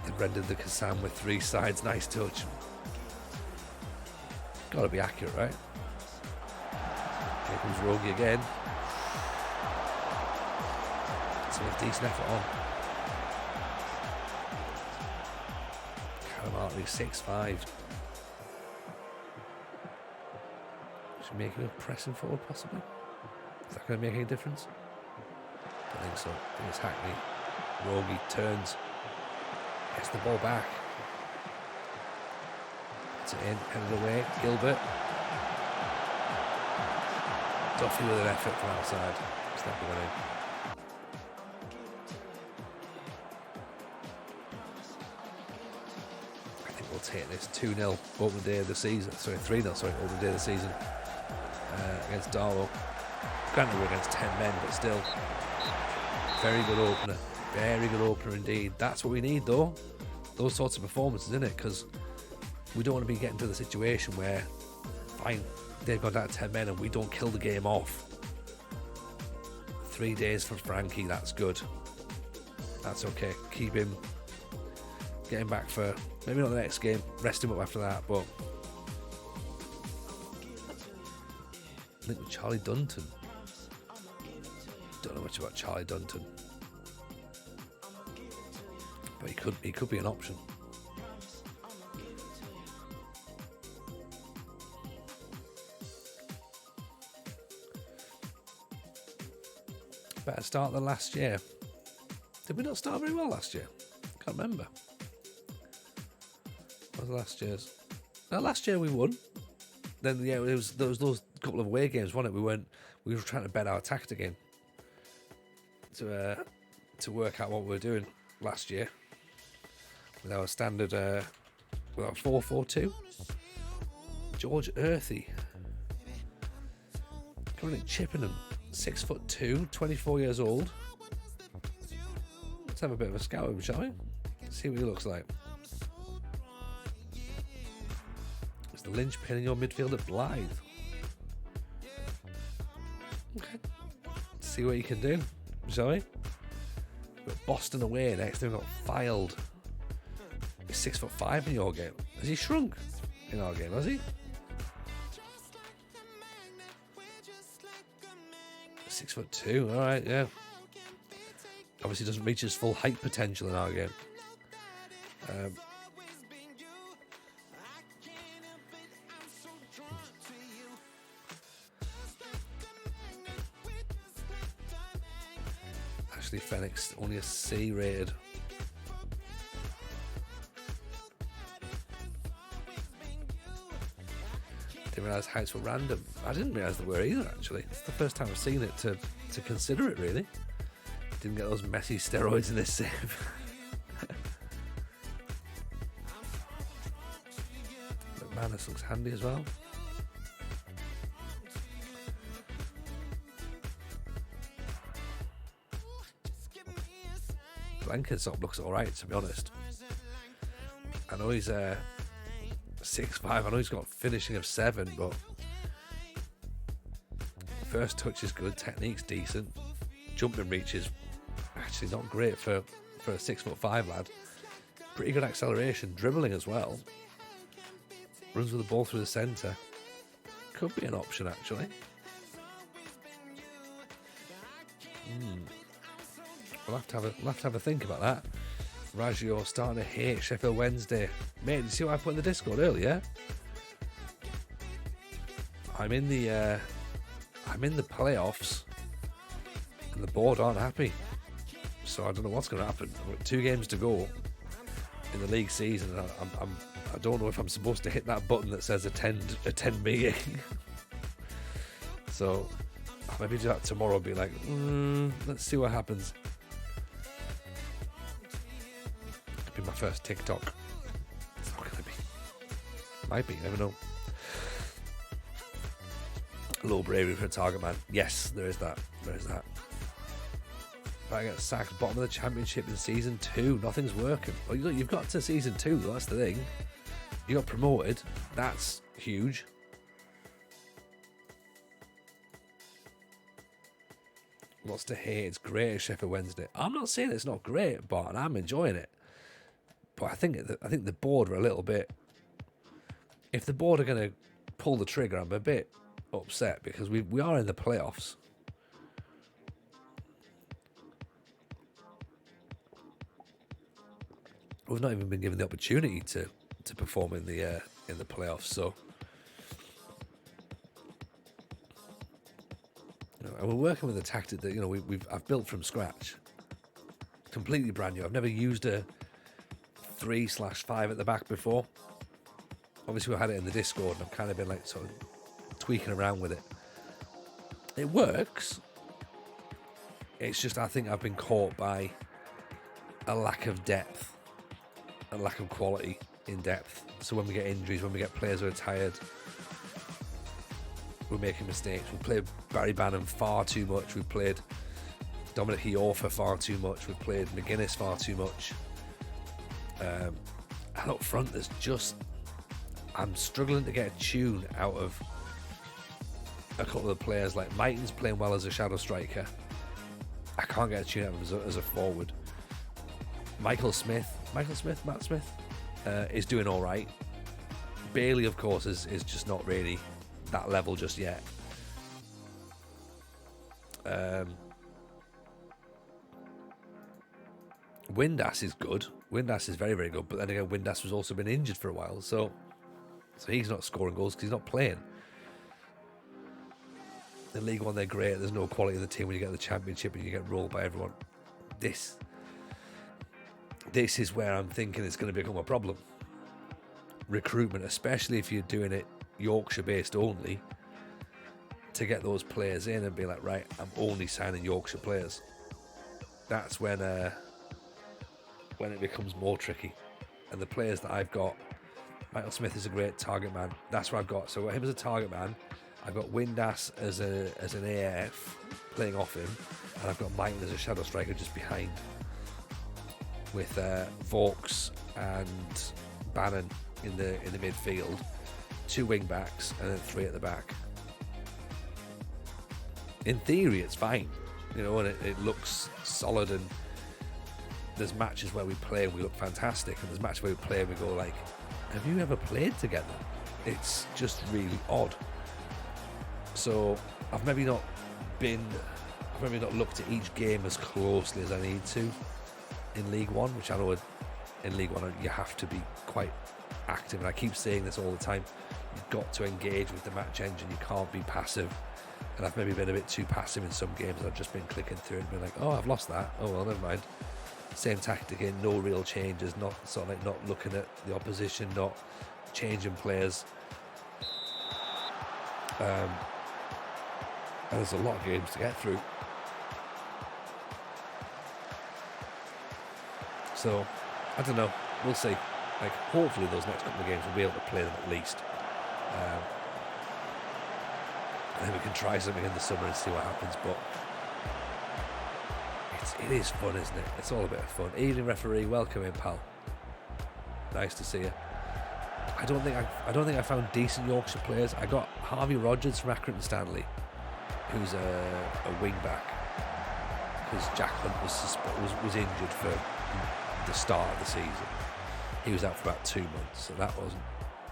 They rendered the Kassam with three sides. Nice touch. Got to be accurate, right? Here comes Rogie again. So a decent effort on. Calamarley 6'5". Should make him a pressing forward possibly. Is that going to make any difference? I think so. I think it's Hackney. Rogi turns, gets the ball back. Gets it in, headed away. Gilbert. Duffy with an effort from outside. It's not going in. I think we'll take this 2-0 opening day of the season. Sorry, 3-0, opening day of the season against Darlow. Granted, we're against 10 men, but still. Very good opener. Very good opener indeed. That's what we need, though. Those sorts of performances, innit? Because we don't want to be getting to the situation where, fine, they've gone down to 10 men and we don't kill the game off. 3 days for Frankie, that's good. That's okay. Keep him. Get him back for maybe not the next game. Rest him up after that, but I think with Charlie Dunton. Don't know much about Charlie Dunton. But he could be an option. Better start than last year. Did we not start very well last year? Can't remember. What was last year's? No, last year we won. Then there was those couple of away games, wasn't it? We were trying to bed our tactic in to work out what we were doing last year with our standard with our 4-4-2. George Earthy coming at Chippenham, 6'2", 24 years old. Let's have a bit of a scout of him, shall we? See what he looks like. It's the linchpin in your midfield at Blythe. Okay. See what he can do, shall we? We've got Boston away next. We've got Filed. He's 6'5" in your game. Has he shrunk in our game? Has he? 6'2". All right, yeah. Obviously, doesn't reach his full height potential in our game. Ashley Fenix, only a C rated. Didn't realise heights were random. I didn't realise they were either, actually. It's the first time I've seen it to consider it, really. Didn't get those messy steroids in this save. McManus looks handy as well. Blenkinsop looks alright, to be honest. I know he's 6'5". I know he's got finishing of 7, but first touch is good, technique's decent, jumping reach is actually not great for a 6'5" lad. Pretty good acceleration, dribbling as well. Runs with the ball through the centre. Could be an option, actually. We'll have to have a think about that. Raggio starting to hate Sheffield Wednesday. Mate, did you see what I put in the Discord earlier? I'm in the playoffs, and the board aren't happy. So I don't know what's going to happen. I've got 2 games to go in the league season. And I don't know if I'm supposed to hit that button that says attend meeting. So I'll maybe do that tomorrow and be like, let's see what happens. Could be my first TikTok. It's not going to be. Might be, you never know. Low bravery for a target man. Yes, there is that. If I get sacked bottom of the championship in season 2, nothing's working. Well, you've got to season 2, though, that's the thing. You got promoted. That's huge. Lots to hate. It's great at Sheffield Wednesday. I'm not saying it's not great, but I'm enjoying it. But I think the board are a little bit. If the board are going to pull the trigger, I'm a bit upset because we are in the playoffs. We've not even been given the opportunity to perform in the playoffs, so and we're working with a tactic that I've built from scratch. completely brand new. I've never used a 3/5 at the back before. Obviously, we had it in the Discord, and I've kind of been like sort of tweaking around with it. It works. It's just I think I've been caught by a lack of depth, a lack of quality in depth. So when we get injuries, when we get players who are tired, we're making mistakes. We played Barry Bannon far too much. We played Dominic Iorfa far too much. We played McGuinness far too much. And up front, there's just... I'm struggling to get a tune out of a couple of players. Like Mighton's playing well as a shadow striker. I can't get a tune out of him as a forward. Matt Smith is doing all right. Bailey, of course, is just not really that level just yet. Windass is good. Windass is very, very good. But then again, Windass has also been injured for a while, so he's not scoring goals because he's not playing. In League One, they're great. There's no quality in the team when you get the Championship and you get rolled by everyone. This is where I'm thinking it's going to become a problem. Recruitment, especially if you're doing it Yorkshire-based only, to get those players in and be like, right, I'm only signing Yorkshire players. That's when it becomes more tricky. And the players that I've got, Michael Smith is a great target man. That's what I've got. So I've got him as a target man. I've got Windass as an AF playing off him, and I've got Michael as a shadow striker just behind, with Vaux and Bannon in the midfield, 2 wing backs, and then 3 at the back. In theory, it's fine, and it looks solid. And there's matches where we play and we look fantastic, and there's matches where we play and we go like, "Have you ever played together?" It's just really odd. So I've maybe not looked at each game as closely as I need to in League One, which I know in League One you have to be quite active, and I keep saying this all the time. You've got to engage with the match engine. You can't be passive, and I've maybe been a bit too passive in some games. I've just been clicking through and being like, "Oh, I've lost that. Oh well, never mind." Same tactic in, no real changes, not looking at the opposition, not changing players. And there's a lot of games to get through. So, I don't know. We'll see. Like, hopefully those next couple of games we'll be able to play them at least. And then we can try something in the summer and see what happens. But it is fun, isn't it? It's all a bit of fun. Evening referee, welcome in, pal. Nice to see you. I don't think I found decent Yorkshire players. I got Harvey Rogers from Accrington Stanley, who's a wing back, because Jack Hunt was injured for the start of the season. He was out for about 2 months, so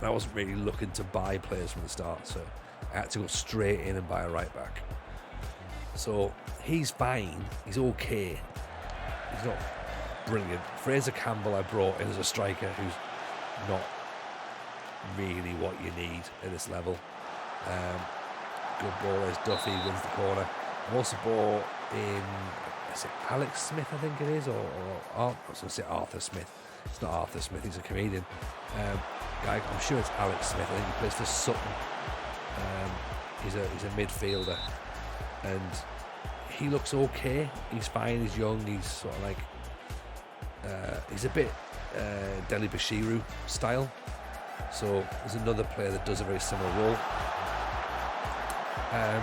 I wasn't really looking to buy players from the start, so I had to go straight in and buy a right back. So he's fine, he's okay, he's not brilliant. Fraser Campbell I brought in as a striker who's not really what you need at this level. Good ball, there's Duffy, wins the corner. I've also brought in, is it Alex Smith, I think it is, or I was going to say Arthur Smith. It's not Arthur Smith, he's a comedian. I'm sure it's Alex Smith. I think he plays for Sutton. He's a midfielder, and he looks okay. He's fine, he's young, he's sort of like he's a bit Deli Bashiru style. So there's another player that does a very similar role. And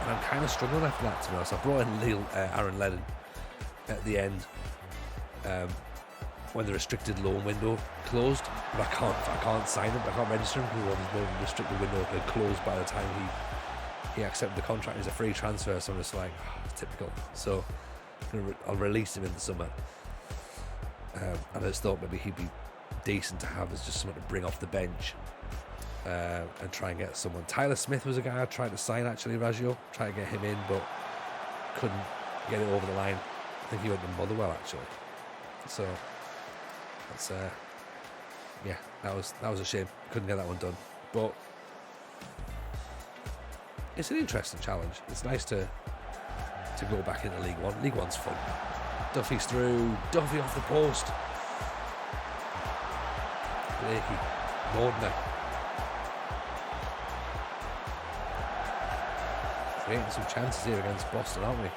I'm kind of struggling after that, to be honest. I brought in Aaron Lennon at the end when the restricted loan window closed, but I can't sign him. I can't register him because the restricted window had closed by the time he accepted the contract. He's a free transfer, so I'm just like, typical. So I'll release him in the summer, and I just thought maybe he'd be decent to have as just someone to bring off the bench and try and get someone. Tyler Smith was a guy I tried to sign, actually, Raggio, tried to get him in, but couldn't get it over the line. I think he went to Motherwell, actually. So that's that was a shame. Couldn't get that one done, but it's an interesting challenge. It's nice to go back into League One. League One's fun. Duffy's through. Duffy off the post. Blakey. Mordner. Creating some chances here against Boston, aren't we?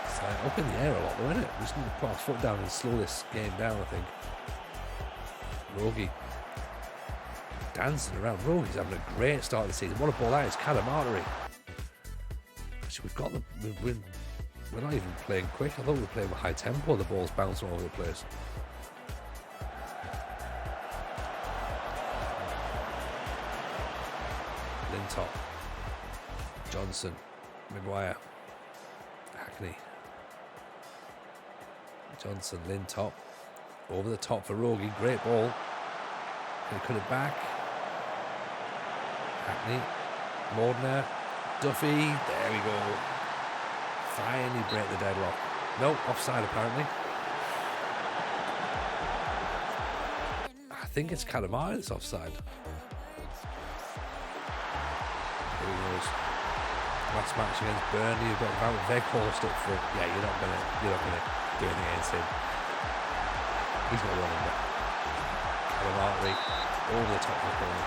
It's up in the air a lot though, isn't it? We just need to put our foot down and slow this game down, I think. Rogie. Dancing around. Rogie's having a great start of the season. What a ball that is. Cadamartery. Actually, we've got the... We're not even playing quick. I thought we were playing with high tempo. The ball's bouncing all over the place. Lintop. Johnson. Maguire. Hackney. Johnson. Lintop. Over the top for Rogie. Great ball. Can he cut it back? Hackney. Mordner. Duffy. There we go. Finally break the deadlock. No, offside apparently. I think it's Calamari that's offside. Here he goes. Last match against Burnley, you've got Van Veghorst up front. Yeah, you're not gonna do anything against him. He's not running back. Calamari over the top of the corner.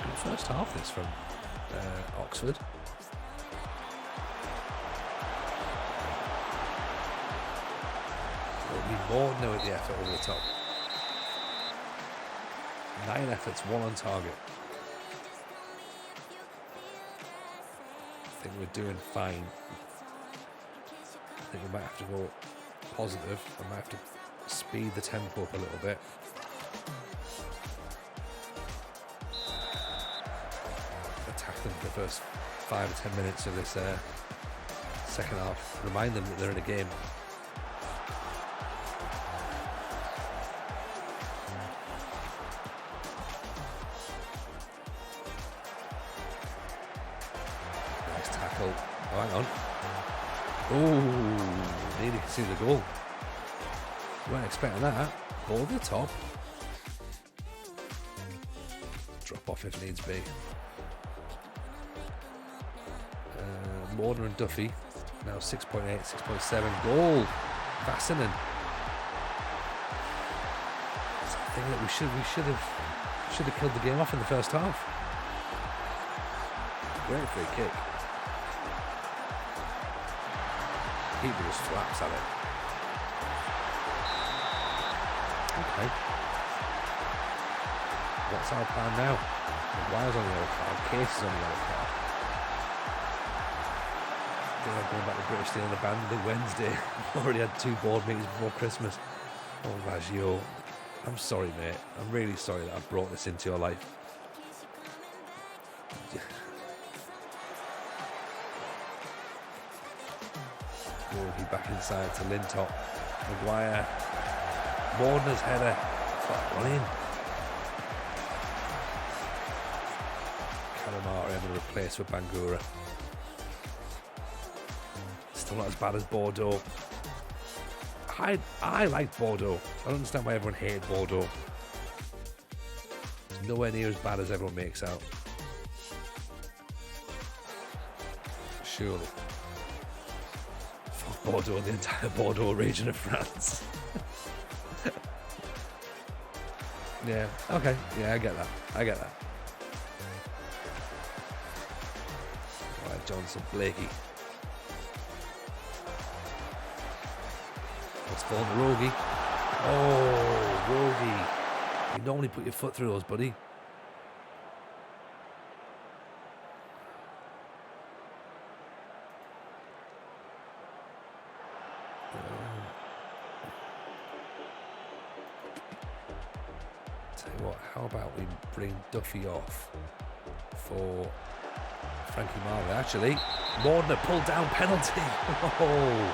Good first half this from Oxford. There'll be more now at the effort over the top. 9 efforts, 1 on target. I think we're doing fine. I think we might have to go positive. I might have to speed the tempo up a little bit. Attack them for the first 5 or 10 minutes of this second half. Remind them that they're in a game. Nice tackle. Oh, hang on. Oh, nearly can see the goal. Weren't expecting that. Ball to the top. Drop off if needs be. Warner and Duffy now 6.8, 6.7. Goal. Vassinen. It's a thing that we should have killed the game off in the first half. Great free kick. Keeper just flaps at it. Okay. What's our plan now? Maguire's on the yellow card. Case is on the yellow card. I'm going back to British Steel on the band on Wednesday. I've already had 2 board meetings before Christmas. Oh, Raggio. I'm sorry, mate. I'm really sorry that I brought this into your life. Gorgie back inside to Lintop. Maguire. Warner's header. One in. Calamari having a replace for Bangura. Still not as bad as Bordeaux. I like Bordeaux. I don't understand why everyone hated Bordeaux. It's nowhere near as bad as everyone makes out. Surely. Fuck Bordeaux and the entire Bordeaux region of France. Yeah, okay. Yeah, I get that. Alright, Johnson, Blakey. Let's fall to Rogie. Oh, Rogie. You normally put your foot through those, buddy. Tell you what, how about we bring Duffy off for Frankie Marley? Actually, Mordner pulled down penalty. Oh.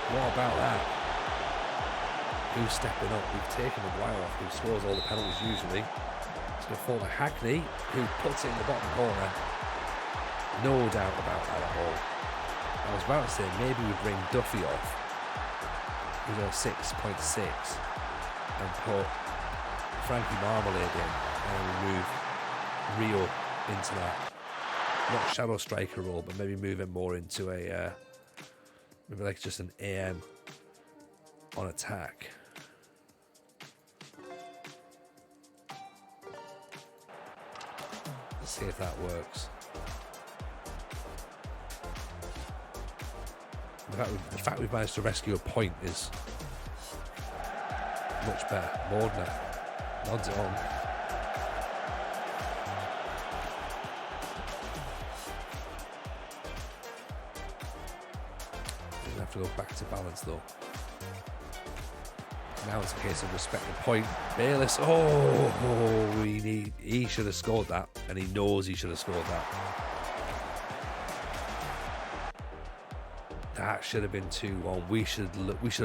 What about that? Who's stepping up? We've taken Maguire off, who scores all the penalties usually. It's going to fall to Hackney, who puts it in the bottom corner. No doubt about that at all. I was about to say maybe we bring Duffy off, who's on 6.6, and put Frankie Marmalade in, and remove Rio into that, not shadow striker role, but maybe move him more into a maybe like just an AM on attack. Let's see if that works. The fact we've managed to rescue a point is much better. Mordner nods it on. We're going to have to go back to balance though. Now it's a case of respect the point. Bayless, he should have scored that, and he knows he should have scored that. That should have been 2-1. We should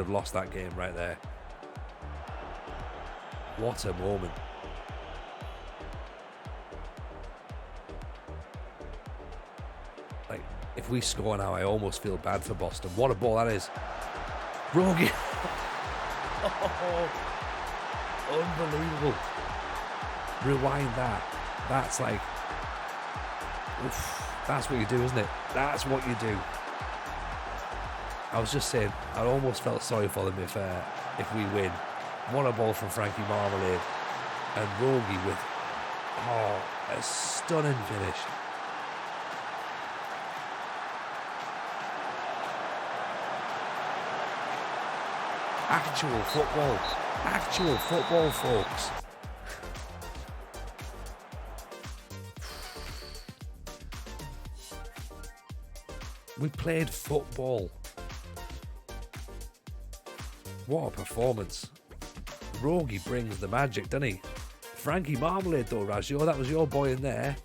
have lost that game right there. What a moment. Like, if we score now, I almost feel bad for Boston. What a ball that is. Rogi. Unbelievable. Rewind that. That's like, oof, that's what you do, isn't it? That's what you do. I was just saying, I almost felt sorry for them if we win. What a ball from Frankie Marmalade. And Rogi with, a stunning finish. Actual football. Actual football, folks. We played football. What a performance. Rogi brings the magic, doesn't he? Frankie Marmalade though, Razio, that was your boy in there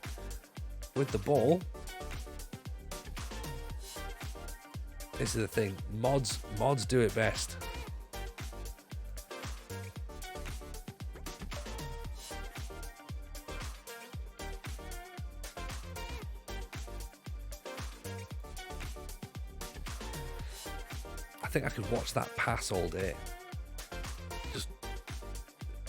with the ball. This is the thing, mods do it best. I think I could watch that pass all day.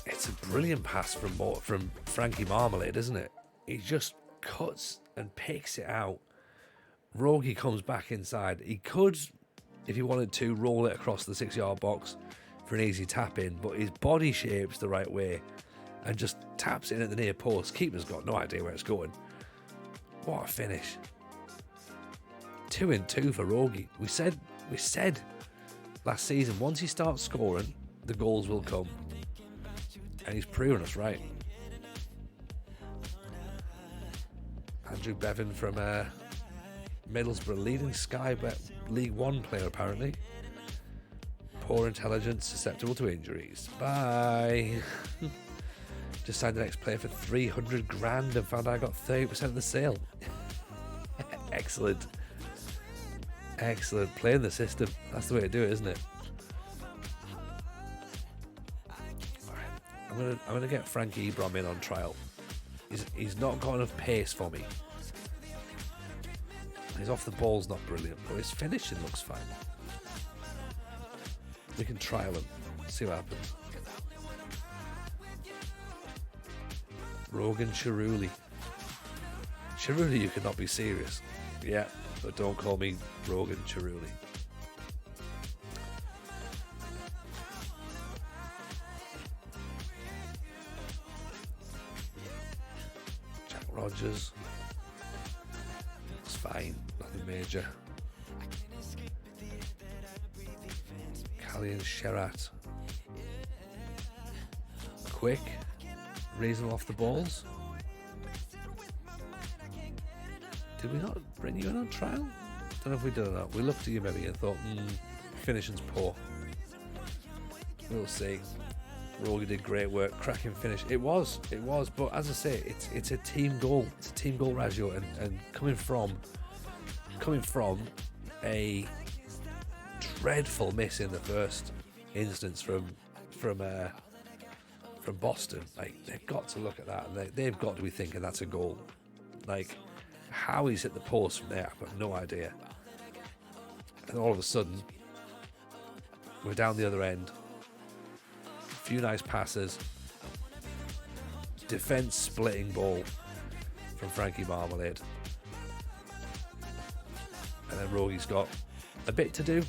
It's a brilliant pass from Frankie Marmalade, isn't it? He just cuts and picks it out. Rogi comes back inside. He could, if he wanted to, roll it across the 6-yard box for an easy tap in, but his body shape's the right way and just taps it in at the near post. Keeper's got no idea where it's going. What a finish. 2-2 for Rogi. We said last season, once he starts scoring, the goals will come. And he's proving us right. Andrew Bevan from Middlesbrough, leading Sky Bet League One player apparently. Poor intelligence, susceptible to injuries. Bye. Just signed the next player for 300 grand and found I got 30% of the sale. Excellent. Excellent. Playing the system. That's the way to do it, isn't it? I'm gonna get Frankie Ebrom in on trial. He's not got enough pace for me. His off the ball's not brilliant, but his finishing looks fine. We can trial him, see what happens. Rogan Chiruli. Chiruli, you cannot be serious. Yeah, but don't call me Rogan Chiruli. Rogers. It's fine, nothing major. Callie and Sherat. Quick, reasonable off the balls. Did we not bring you in on trial? Don't know if we did or not. We looked at you maybe and thought, finishing's poor. We'll see. Rogi did great work, cracking finish. It was, but as I say, it's a team goal. It's a team goal, Razio, and coming from a dreadful miss in the first instance from Boston. Like, they've got to look at that, and they've got to be thinking that's a goal. Like, how he's hit the post from there, I've got no idea. And all of a sudden, we're down the other end. Few nice passes, defense splitting ball, from Frankie Marmalade. And then Rogi's got a bit to do.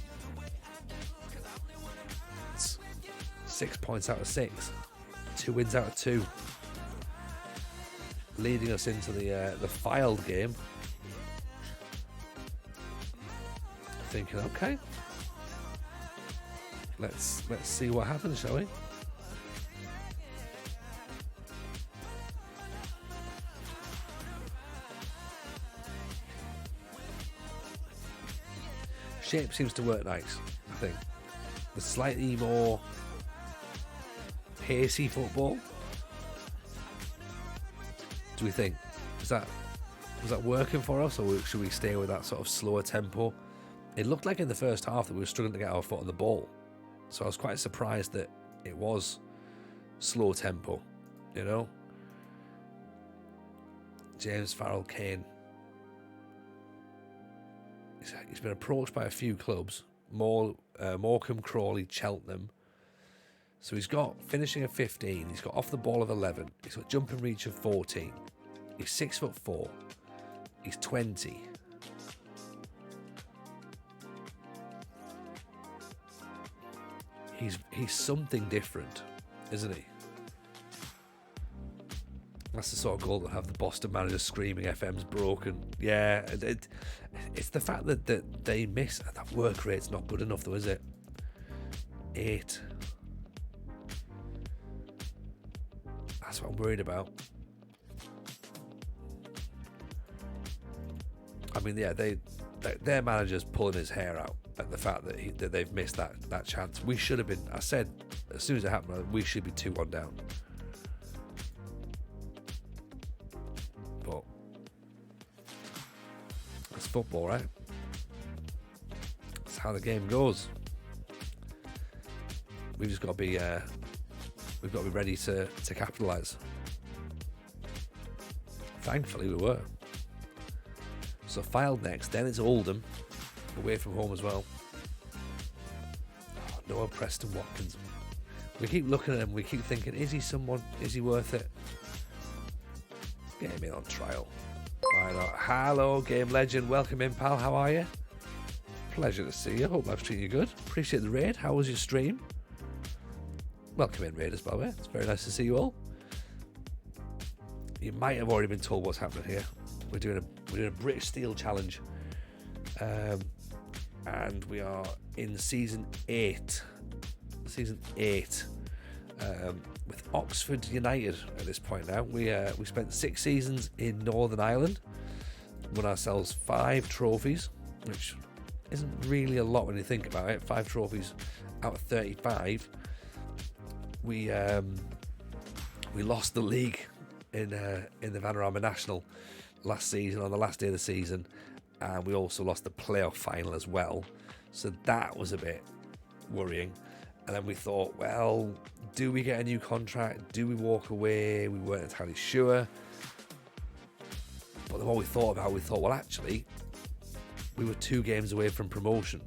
It's 6 points out of 6. 2 wins out of 2. Leading us into the filed game. Thinking, okay, let's see what happens, shall we? Shape seems to work nice, I think. The slightly more pacey football. Do we think? Was that working for us, or should we stay with that sort of slower tempo? It looked like in the first half that we were struggling to get our foot on the ball. So I was quite surprised that it was slow tempo, you know? James Farrell-Kane. He's been approached by a few clubs. Morecambe, Crawley, Cheltenham. So he's got finishing of 15. He's got off the ball of 11. He's got jumping reach of 14. He's 6'4". He's 20. He's something different, isn't he? That's the sort of goal that have the Boston manager screaming FM's broken. Yeah, it's the fact that they miss. That work rate's not good enough though, is it? 8. That's what I'm worried about. I mean, yeah, their manager's pulling his hair out at the fact that they've missed that chance. We should have been. I said as soon as it happened, we should be 2-1 down. But it's football, right? That's how the game goes. We've just got to be. We've got to be ready to capitalise. Thankfully, we were. So filed next. Then it's Oldham, away from home as well. Oh, Noah Preston Watkins. We keep looking at him. We keep thinking, is he someone? Is he worth it? Get him in on trial. Why not? Hello, game legend. Welcome in, pal. How are you? Pleasure to see you. Hope life's treating you good. Appreciate the raid. How was your stream? Welcome in, Raiders, by the way. It's very nice to see you all. You might have already been told what's happening here. We're doing a British Steel Challenge, and we are in season 8. Season 8 with Oxford United at this point now. We spent 6 seasons in Northern Ireland, won ourselves 5 trophies, which isn't really a lot when you think about it. 5 trophies out of 35. We lost the league in the Vanarama National last season, on the last day of the season, and we also lost the playoff final as well. So that was a bit worrying. And then we thought, well, do we get a new contract? Do we walk away? We weren't entirely sure. But the more we thought about it, we thought, well, actually, we were 2 games away from promotion.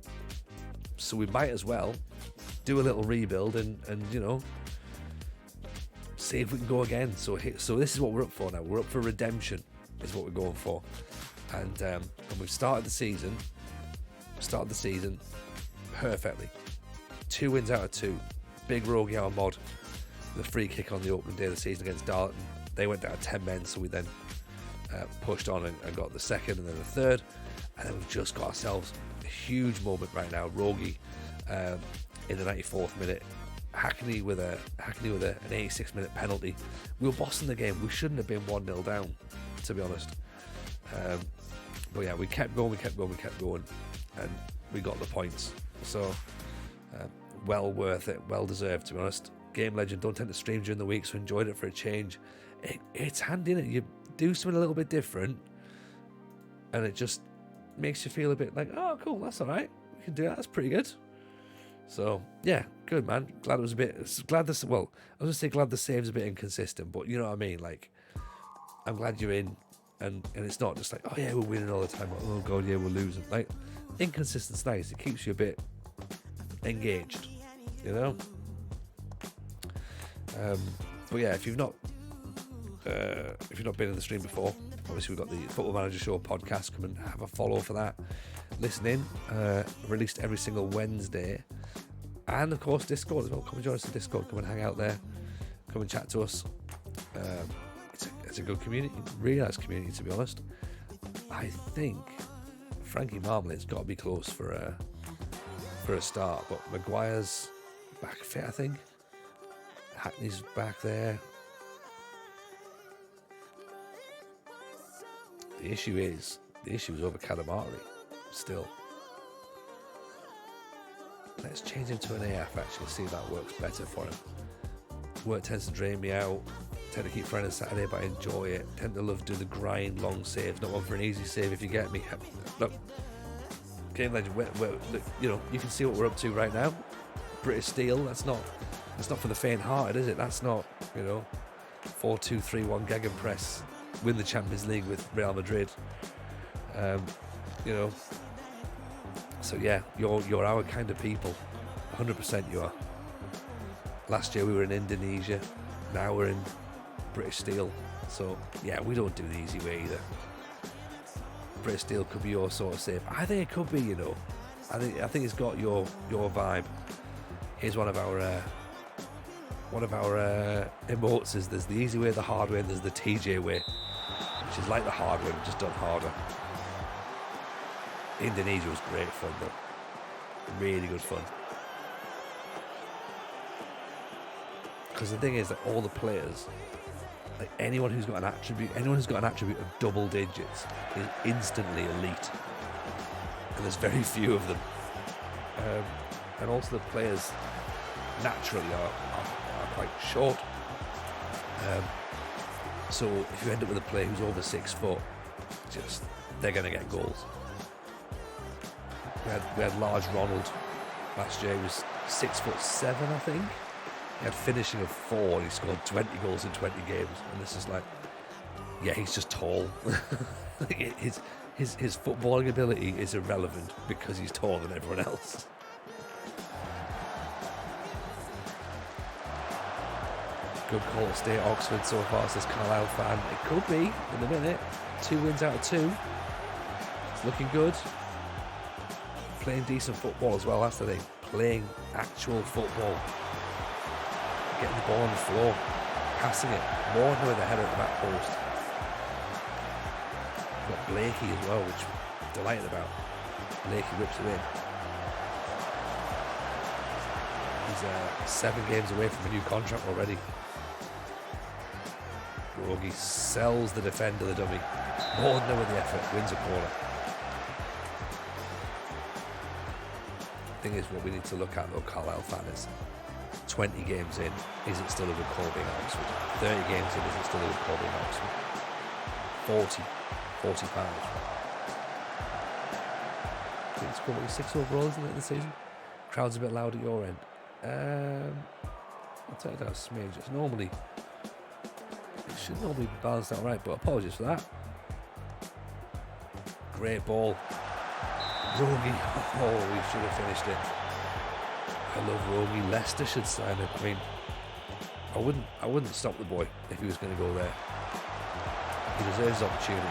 So we might as well do a little rebuild and you know, see if we can go again. So this is what we're up for now. We're up for redemption, is what we're going for. And we've started the season perfectly. 2 wins out of 2. Big Rogie out of mod. The free kick on the opening day of the season against Darlington. They went down 10 men, so we then pushed on and got the second and then the third. And then we've just got ourselves a huge moment right now. Rogie in the 94th minute. Hackney with an 86-minute penalty. We were bossing the game. We shouldn't have been 1-0 down, to be honest. But yeah, we kept going, and we got the points. So well worth it, well deserved, to be honest. Game legend, don't tend to stream during the week, so enjoyed it for a change. It's handy, innit? You do something a little bit different, and it just makes you feel a bit like, oh, cool, that's all right. We can do that. That's pretty good. So yeah, good, man. Glad it was a bit. Glad this. Well, I was gonna say glad the save's a bit inconsistent, but you know what I mean. Like, I'm glad you're in, and it's not just like, oh yeah, we're winning all the time. Oh god, yeah, we're losing. Like, inconsistent's nice. It keeps you a bit engaged, you know. But yeah, if you've not if you've not been in the stream before, obviously we've got the Football Manager Show podcast. Come and have a follow for that. Listen in. Released every single Wednesday. And of course Discord as well. Come and join us in Discord. Come and hang out there. Come and chat to us. It's a good community. Really nice community, to be honest. I think Frankie Marmolade's got to be close for a start. But Maguire's back fit, I think. Hackney's back there. The issue is over Katamari still. Let's change him to an AF actually, see if that works better for him. Work tends to drain me out. Tend to keep Friday and Saturday, but I enjoy it. Tend to love doing the grind, long saves. Not one for an easy save, if you get me. Look, Game Legend, look, you can see what we're up to right now. British Steel. That's not for the faint-hearted, is it? That's not 4-2-3-1 gegenpress. Win the Champions League with Real Madrid. So yeah, you're our kind of people. 100% you are. Last year we were in Indonesia. Now we're in British Steel. So yeah, we don't do the easy way either. British Steel could be your sort of safe. I think it could be, I think it's got your vibe. Here's one of our emotes is there's the easy way, the hard way, and there's the TJ way, which is like the hard way, just done harder. Indonesia was great fun though. Really good fun. Because the thing is that all the players, like anyone who's got an attribute of double digits is instantly elite. And there's very few of them. And also the players naturally are quite short. So if you end up with a player who's over 6 foot, they're going to get goals. We had large Ronald last year. He was 6'7", I think. He had finishing of 4 and he scored 20 goals in 20 games. And this is like, yeah, he's just tall. his footballing ability is irrelevant because he's taller than everyone else. Good call to stay at Oxford so far, says Carlisle fan. It could be in a minute. 2 wins out of 2. It's looking good. Playing decent football as well, that's the thing. Playing actual football. Getting the ball on the floor. Passing it. Warner with a header at the back post. Got Blakey as well, which I'm delighted about. Blakey whips it in. He's 7 games away from a new contract already. Rogie sells the defender, the dummy. Warner with the effort, wins a corner. Thing is, what we need to look at though, Carlisle fan, is 20 games in, is it still a good call being at Oxford? 30 games in, is it still a good call being at Oxford? 40 pounds. I think it's got 6 overall, isn't it, this season? Crowd's a bit loud at your end. I'll take that a smidge. It should normally be balanced out right, but apologies for that. Great ball. Rogie, we should have finished it. I love Rogie. Leicester should sign him. I mean, I wouldn't stop the boy if he was going to go there. He deserves his opportunity.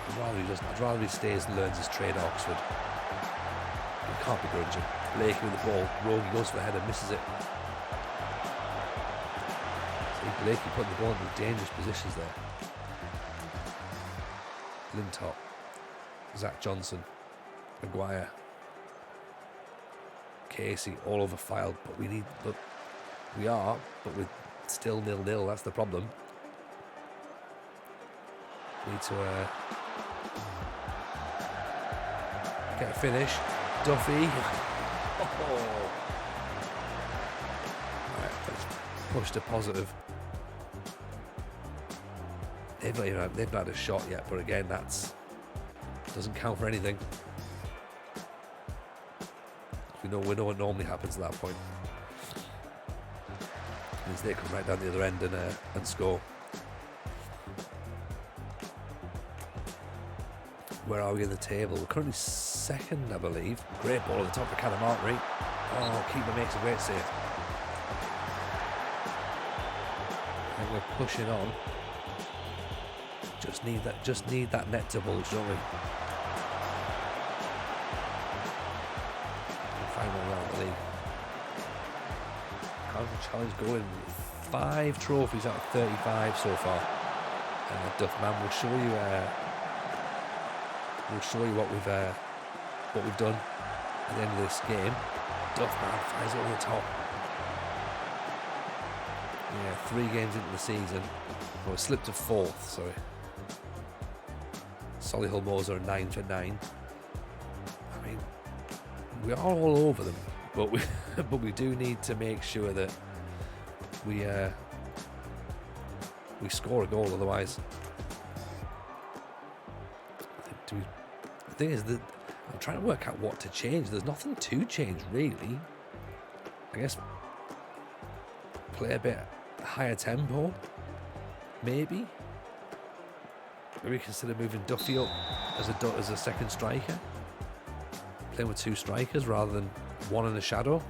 I'd rather he doesn't. I'd rather he stays and learns his trade at Oxford. He can't begrudge him. Blakey with the ball. Rogie goes for the header, misses it. See, Blakey putting the ball into dangerous positions there. Lintop. Zach Johnson, Maguire, Casey, all over filed, but we're still 0-0. That's the problem. We need to get a finish. Duffy. Right, let's push to positive. They've not had a shot yet, but again, doesn't count for anything. We know what normally happens at that point. Means they come right down the other end and score. Where are we in the table? We're currently 2nd, I believe. Great ball at the top of Katamari. Oh, keeper makes a great save. And we're pushing on. Just need that net to bulge, don't we? Final round of the league. How's the challenge going? 5 trophies out of 35 so far. And the Duff Man will show you. We'll show you what we've done at the end of this game. Duff Man flies over the top. Yeah, 3 games into the season. Well, we slipped to 4th, sorry. Solihull Moors are 9 for 9. I mean, we are all over them, but we do need to make sure that we score a goal, otherwise. The thing is that I'm trying to work out what to change. There's nothing to change, really. I guess play a bit higher tempo, maybe. Maybe consider moving Duffy up as a second striker, playing with 2 strikers rather than 1 in the shadow.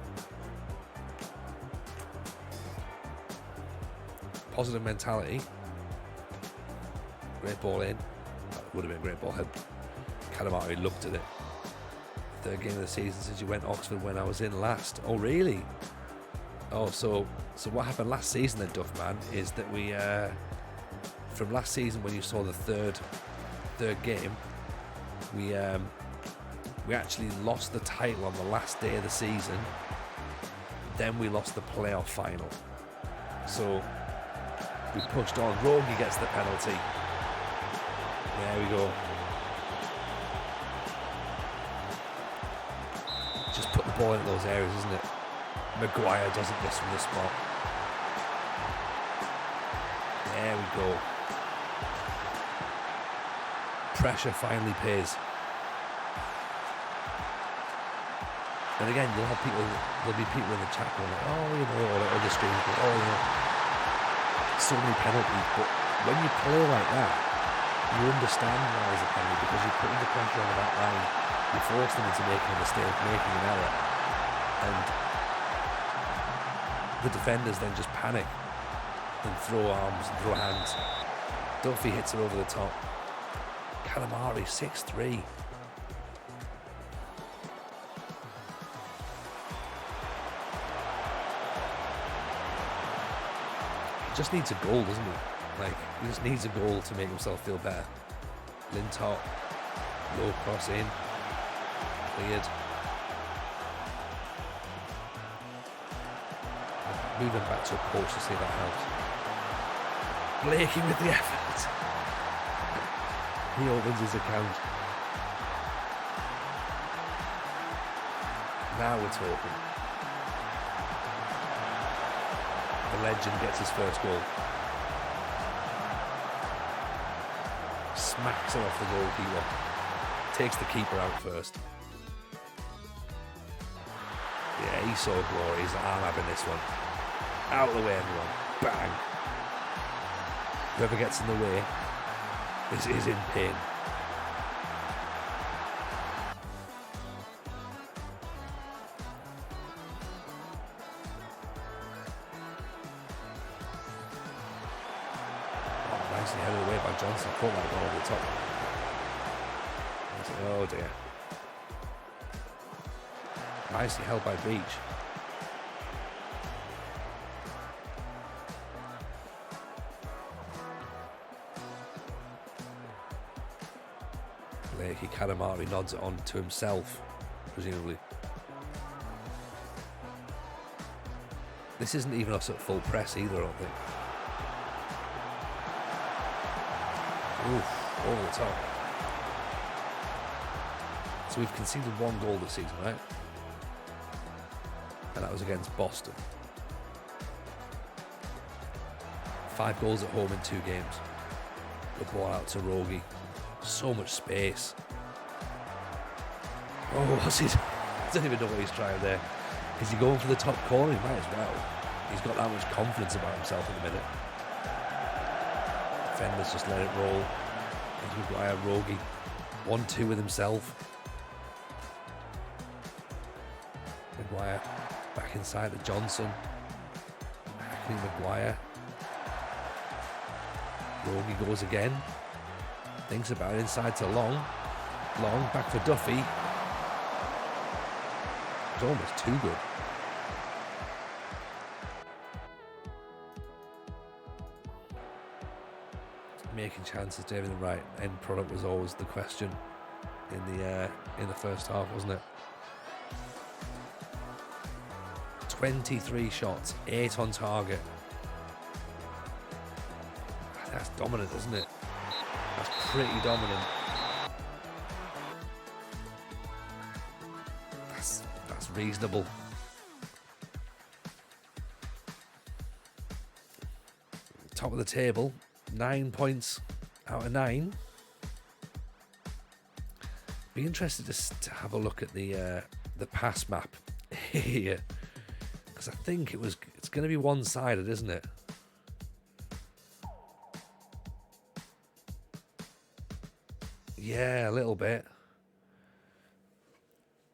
Positive mentality. Great ball in. That would have been a great ball. Calamari looked at it. 3rd game of the season since you went to Oxford when I was in last. Oh, really? Oh, so what happened last season then, Duffman, is that we, from last season when you saw the third game, we actually lost the title on the last day of the season. Then we lost the playoff final. So we pushed on. Rogie gets the penalty. There we go. Just put the ball into those areas, isn't it? Maguire doesn't miss from the spot. There we go. Pressure finally pays. And again, there'll be people in the chat going like, oh, you know, or other streams going, oh, you know, so many penalties. But when you play like that, you understand why it's a penalty, because you're putting the pressure on the back line. You force them into making a mistake, making an error. And the defenders then just panic and throw arms and throw hands. Duffy hits it over the top. Calamari, 6-3. He just needs a goal, doesn't he? Like, he just needs a goal to make himself feel better. Lintop, low cross in, cleared. Moving back to a post to see if that helps. Blakey with the effort. He opens his account. Now we're talking. The legend gets his first goal. Smacks it off the goalkeeper. Takes the keeper out first. Yeah, he saw glory. He's like, I'm having this one. Out of the way, everyone. Bang. Whoever gets in the way is in pain. Oh, nicely headed away by Johnson. Caught that one over the top. Oh dear. Nicely held by Beach. Blakey Katamari nods it on to himself, presumably. This isn't even us at full press either, I don't think. Oof, over the top. So we've conceded 1 goal this season, right? And that was against Boston. 5 goals at home in 2 games. The ball out to Rogie. So much space. Oh, what's his? I don't even know what he's trying there. Is he going for the top corner? He might as well. He's got that much confidence about himself at the minute. Defenders just let it roll. Here's Maguire, Rogie. 1-2 with himself. Maguire back inside to Johnson. Maguire. Rogie goes again. Thinks about it, inside to Long. Long, back for Duffy. It's almost too good. Making chances, David, the right end product was always the question in the first half, wasn't it? 23 shots, 8 on target. That's dominant, isn't it? That's pretty dominant. That's reasonable. Top of the table, 9 points out of 9. Be interested to have a look at the pass map here, because I think it's going to be one-sided, isn't it? Yeah, a little bit.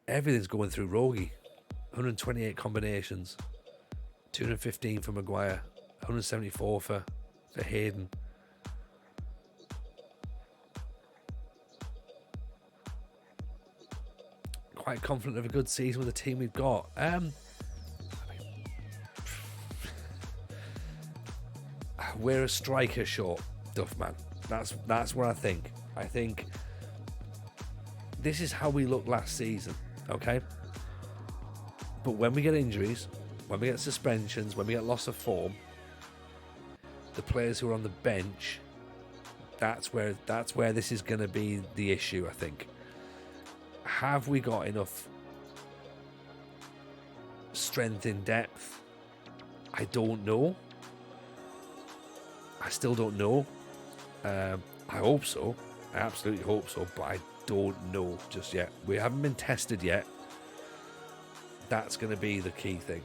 Everything's going through Rogie. 128 combinations, 215 for Maguire, 174 for Hayden. Quite confident of a good season with the team we've got. We're a striker short, Duffman. That's what I think. I think this is how we looked last season, okay? But when we get injuries, when we get suspensions, when we get loss of form, the players who are on the bench, that's where this is going to be the issue, I think. Have we got enough strength in depth? I don't know. I still don't know. I hope so. I absolutely hope so, but I don't know just yet. We haven't been tested yet. That's going to be the key thing.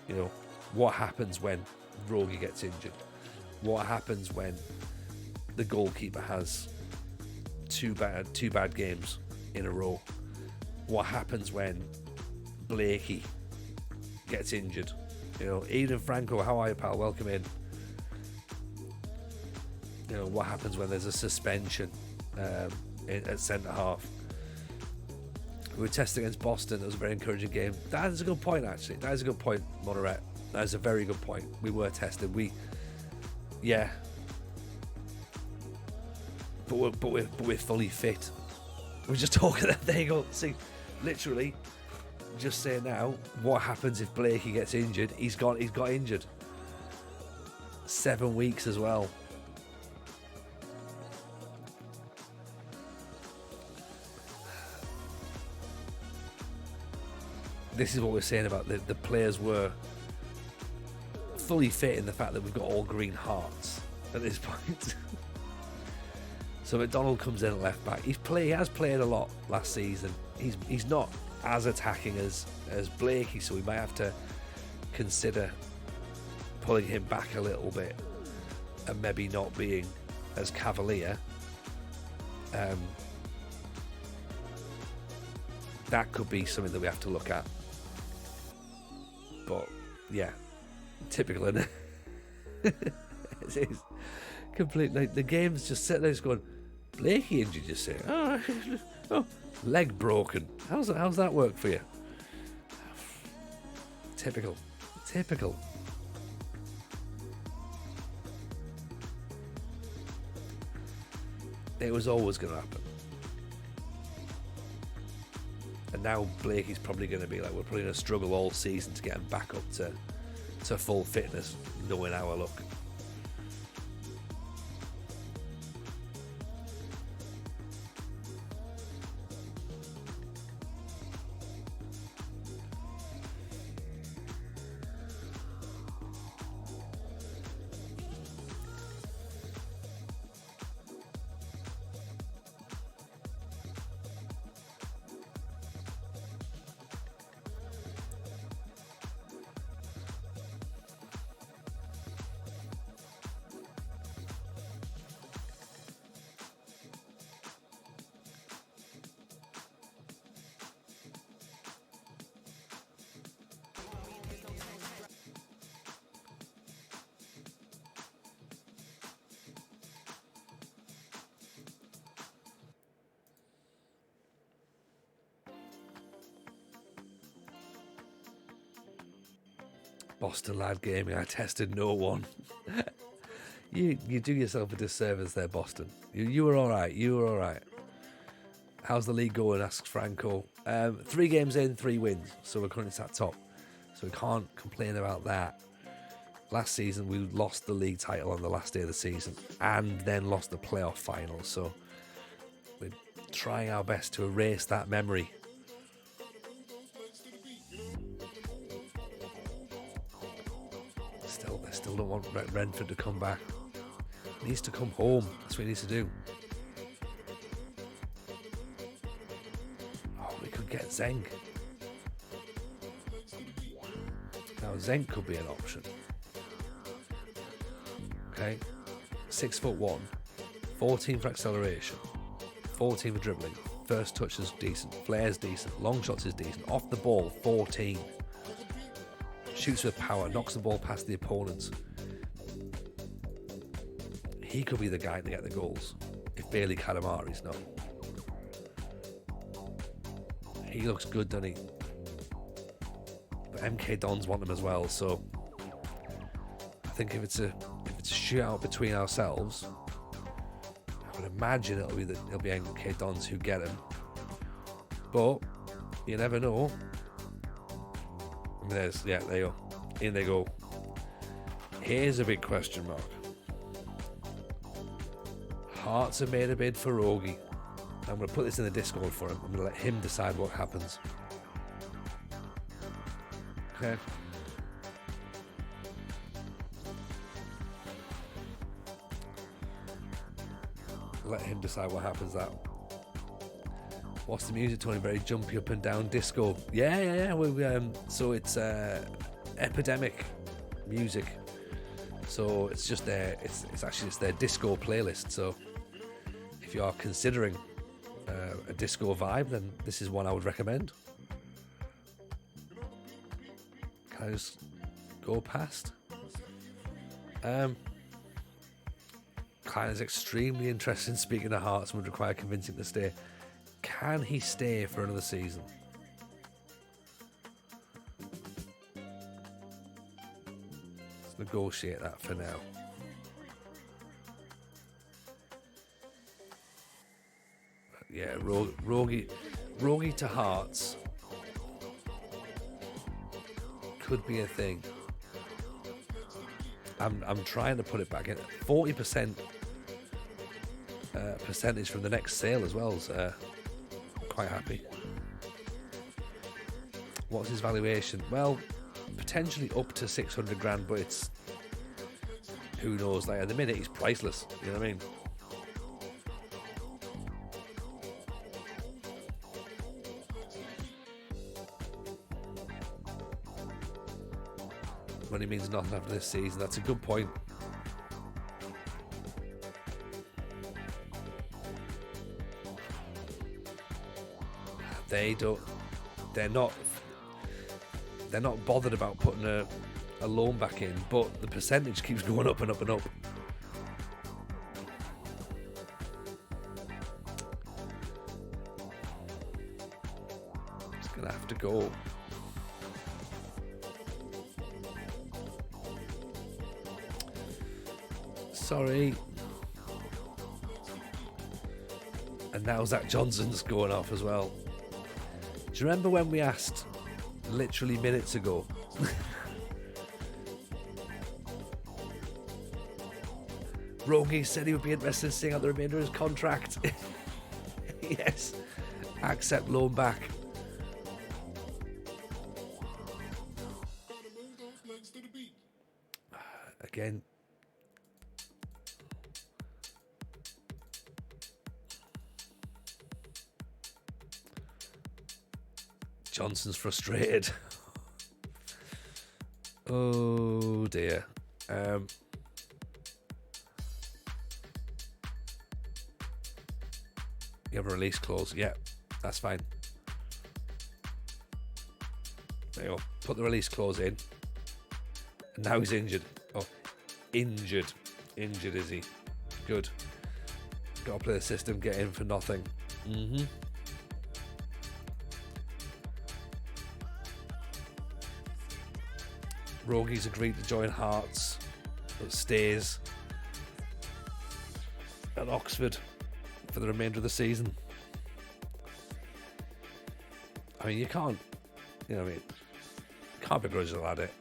You know, what happens when Rogie gets injured? What happens when the goalkeeper has two bad games in a row? What happens when Blakey gets injured? You know, Eden Franco, how are you, pal? Welcome in. You know, what happens when there's a suspension at centre half? We were tested against Boston. It was a very encouraging game. That is a good point, actually. That is a good point, Monoret. That is a very good point. We were tested. Yeah. But we're fully fit. We're just talking. There you go. See, literally, just saying now. What happens if Blakey gets injured? He's got injured. 7 weeks as well. This is what we're saying about the players were fully fit in the fact that we've got all green hearts at this point. So McDonald comes in at left back. He has played a lot last season. He's not as attacking as Blakey, so we might have to consider pulling him back a little bit and maybe not being as cavalier. That could be something that we have to look at. But yeah, typical, isn't it? It is completely. Like, the game's just sitting there, just going, Blakey injured. You say, oh, leg broken. How's that work for you? Typical. It was always going to happen. And now Blakey's probably going to be like, we're probably going to struggle all season to get him back up to full fitness, knowing our luck. Boston Lad Gaming, I tested no one. You do yourself a disservice there, Boston. You were all right. You were all right. How's the league going? Asks Franco. 3 games in, 3 wins. So we're currently sat top. So we can't complain about that. Last season, we lost the league title on the last day of the season and then lost the playoff final. So we're trying our best to erase that memory. They still don't want Renford to come back. He needs to come home. That's what he needs to do. Oh, we could get Zenk. Now Zenk could be an option. Okay, 6'1", 14 for acceleration, 14 for dribbling. First touch is decent, flair's decent, long shots is decent. Off the ball, 14. Shoots with power, knocks the ball past the opponents. He could be the guy to get the goals if Bailey Katamari's not. He looks good, doesn't he? But MK Dons want him as well, so I think if it's a shootout between ourselves, I would imagine it'll be MK Dons who get him. But you never know. There you go. In they go. Here's a big question mark. Hearts have made a bid for Rogi. I'm going to put this in the Discord for him. I'm going to let him decide what happens. Okay. Let him decide what happens. That. What's the music, Tony? Very jumpy up and down disco. Yeah. So it's epidemic music. So it's just it's their disco playlist. So if you are considering a disco vibe, then this is one I would recommend. Can I just go past? Klein is extremely interested in speaking to Hearts and would require convincing to stay. Can he stay for another season? Let's negotiate that for now. Yeah, Rogi to Hearts could be a thing. I'm trying to put it back in. 40% percentage from the next sale as well. So quite happy. What's his valuation? Well, potentially up to 600 grand, but it's who knows. Like at the minute, he's priceless. You know what I mean? Money means nothing after this season. That's a good point. They're not bothered about putting a loan back in, but the percentage keeps going up and up and up. It's gonna have to go. Sorry. And now Zach Johnson's going off as well. Do you remember when we asked literally minutes ago? Rogi said he would be interested in seeing out the remainder of his contract. Yes. Accept loan back. Again. Johnson's frustrated. Oh dear. You have a release clause. Yeah, that's fine. There you go. Put the release clause in. And now he's injured. Oh, injured. Injured is he? Good. Got to play the system, get in for nothing. Mm-hmm. Rogi's agreed to join Hearts, but stays at Oxford for the remainder of the season. I mean, you can't, you know what I mean? Can't begrudge the lad it.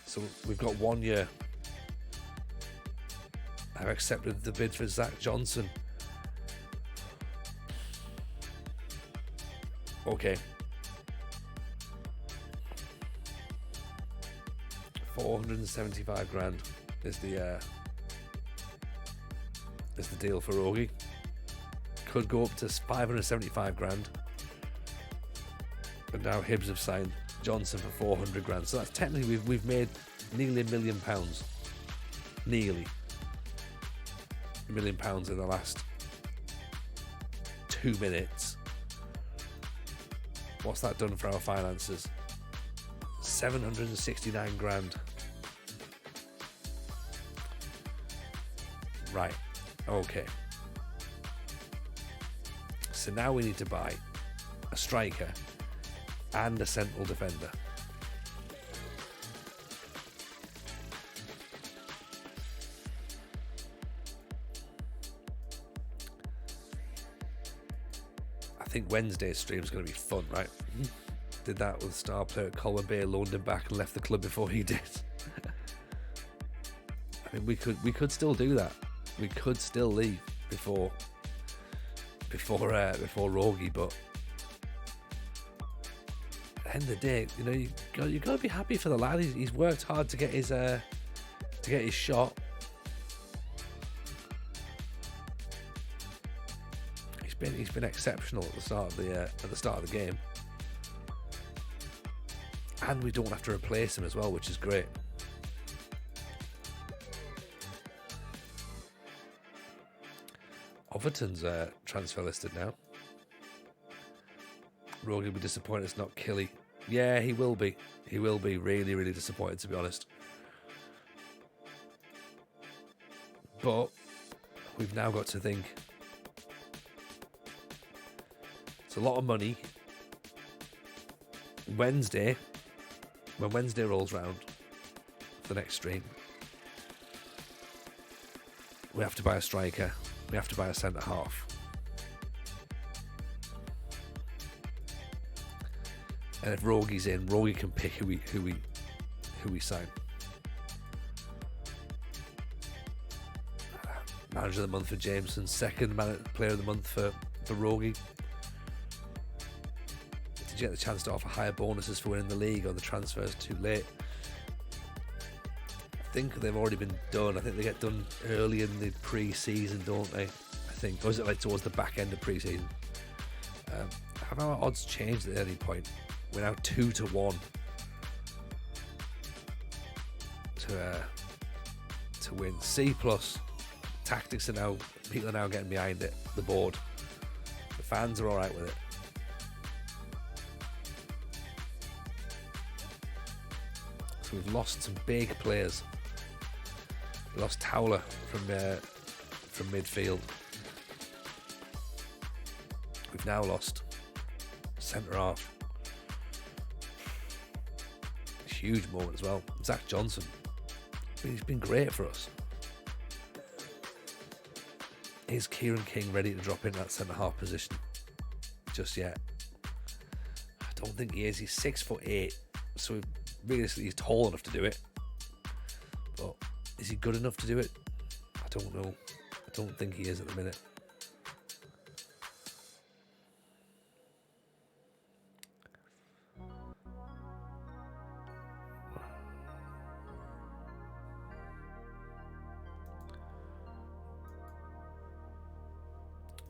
So we've got 1 year. I've accepted the bid for Zach Johnson. Okay. 475 grand is the deal for Rogi. Could go up to 575 grand. And now Hibs have signed Johnson for 400 grand. So that's technically we've made nearly £1 million. Nearly £1 million in the last 2 minutes. What's that done for our finances? 769 grand. Right. Okay. So now we need to buy a striker and a central defender. I think Wednesday's stream is going to be fun, right? Did that with star player Colin Bay, loaned him back and left the club before he did. I mean, we could still do that. We could still leave before Rogi, but at the end of the day, you know, you got to be happy for the lad. He's worked hard to get his shot. He's been exceptional at the start of the game, and we don't have to replace him as well, which is great. Overton's transfer listed now. Rogi will be disappointed it's not Killy. Yeah, he will be. He will be really, really disappointed, to be honest. But we've now got to think. It's a lot of money. Wednesday, when Wednesday rolls round for the next stream, we have to buy a striker. We have to buy a centre half. And if Rogi's in, Rogi can pick who we sign. Manager of the month for Jameson, second player of the month for Rogi. Did you get the chance to offer higher bonuses for winning the league, or the transfers too late? I think they've already been done. I think they get done early in the pre-season, don't they? I think. Or is it like towards the back end of pre-season? Have our odds changed at any point? We're now 2-1 to win. C+. Tactics are now, people are now getting behind it. The board, the fans are all right with it. So we've lost some big players. We lost Towler from midfield. We've now lost centre half. Huge moment as well. Zach Johnson. He's been great for us. Is Kieran King ready to drop in that centre half position just yet? I don't think he is. He's 6'8", so realistically he's tall enough to do it. But is he good enough to do it? I don't know. I don't think he is at the minute.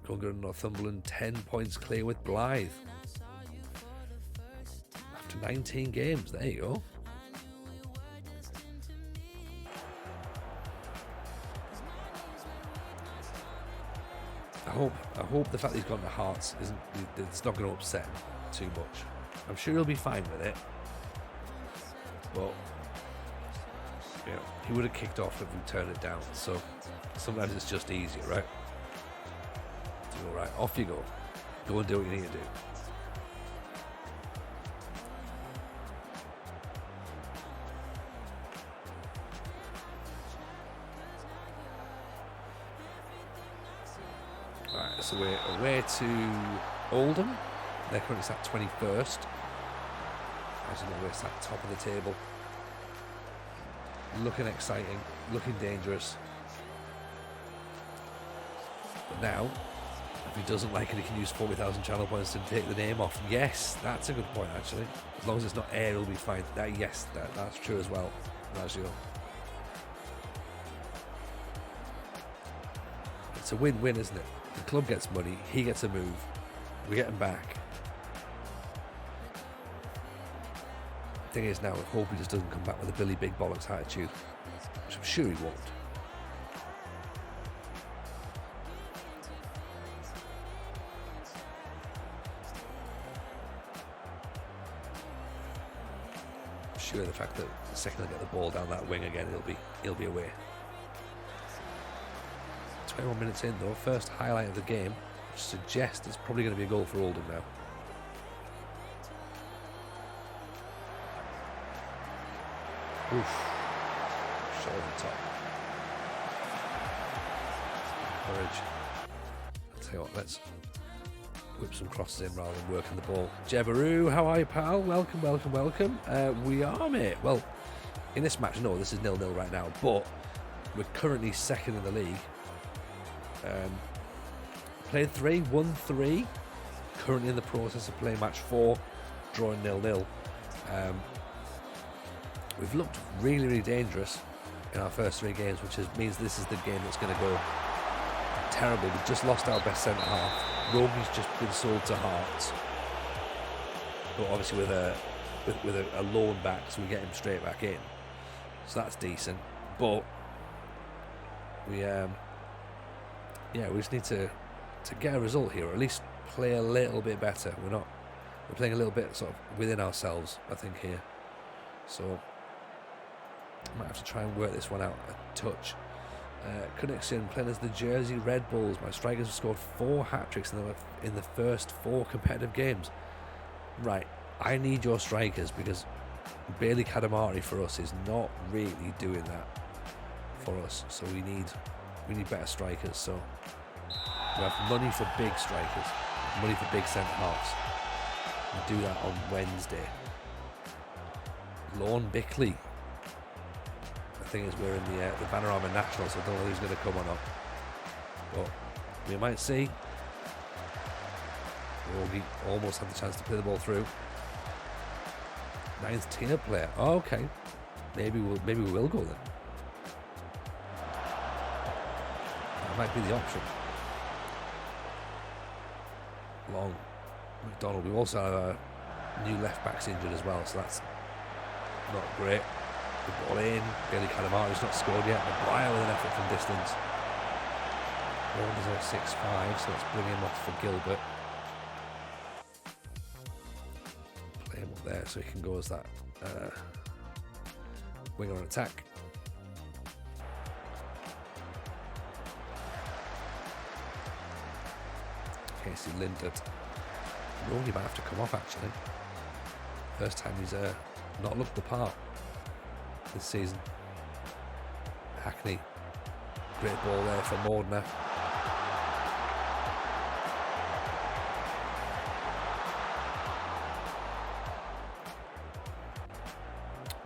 Gunga and Northumberland 10 points clear with Blythe. After 19 games, there you go. I hope the fact that he's gone to Hearts it's not going to upset him too much. I'm sure he'll be fine with it. But you know, he would have kicked off if we turned it down. So sometimes it's just easier, right? All right, off you go. Go and do what you need to do. Palace away to Oldham. They're currently sat 21st. As you know, we're sat top of the table. Looking exciting, looking dangerous. But now, if he doesn't like it, he can use 40,000 channel points to take the name off. Yes, that's a good point, actually. As long as it's not air, it'll be fine. That's true as well. Lazio. It's a win-win, isn't it? The club gets money, he gets a move, we get him back. The thing is now, I hope he just doesn't come back with a Billy Big Bollocks attitude, which I'm sure he won't. I'm sure the fact that the second I get the ball down that wing again, he'll be away. 21 minutes in though, first highlight of the game, which suggests it's probably going to be a goal for Oldham now. Oof. Shot over the top. Courage. I'll tell you what, let's whip some crosses in rather than working the ball. Jebaroo, how are you, pal? Welcome. We are, mate. Well, in this match, no, this is 0-0 right now, but we're currently second in the league. Played 3, won 3. Currently in the process of playing match 4, drawing 0-0. We've looked really, really dangerous in our first 3 games, which means this is the game that's going to go terrible. We've just lost our best centre half. Rogi's just been sold to Hearts, but obviously with a loan back, so we get him straight back in. So that's decent. But we just need to get a result here, or at least play a little bit better. We're playing a little bit sort of within ourselves, I think, here. So I might have to try and work this one out a touch. Connection, playing as the Jersey Red Bulls. My strikers have scored 4 hat-tricks in the first 4 competitive games. Right, I need your strikers, because Bailey Kadamari for us is not really doing that for us. So we need better strikers. So we have money for big strikers, money for big centre-halves. We'll do that on Wednesday. Lorne Bickley. The thing is, we're in the Vanarama National, so I don't know who's going to come or not. But we might see. Rogi almost had the chance to play the ball through. 9th tier player. Oh, okay. Maybe we will go then. That might be the option. Long. McDonald. We also have a new left backs injured as well, so that's not great. The ball in. Billy Calamari's not scored yet. Maguire with an effort from distance. Ronaldo's at 6'5", so let's bring him off for Gilbert. Play him up there so he can go as that winger on attack. Casey Lindert. Rooney might have to come off, actually. First time he's not looked the part this season. Hackney. Great ball there from Mordner.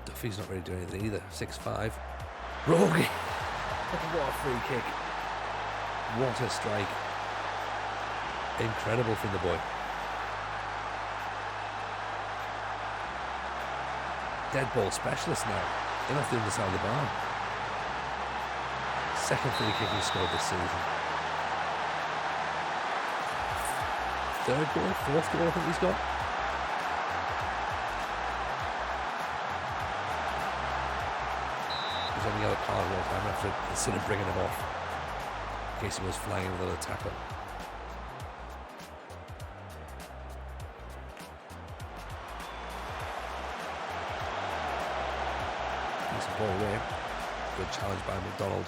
Duffy's not really doing anything either. 6'5". Rogi! What a free kick. What a strike. Incredible from the boy. Dead ball specialist now. In off the underside of the bar. Second free kick he scored this season. 3rd goal, 4th goal I think he's got. He's on the yellow card all the time. I have to consider bringing him off in case he was flying with another tackle. Ball away. Good challenge by McDonald.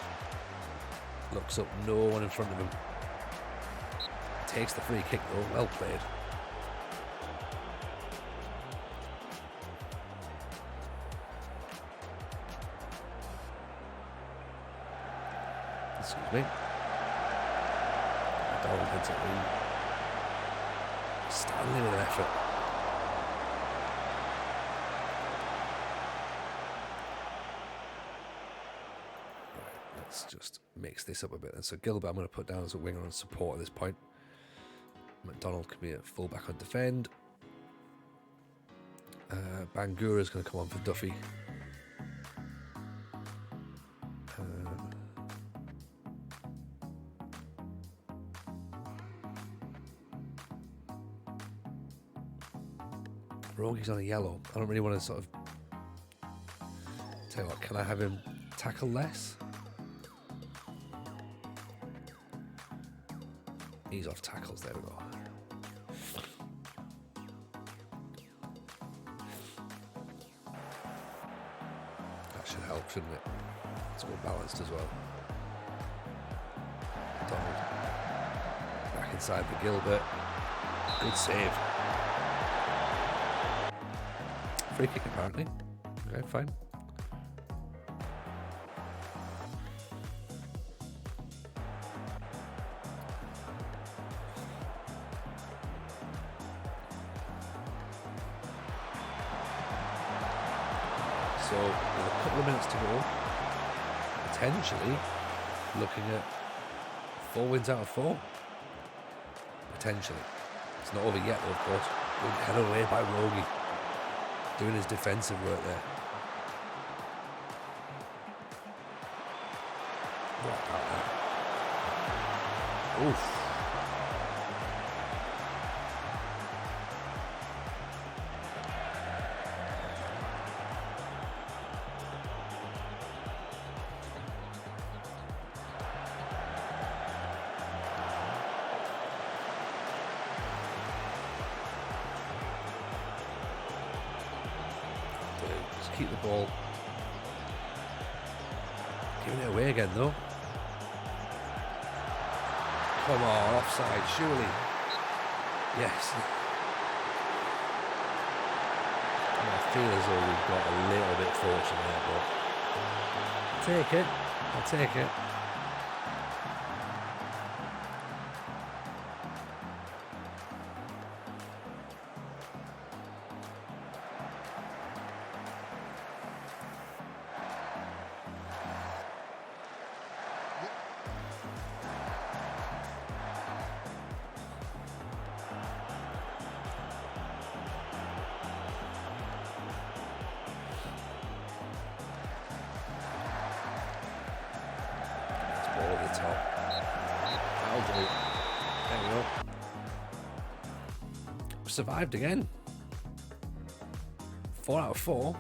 Looks up, no one in front of him. Takes the free kick though, well played. Excuse me. Donald hits it in. Stanley with an effort. Right, let's just mix this up a bit. And so Gilbert I'm going to put down as a winger on support at this point. McDonald can be a fullback on defend. Bangura is going to come on for Duffy. Rogi's on a yellow. I don't really want to sort of tell you what, can I have him tackle less? He's off tackles, there we go. That should help, shouldn't it? It's well balanced as well. Donald back inside for Gilbert. Good save. Free kick apparently. Okay, fine. So, with a couple of minutes to go, potentially looking at 4 wins out of 4. Potentially. It's not over yet, though, of course. Good head away by Rogi. Doing his defensive work there. What about that? Oof. Just keep the ball. Giving it away again though. Come on, offside, surely. Yes. I feel as though we've got a little bit fortunate there, but I'll take it. I'll take it. Over the top. That'll do. There we go. Survived again. 4 out of 4.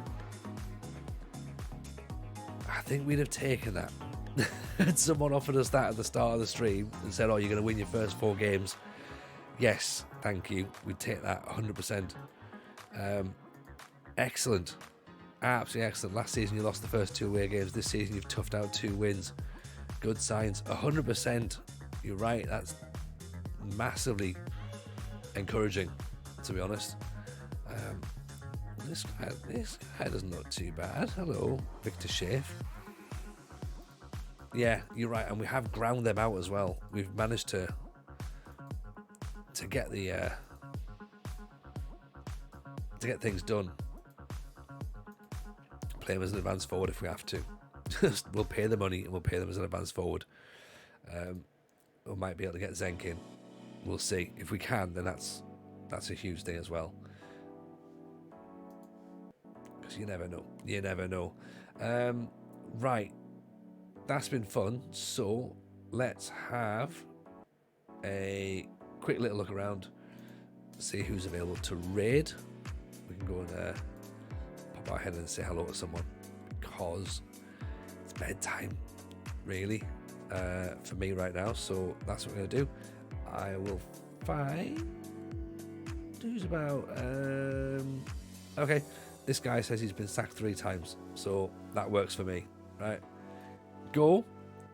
I think we'd have taken that. Had someone offered us that at the start of the stream and said, oh, you're going to win your first 4 games. Yes, thank you. We'd take that 100%. Excellent. Absolutely excellent. Last season you lost the first 2 away games. This season you've toughed out 2 wins. Good signs. 100%. You're right. That's massively encouraging, to be honest. This guy doesn't look too bad. Hello, Victor Schaaf. Yeah, you're right, and we have ground them out as well. We've managed to get the to get things done. Play them as an advance forward if we have to. We'll pay the money and we'll pay them as an advance forward. We might be able to get Zenk in. We'll see. If we can, then that's a huge thing as well. Because you never know. You never know. Right. That's been fun. So let's have a quick little look around. See who's available to raid. We can go and pop our head in and say hello to someone. Because it's bedtime, really, for me right now. So that's what we're going to do. I will find who's about. Okay, this guy says he's been sacked 3 times, so that works for me. Right, go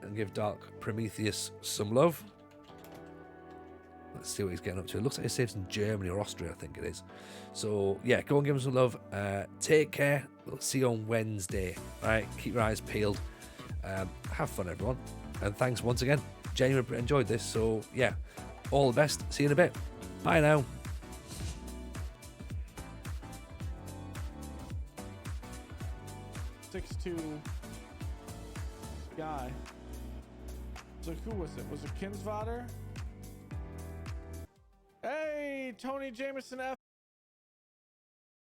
and give Dark Prometheus some love. Let's see what he's getting up to. It looks like he saves in Germany or Austria, I think it is. So yeah, go and give him some love. Take care. We'll see you on Wednesday. All right, keep your eyes peeled. Have fun, everyone. And thanks once again. Genuinely enjoyed this. So, yeah, all the best. See you in a bit. Bye now. 6'2" guy. So who was it? Was it Kinsvater? Hey, Tony Jameson